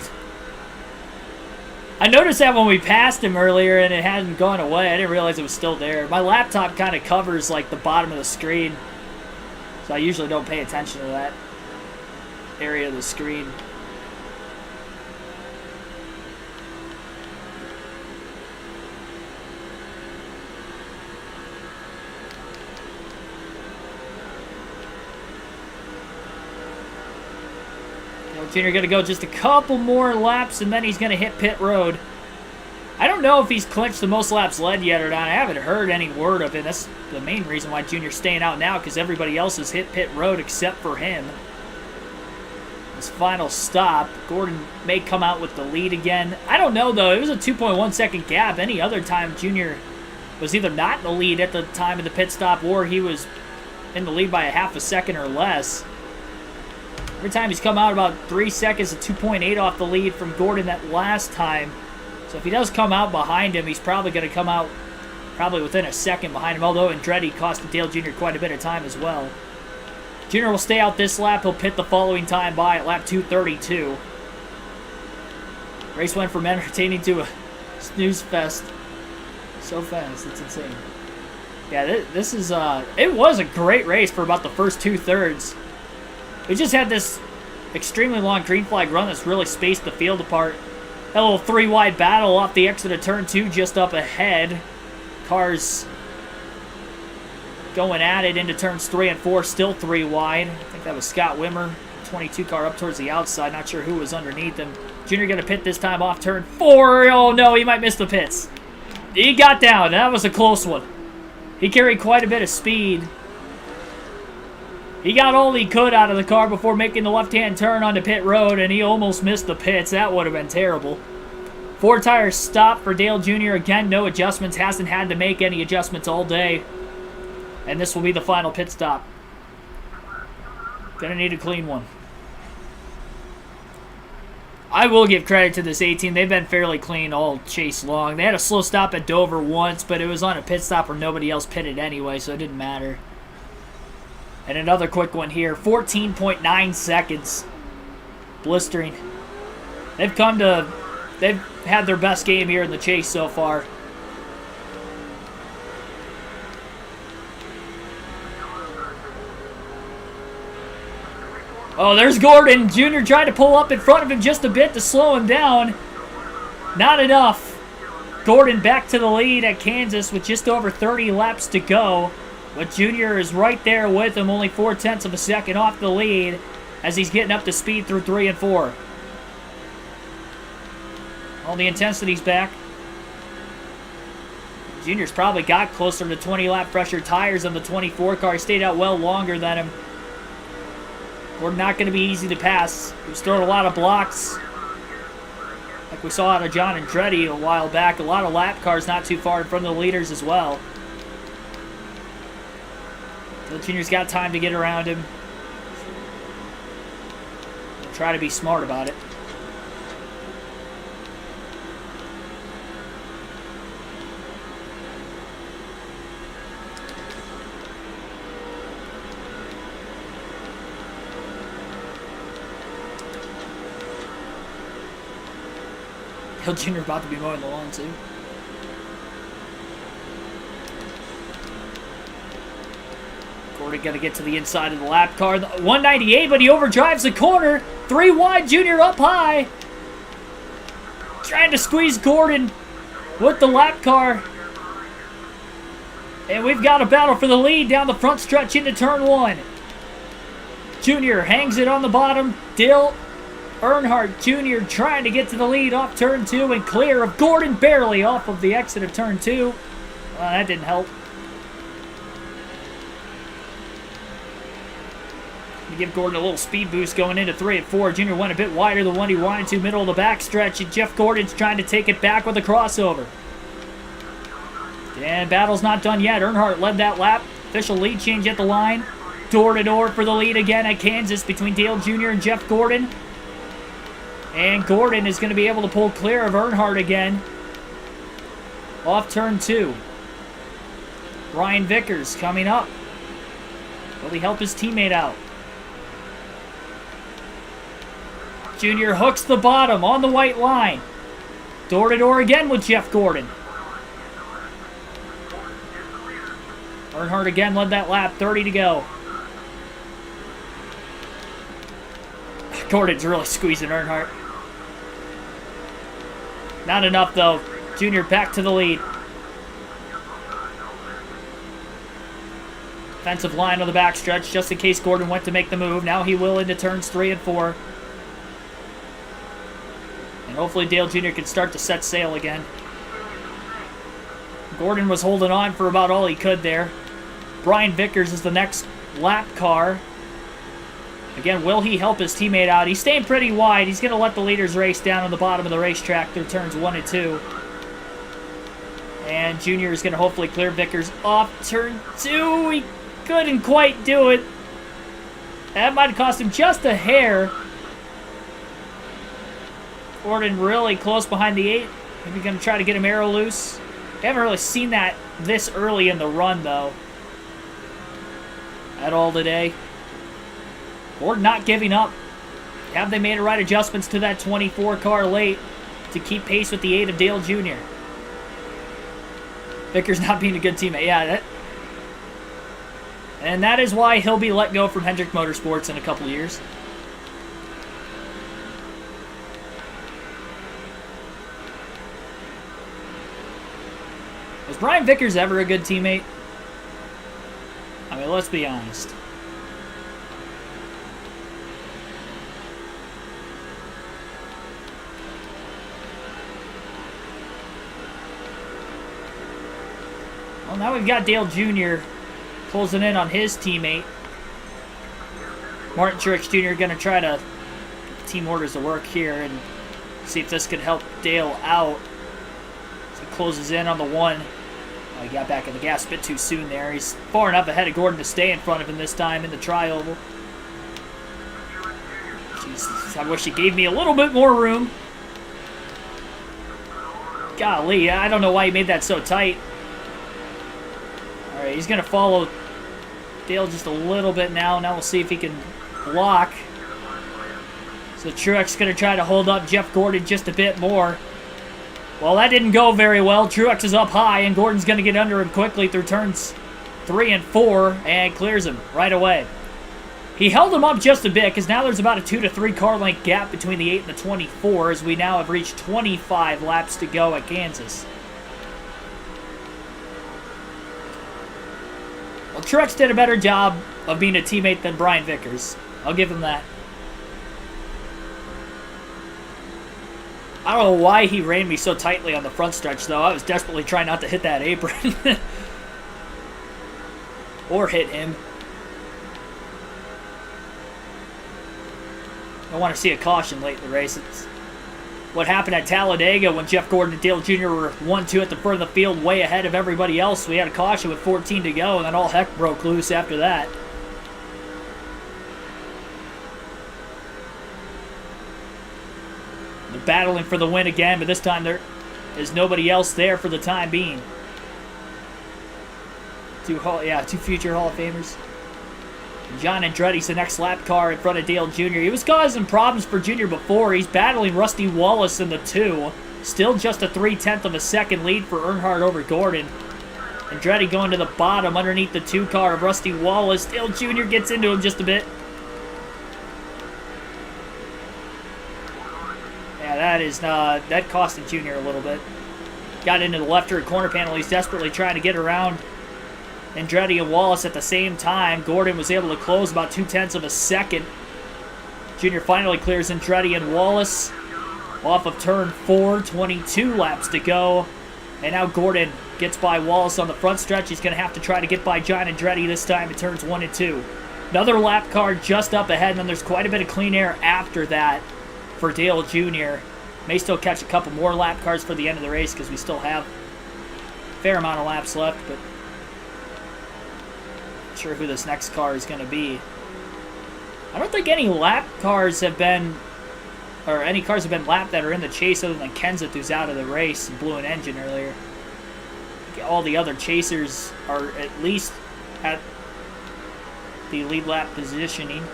I noticed that when we passed him earlier and it hadn't gone away. I didn't realize it was still there. My laptop kind of covers like the bottom of the screen, so I usually don't pay attention to that area of the screen. Junior going to go just a couple more laps, and then he's going to hit pit road. I don't know if he's clinched the most laps led yet or not. I haven't heard any word of it. That's the main reason why Junior's staying out now, because everybody else has hit pit road except for him. His final stop. Gordon may come out with the lead again. I don't know, though. It was a 2.1 second gap. Any other time, Junior was either not in the lead at the time of the pit stop, or he was in the lead by a half a second or less. Every time he's come out about 3 seconds to 2.8 off the lead from Gordon that last time. So if he does come out behind him, he's probably going to come out probably within a second behind him, although Andretti cost Dale Jr. quite a bit of time as well. Jr. will stay out this lap. He'll pit the following time by at lap 232. Race went from entertaining to a snooze fest so fast. It's insane. Yeah, this is it was a great race for about the first 2/3. We just had this extremely long green flag run that's really spaced the field apart. Had a little 3-wide battle off the exit of turn 2 just up ahead. Cars going at it into turns 3 and 4, still 3 wide. I think that was Scott Wimmer, 22 car up towards the outside. Not sure who was underneath him. Junior going to pit this time off turn 4. Oh no, he might miss the pits. He got down. That was a close one. He carried quite a bit of speed. He got all he could out of the car before making the left-hand turn onto pit road, and he almost missed the pits. That would have been terrible. 4 tires stop for Dale Jr. Again, no adjustments. Hasn't had to make any adjustments all day. And this will be the final pit stop. Gonna need a clean one. I will give credit to this 18. They've been fairly clean all chase long. They had a slow stop at Dover once, but it was on a pit stop where nobody else pitted anyway, so it didn't matter. And another quick one here. 14.9 seconds. Blistering. They've had their best game here in the chase so far. Oh, there's Gordon. Junior tried to pull up in front of him just a bit to slow him down. Not enough. Gordon back to the lead at Kansas with just over 30 laps to go. But Junior is right there with him, only 0.4 of a second off the lead as he's getting up to speed through 3 and 4. All the intensity's back. Junior's probably got closer to 20 lap pressure tires on the 24 car. He stayed out well longer than him. We're not going to be easy to pass. He was throwing a lot of blocks. Like we saw out of John Andretti a while back. A lot of lap cars not too far in front of the leaders as well. The Junior's got time to get around him. We'll try to be smart about it. Hill Jr. about to be mowing the lawn too. Gordon got to get to the inside of the lap car. 198, but he overdrives the corner. 3 wide, Junior up high. Trying to squeeze Gordon with the lap car. And we've got a battle for the lead down the front stretch into turn 1. Junior hangs it on the bottom. Dale Earnhardt Jr. trying to get to the lead off turn 2 and clear of Gordon barely off of the exit of turn 2. Well, that didn't help. To give Gordon a little speed boost going into 3 and 4. Junior went a bit wider than what he wanted to, middle of the backstretch, and Jeff Gordon's trying to take it back with a crossover. And battle's not done yet. Earnhardt led that lap. Official lead change at the line. Door to door for the lead again at Kansas between Dale Jr. and Jeff Gordon. And Gordon is going to be able to pull clear of Earnhardt again. Off turn 2. Brian Vickers coming up. Will he help his teammate out? Junior hooks the bottom on the white line. Door to door again with Jeff Gordon. Earnhardt again led that lap. 30 to go. Gordon's really squeezing Earnhardt. Not enough, though. Junior back to the lead. Defensive line on the backstretch, just in case Gordon went to make the move. Now he will into turns 3 and 4. And hopefully Dale Jr. can start to set sail again. Gordon was holding on for about all he could there. Brian Vickers is the next lap car. Again, will he help his teammate out? He's staying pretty wide. He's going to let the leaders race down on the bottom of the racetrack through turns 1 and 2. And Junior is going to hopefully clear Vickers off turn 2. He couldn't quite do it. That might have cost him just a hair. Gordon really close behind the 8. Maybe going to try to get him arrow loose. I haven't really seen that this early in the run, though, at all today. Gordon not giving up. Have they made the right adjustments to that 24 car late to keep pace with the 8 of Dale Jr.? Vickers not being a good teammate. Yeah, and that is why he'll be let go from Hendrick Motorsports in a couple of years. Was Brian Vickers ever a good teammate? I mean, let's be honest. Well, now we've got Dale Jr. closing in on his teammate. Martin Truex Jr. going to try to team orders to work here and see if this could help Dale out. So he closes in on the one. Oh, he got back in the gas a bit too soon there. He's far enough ahead of Gordon to stay in front of him this time in the tri-oval. Jesus, I wish he gave me a little bit more room. Golly, I don't know why he made that so tight. Alright, he's going to follow Dale just a little bit now. Now we'll see if he can block. So Truex going to try to hold up Jeff Gordon just a bit more. Well, that didn't go very well. Truex is up high, and Gordon's going to get under him quickly through turns 3 and 4, and clears him right away. He held him up just a bit, because now there's about a 2 to 3 car length gap between the 8 and the 24, as we now have reached 25 laps to go at Kansas. Well, Truex did a better job of being a teammate than Brian Vickers. I'll give him that. I don't know why he reined me so tightly on the front stretch, though. I was desperately trying not to hit that apron. Or hit him. I want to see a caution late in the race. It's what happened at Talladega when Jeff Gordon and Dale Jr. were 1-2 at the front of the field, way ahead of everybody else. We had a caution with 14 to go, and then all heck broke loose after that. They're battling for the win again, but this time there is nobody else there for the time being. Two future Hall of Famers. John Andretti's the next lap car in front of Dale Jr. He was causing problems for Jr. before. He's battling Rusty Wallace in the 2. Still just a 3/10 of a second lead for Earnhardt over Gordon. Andretti going to the bottom underneath the 2 car of Rusty Wallace. Dale Jr. gets into him just a bit. Yeah, that costed Jr. a little bit. Got into the left rear corner panel. He's desperately trying to get around Andretti and Wallace at the same time. Gordon was able to close about 2/10 of a second. Jr. finally clears Andretti and Wallace off of turn 4, 22 laps to go. And now Gordon gets by Wallace on the front stretch. He's going to have to try to get by John Andretti this time in turns 1 and 2. Another lap car just up ahead, and then there's quite a bit of clean air after that for Dale Jr. May still catch a couple more lap cars for the end of the race because we still have a fair amount of laps left, but not sure who this next car is going to be. I don't think any lap cars have been, or any cars have been lapped that are in the chase other than Kenseth, who's out of the race and blew an engine earlier. All the other chasers are at least at the lead lap positioning.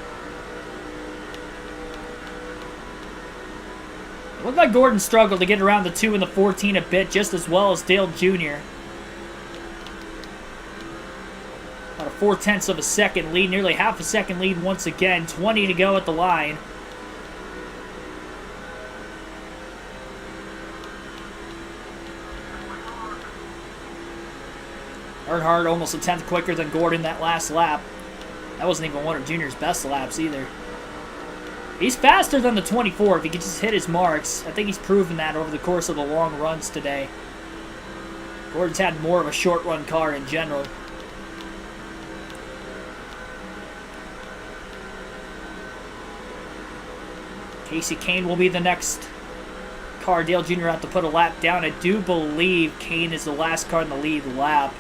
It looked like Gordon struggled to get around the 2 and the 14 a bit, just as well as Dale Jr. About a 4/10 of a second lead, nearly half a second lead once again. 20 to go at the line. Earnhardt almost a 10th quicker than Gordon that last lap. That wasn't even one of Junior's best laps either. He's faster than the 24 if he can just hit his marks. I think he's proven that over the course of the long runs today. Gordon's had more of a short run car in general. Casey Kane will be the next car Dale Jr. have to put a lap down. I do believe Kane is the last car in the lead lap.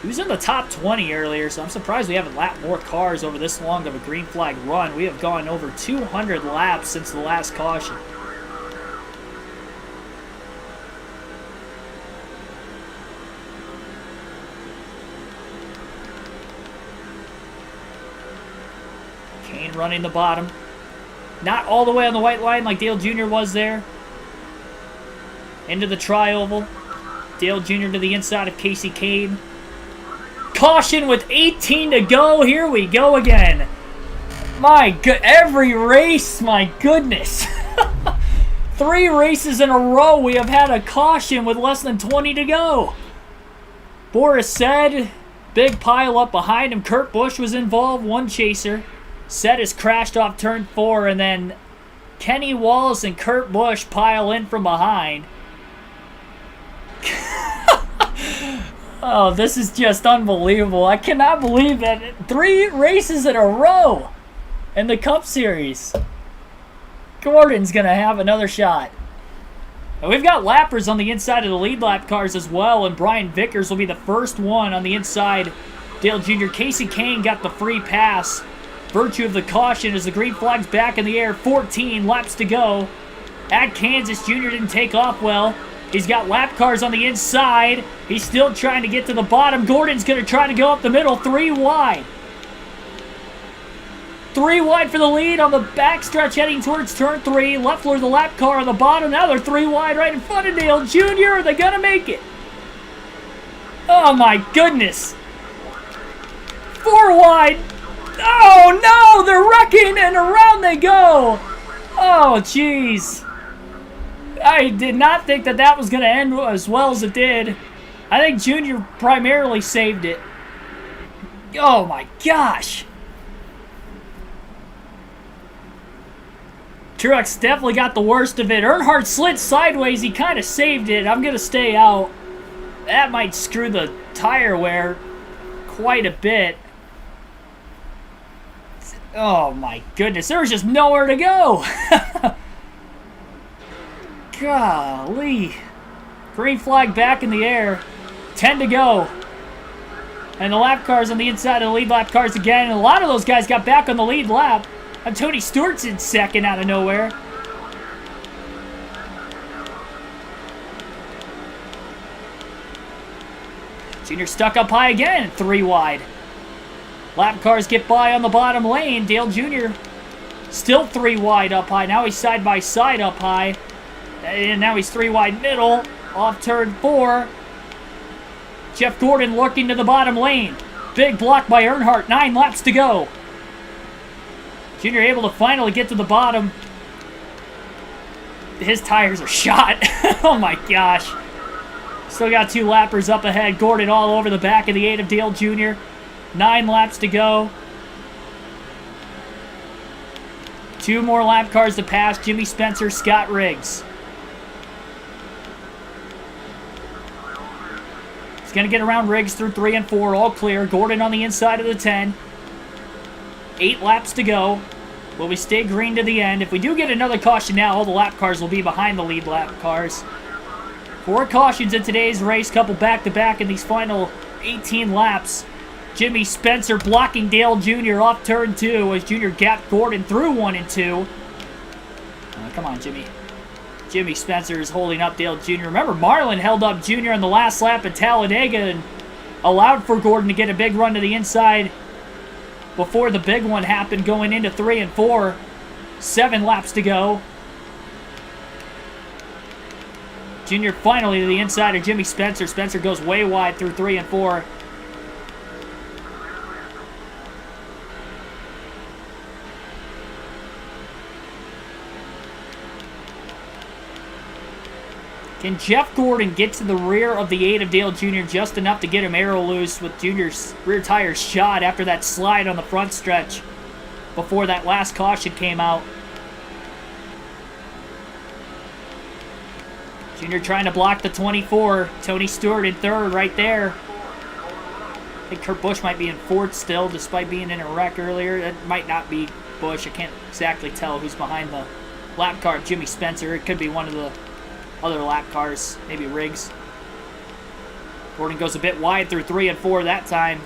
He was in the top 20 earlier, so I'm surprised we haven't lapped more cars over this long of a green flag run. We have gone over 200 laps since the last caution. Kane running the bottom. Not all the way on the white line like Dale Jr. was there. Into the tri-oval. Dale Jr. to the inside of Casey Kane. Caution with 18 to go. Here we go again. My good, every race, my goodness. 3 races in a row we have had a caution with less than 20 to go. Boris said Big pile up behind him. Kurt Busch was involved, one chaser. Seth has crashed off turn 4, and then Kenny Wallace and Kurt Busch pile in from behind. Oh, this is just unbelievable. I cannot believe that 3 races in a row in the Cup Series. Gordon's going to have another shot. And we've got lappers on the inside of the lead lap cars as well, and Brian Vickers will be the first one on the inside. Dale Jr. Casey Kane got the free pass. Virtue of the caution as the green flag's back in the air. 14 laps to go. At Kansas, Jr. didn't take off well. He's got lap cars on the inside. He's still trying to get to the bottom. Gordon's going to try to go up the middle. 3 wide. 3 wide for the lead on the backstretch heading towards turn 3. Leffler, the lap car on the bottom. Now they're 3 wide right in front of Dale Jr. Are they going to make it? Oh my goodness. 4 wide. Oh no, they're wrecking and around they go. Oh jeez. I did not think that that was going to end as well as it did. I think Junior primarily saved it. Oh my gosh. Truex definitely got the worst of it. Earnhardt slid sideways. He kind of saved it. I'm going to stay out. That might screw the tire wear quite a bit. Oh my goodness. There was just nowhere to go. Golly. Green flag back in the air. 10 to go. And the lap cars on the inside of the lead lap cars again. And a lot of those guys got back on the lead lap. And Tony Stewart's in second out of nowhere. Junior stuck up high again. 3 wide. Lap cars get by on the bottom lane. Dale Jr. still 3 wide up high. Now he's side by side up high. And now he's 3 wide middle. Off turn 4. Jeff Gordon looking to the bottom lane. Big block by Earnhardt. 9 laps to go. Junior able to finally get to the bottom. His tires are shot. Oh my gosh. Still got 2 lappers up ahead. Gordon all over the back of the 8 of Dale Jr. 9 laps to go. 2 more lap cars to pass. Jimmy Spencer, Scott Riggs. He's going to get around Riggs through 3 and 4. All clear. Gordon on the inside of the 10. 8 laps to go. Will we stay green to the end? If we do get another caution now, all the lap cars will be behind the lead lap cars. 4 cautions in today's race. Couple back-to-back in these final 18 laps. Jimmy Spencer blocking Dale Jr. off turn 2 as Jr. gapped Gordon through 1 and 2. Come on, Jimmy. Jimmy Spencer is holding up Dale Jr. Remember, Marlin held up Jr. on the last lap at Talladega and allowed for Gordon to get a big run to the inside before the big one happened going into 3 and 4. 7 laps to go. Jr. finally to the inside of Jimmy Spencer. Spencer goes way wide through 3 and 4. Can Jeff Gordon get to the rear of the 8 of Dale Jr. just enough to get him aero loose with Jr.'s rear tires shot after that slide on the front stretch before that last caution came out? Jr. trying to block the 24. Tony Stewart in 3rd right there. I think Kurt Busch might be in 4th still despite being in a wreck earlier. That might not be Busch. I can't exactly tell who's behind the lap car of Jimmy Spencer. It could be one of the other lap cars, maybe Riggs. Gordon goes a bit wide through 3 and 4 that time.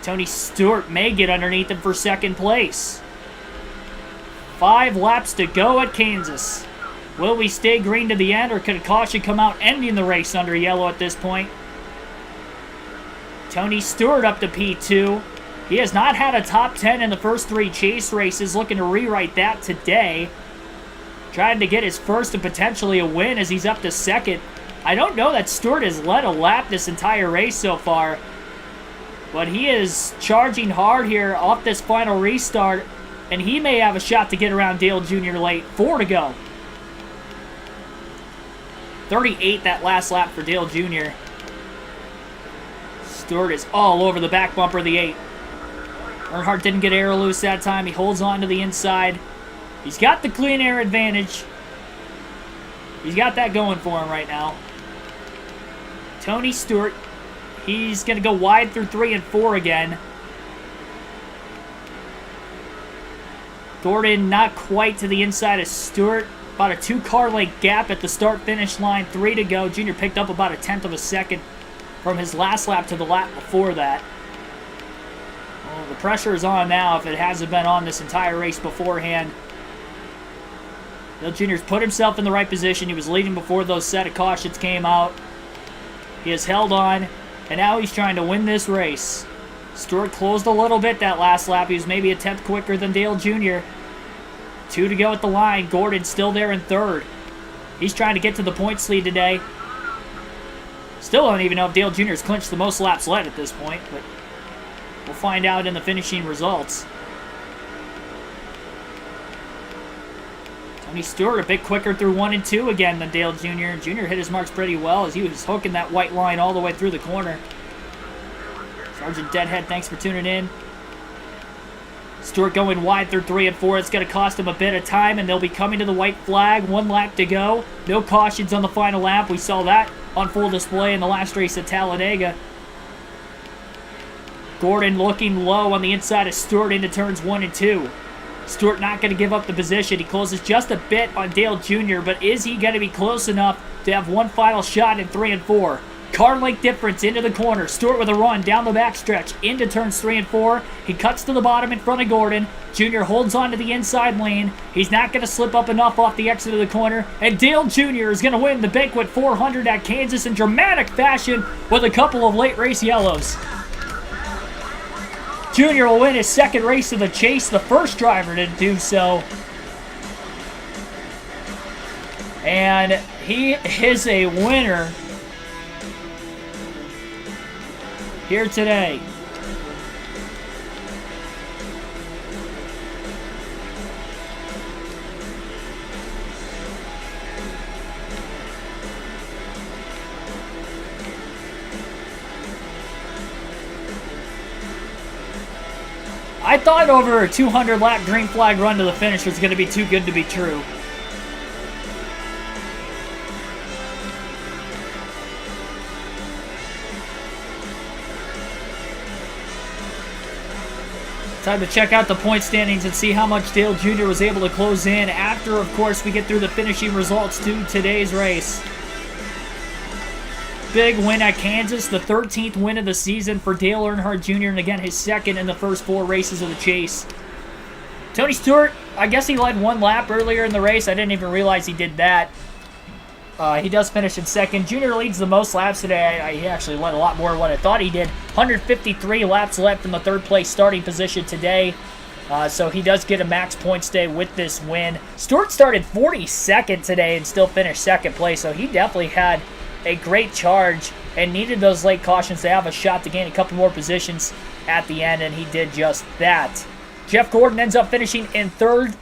Tony Stewart may get underneath him for 2nd place. 5 laps to go at Kansas. Will we stay green to the end, or could a caution come out ending the race under yellow at this point? Tony Stewart up to P2. He has not had a top 10 in the first 3 chase races, looking to rewrite that today. Trying to get his first and potentially a win as he's up to 2nd. I don't know that Stewart has led a lap this entire race so far, but he is charging hard here off this final restart, and he may have a shot to get around Dale Jr. late. 4 to go. 38 that last lap for Dale Jr. Stewart is all over the back bumper of the 8. Earnhardt didn't get air loose that time. He holds on to the inside. He's got the clean air advantage. He's got that going for him right now. Tony Stewart, he's going to go wide through 3 and 4 again. Gordon not quite to the inside of Stewart. About a 2-car length gap at the start-finish line. 3 to go. Junior picked up about a 1/10 of a second from his last lap to the lap before that. Well, the pressure is on now if it hasn't been on this entire race beforehand. Dale Jr.'s put himself in the right position. He was leading before those set of cautions came out. He has held on, and now he's trying to win this race. Stewart closed a little bit that last lap. He was maybe a 1/10 quicker than Dale Jr. 2 to go at the line. Gordon still there in 3rd. He's trying to get to the points lead today. Still don't even know if Dale Jr.'s clinched the most laps led at this point, but we'll find out in the finishing results. Tony Stewart a bit quicker through 1 and 2 again than Dale Jr. Jr. hit his marks pretty well as he was hooking that white line all the way through the corner. Sergeant Deadhead, thanks for tuning in. Stewart going wide through 3 and 4. It's going to cost him a bit of time, and they'll be coming to the white flag. 1 lap to go. No cautions on the final lap. We saw that on full display in the last race at Talladega. Gordon looking low on the inside of Stewart into turns 1 and 2. Stewart not going to give up the position. He closes just a bit on Dale Jr., but is he going to be close enough to have one final shot in 3 and 4? Car length difference into the corner. Stewart with a run down the backstretch into turns 3 and 4. He cuts to the bottom in front of Gordon. Jr. holds on to the inside lane. He's not going to slip up enough off the exit of the corner. And Dale Jr. is going to win the Banquet 400 at Kansas in dramatic fashion with a couple of late race yellows. Jr. will win his 2nd race of the chase, the first driver to do so. And he is a winner here today. I thought over a 200-lap green flag run to the finish was going to be too good to be true. Time to check out the point standings and see how much Dale Jr. was able to close in after, of course, we get through the finishing results to today's race. Big win at Kansas, the 13th win of the season for Dale Earnhardt Jr., and again, his 2nd in the first 4 races of the chase. Tony Stewart, I guess he led 1 lap earlier in the race. I didn't even realize he did that. He does finish in 2nd. Jr. leads the most laps today. He actually led a lot more than what I thought he did. 153 laps left in the 3rd place starting position today. So he does get a max points day with this win. Stewart started 42nd today and still finished 2nd place, so he definitely had a great charge and needed those late cautions to have a shot to gain a couple more positions at the end, and he did just that. Jeff Gordon ends up finishing in 3rd.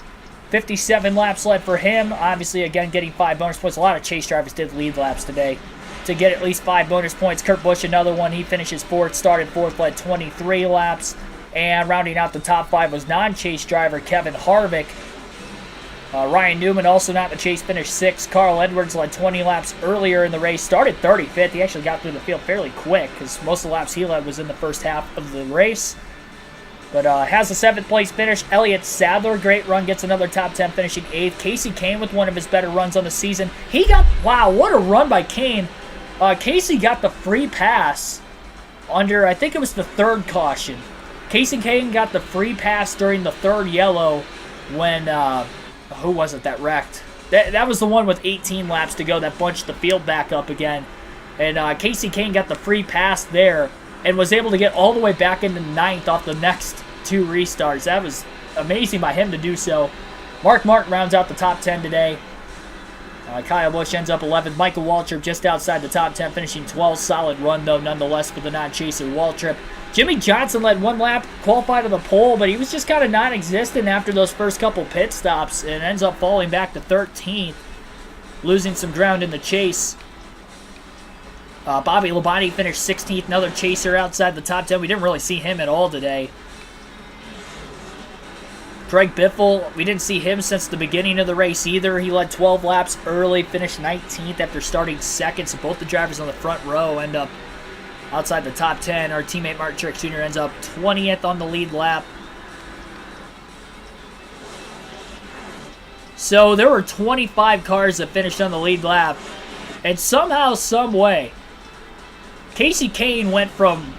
57 laps led for him. Obviously, again, getting 5 bonus points. A lot of chase drivers did lead laps today to get at least 5 bonus points. Kurt Busch, another one. He finishes 4th, started 4th, led 23 laps. And rounding out the top 5 was non-chase driver Kevin Harvick. Ryan Newman, also not in the chase, finished 6th. Carl Edwards led 20 laps earlier in the race, started 35th. He actually got through the field fairly quick because most of the laps he led was in the first half of the race. But has a 7th place finish. Elliott Sadler, great run, gets another top 10, finishing 8th. Casey Kane with one of his better runs on the season. He got, wow, what a run by Kane. Casey got the free pass under, I think it was the 3rd caution. Casey Kane got the free pass during the 3rd yellow when, who was it that wrecked? That was the one with 18 laps to go that bunched the field back up again. And Casey Kane got the free pass there and was able to get all the way back into 9th off the next 2 restarts. That was amazing by him to do so. Mark Martin rounds out the top 10 today. Kyle Busch ends up 11th. Michael Waltrip just outside the top 10, finishing 12th. Solid run, though, nonetheless, for the non-chaser Waltrip. Jimmy Johnson led 1 lap, qualified to the pole, but he was just kind of non-existent after those first couple pit stops and ends up falling back to 13th, losing some ground in the chase. Bobby Labonte finished 16th, another chaser outside the top 10. We didn't really see him at all today. Greg Biffle, we didn't see him since the beginning of the race either. He led 12 laps early, finished 19th after starting second. So both the drivers on the front row end up outside the top 10. Our teammate Martin Truex Jr. ends up 20th on the lead lap. So there were 25 cars that finished on the lead lap. And somehow, some way, Casey Kane went from...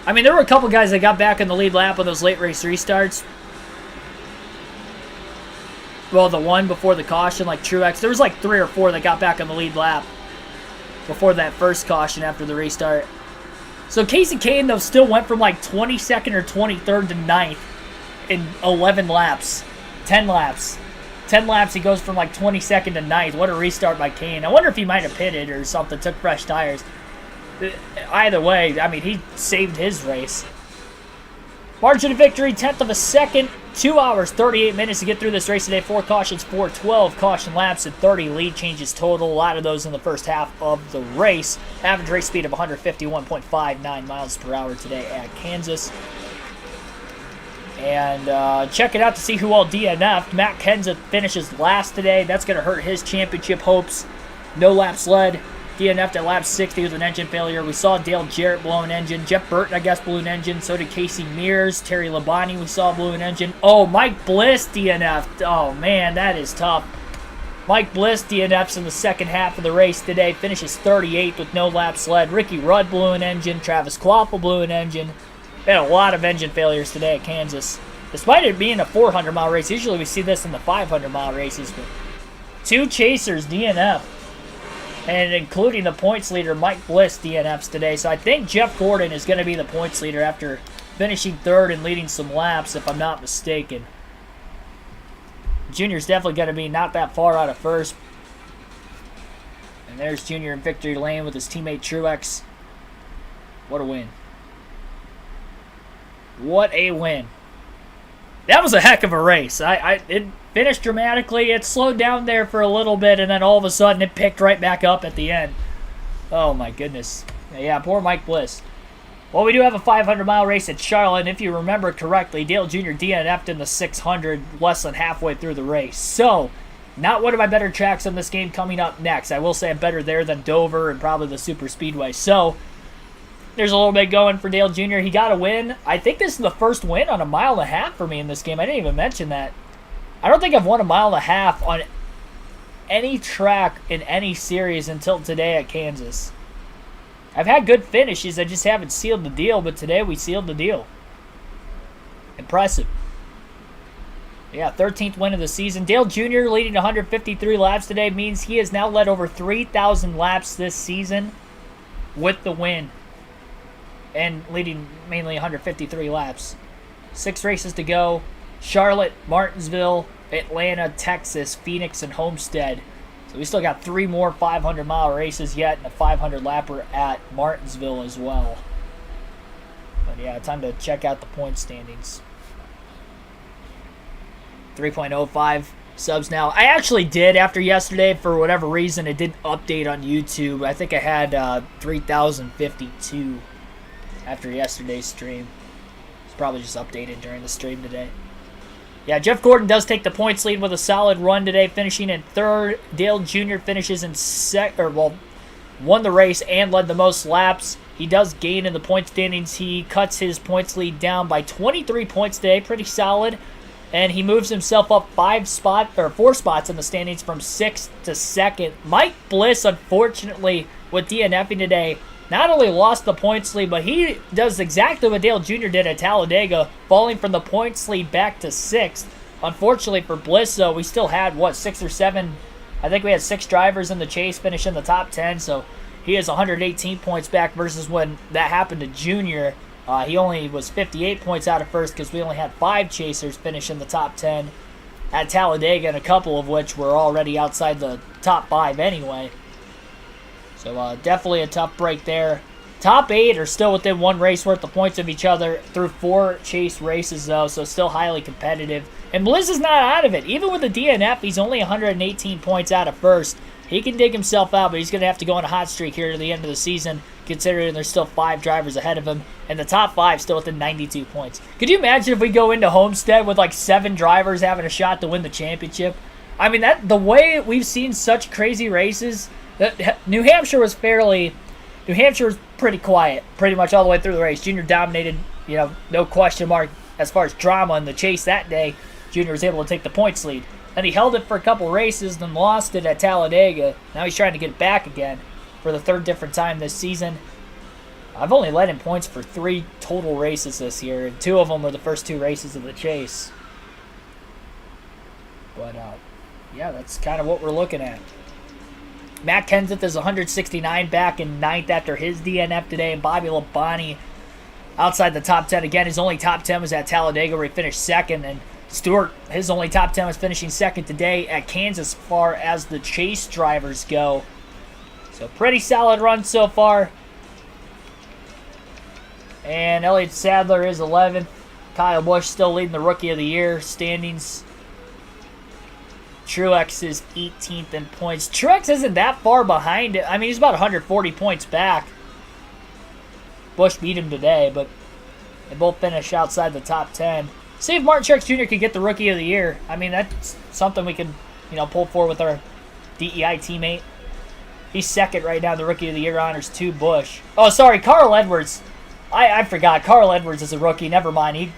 I mean, there were a couple guys that got back in the lead lap on those late race restarts. Well, the one before the caution, like Truex. There was like 3 or 4 that got back on the lead lap before that first caution after the restart. So Casey Kane, though, still went from like 22nd or 23rd to 9th in 11 laps. 10 laps. 10 laps, he goes from like 22nd to 9th. What a restart by Kane. I wonder if he might have pitted or something, took fresh tires. Either way, I mean, he saved his race. Margin of victory, 10th of a second. 2 hours, 38 minutes to get through this race today. 4 cautions, 12 caution laps, and 30 lead changes total. A lot of those in the first half of the race. Average race speed of 151.59 miles per hour today at Kansas. And check it out to see who all DNF'd. Matt Kenseth finishes last today. That's going to hurt his championship hopes. No laps led. DNF'd at lap 60 with an engine failure. We saw Dale Jarrett blow an engine. Jeff Burton, I guess, blew an engine. So did Casey Mears. Terry Labonte, we saw, blew an engine. Oh, Mike Bliss DNF'd. Oh, man, that is tough. Mike Bliss DNFs in the second half of the race today. Finishes 38th with no laps led. Ricky Rudd blew an engine. Travis Kvapil blew an engine. We had a lot of engine failures today at Kansas. Despite it being a 400-mile race, usually we see this in the 500-mile races. But 2 chasers DNF. And including the points leader, Mike Bliss DNFs today. So I think Jeff Gordon is going to be the points leader after finishing 3rd and leading some laps, if I'm not mistaken. Junior's definitely going to be not that far out of first. And there's Junior in victory lane with his teammate Truex. What a win. What a win. That was a heck of a race. It finished dramatically. It slowed down there for a little bit, and then all of a sudden it picked right back up at the end. Oh, my goodness. Yeah, poor Mike Bliss. Well, we do have a 500-mile race at Charlotte, and if you remember correctly, Dale Jr. DNF'd in the 600 less than halfway through the race. So, not one of my better tracks in this game coming up next. I will say I'm better there than Dover and probably the Super Speedway. So, there's a little bit going for Dale Jr. He got a win. I think this is the first win on a mile and a half for me in this game. I didn't even mention that. I don't think I've won a mile and a half on any track in any series until today at Kansas. I've had good finishes. I just haven't sealed the deal, but today we sealed the deal. Impressive. Yeah, 13th win of the season. Dale Jr. leading 153 laps today means he has now led over 3,000 laps this season with the win. And leading mainly 153 laps. 6 races to go. Charlotte, Martinsville, Atlanta, Texas, Phoenix, and Homestead. So we still got 3 more 500-mile races yet, and a 500-lapper at Martinsville as well. But yeah, time to check out the point standings. 3.05 subs now. I actually did, after yesterday, for whatever reason, it didn't update on YouTube. I think I had 3,052 after yesterday's stream. It's probably just updated during the stream today. Yeah, Jeff Gordon does take the points lead with a solid run today, finishing in 3rd. Dale Jr. finishes in won the race and led the most laps. He does gain in the point standings. He cuts his points lead down by 23 points today, pretty solid. And he moves himself up 4 spots in the standings from 6th to 2nd. Mike Bliss, unfortunately, with DNFing today, not only lost the points lead, but he does exactly what Dale Jr. did at Talladega, falling from the points lead back to 6th. Unfortunately for Bliss, though, we still had, 6 or 7? I think we had 6 drivers in the chase finish in the top 10, so he has 118 points back versus when that happened to Jr. He only was 58 points out of first because we only had 5 chasers finish in the top 10 at Talladega, and a couple of which were already outside the top 5 anyway. So definitely a tough break there Top 8 are still within 1 race worth of points of each other through 4 chase races, though, so still highly competitive. And Blizz is not out of it. Even with the DNF, he's only 118 points out of first. He can dig himself out, but he's going to have to go on a hot streak here to the end of the season, considering there's still 5 drivers ahead of him, and the top 5 still within 92 points. Could you imagine if we go into Homestead with like 7 drivers having a shot to win the championship? I mean, that the way we've seen such crazy races, New Hampshire was pretty quiet pretty much all the way through the race. Junior dominated, no question mark as far as drama in the chase that day. Junior was able to take the points lead. Then he held it for a couple races, then lost it at Talladega. Now he's trying to get it back again for the 3rd different time this season. I've only led in points for 3 total races this year, and 2 of them were the first 2 races of the chase. But, yeah, that's kind of what we're looking at. Matt Kenseth is 169 back in 9th after his DNF today, and Bobby Labonte outside the top 10. Again, his only top 10 was at Talladega where he finished 2nd, and Stewart, his only top 10 was finishing 2nd today at Kansas as far as the chase drivers go. So pretty solid run so far. And Elliott Sadler is 11th. Kyle Busch still leading the Rookie of the Year standings. Truex is 18th in points. Truex isn't that far behind it. I mean, he's about 140 points back. Busch beat him today, but they both finished outside the top 10. See if Martin Truex Jr. could get the Rookie of the Year. I mean, that's something we can, pull for with our DEI teammate. He's 2nd right now in the Rookie of the Year honors to Busch. Oh, sorry, Carl Edwards. I forgot. Carl Edwards is a rookie. Never mind.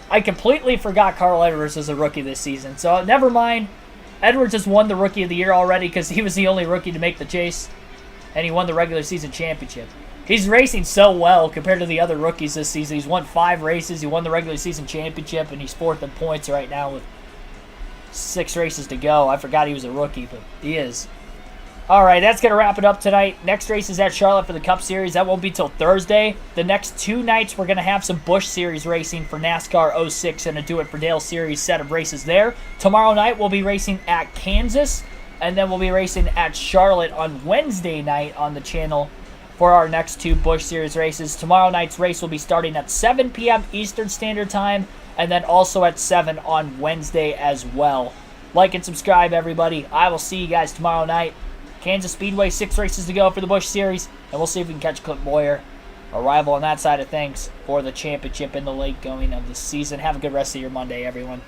I completely forgot Carl Edwards was a rookie this season. So, never mind. Edwards has won the Rookie of the Year already because he was the only rookie to make the chase. And he won the regular season championship. He's racing so well compared to the other rookies this season. He's won 5 races. He won the regular season championship, and he's 4th in points right now with 6 races to go. I forgot he was a rookie, but he is. All right, that's going to wrap it up tonight. Next race is at Charlotte for the Cup Series. That won't be till Thursday. The next 2 nights, we're going to have some Busch Series racing for NASCAR 06 and a Do It For Dale Series set of races there. Tomorrow night, we'll be racing at Kansas, and then we'll be racing at Charlotte on Wednesday night on the channel for our next 2 Busch Series races. Tomorrow night's race will be starting at 7 p.m. Eastern Standard Time, and then also at 7 on Wednesday as well. Like and subscribe, everybody. I will see you guys tomorrow night. Kansas Speedway, 6 races to go for the Busch Series, and we'll see if we can catch Clint Boyer, a rival on that side of things, for the championship in the late going of the season. Have a good rest of your Monday, everyone.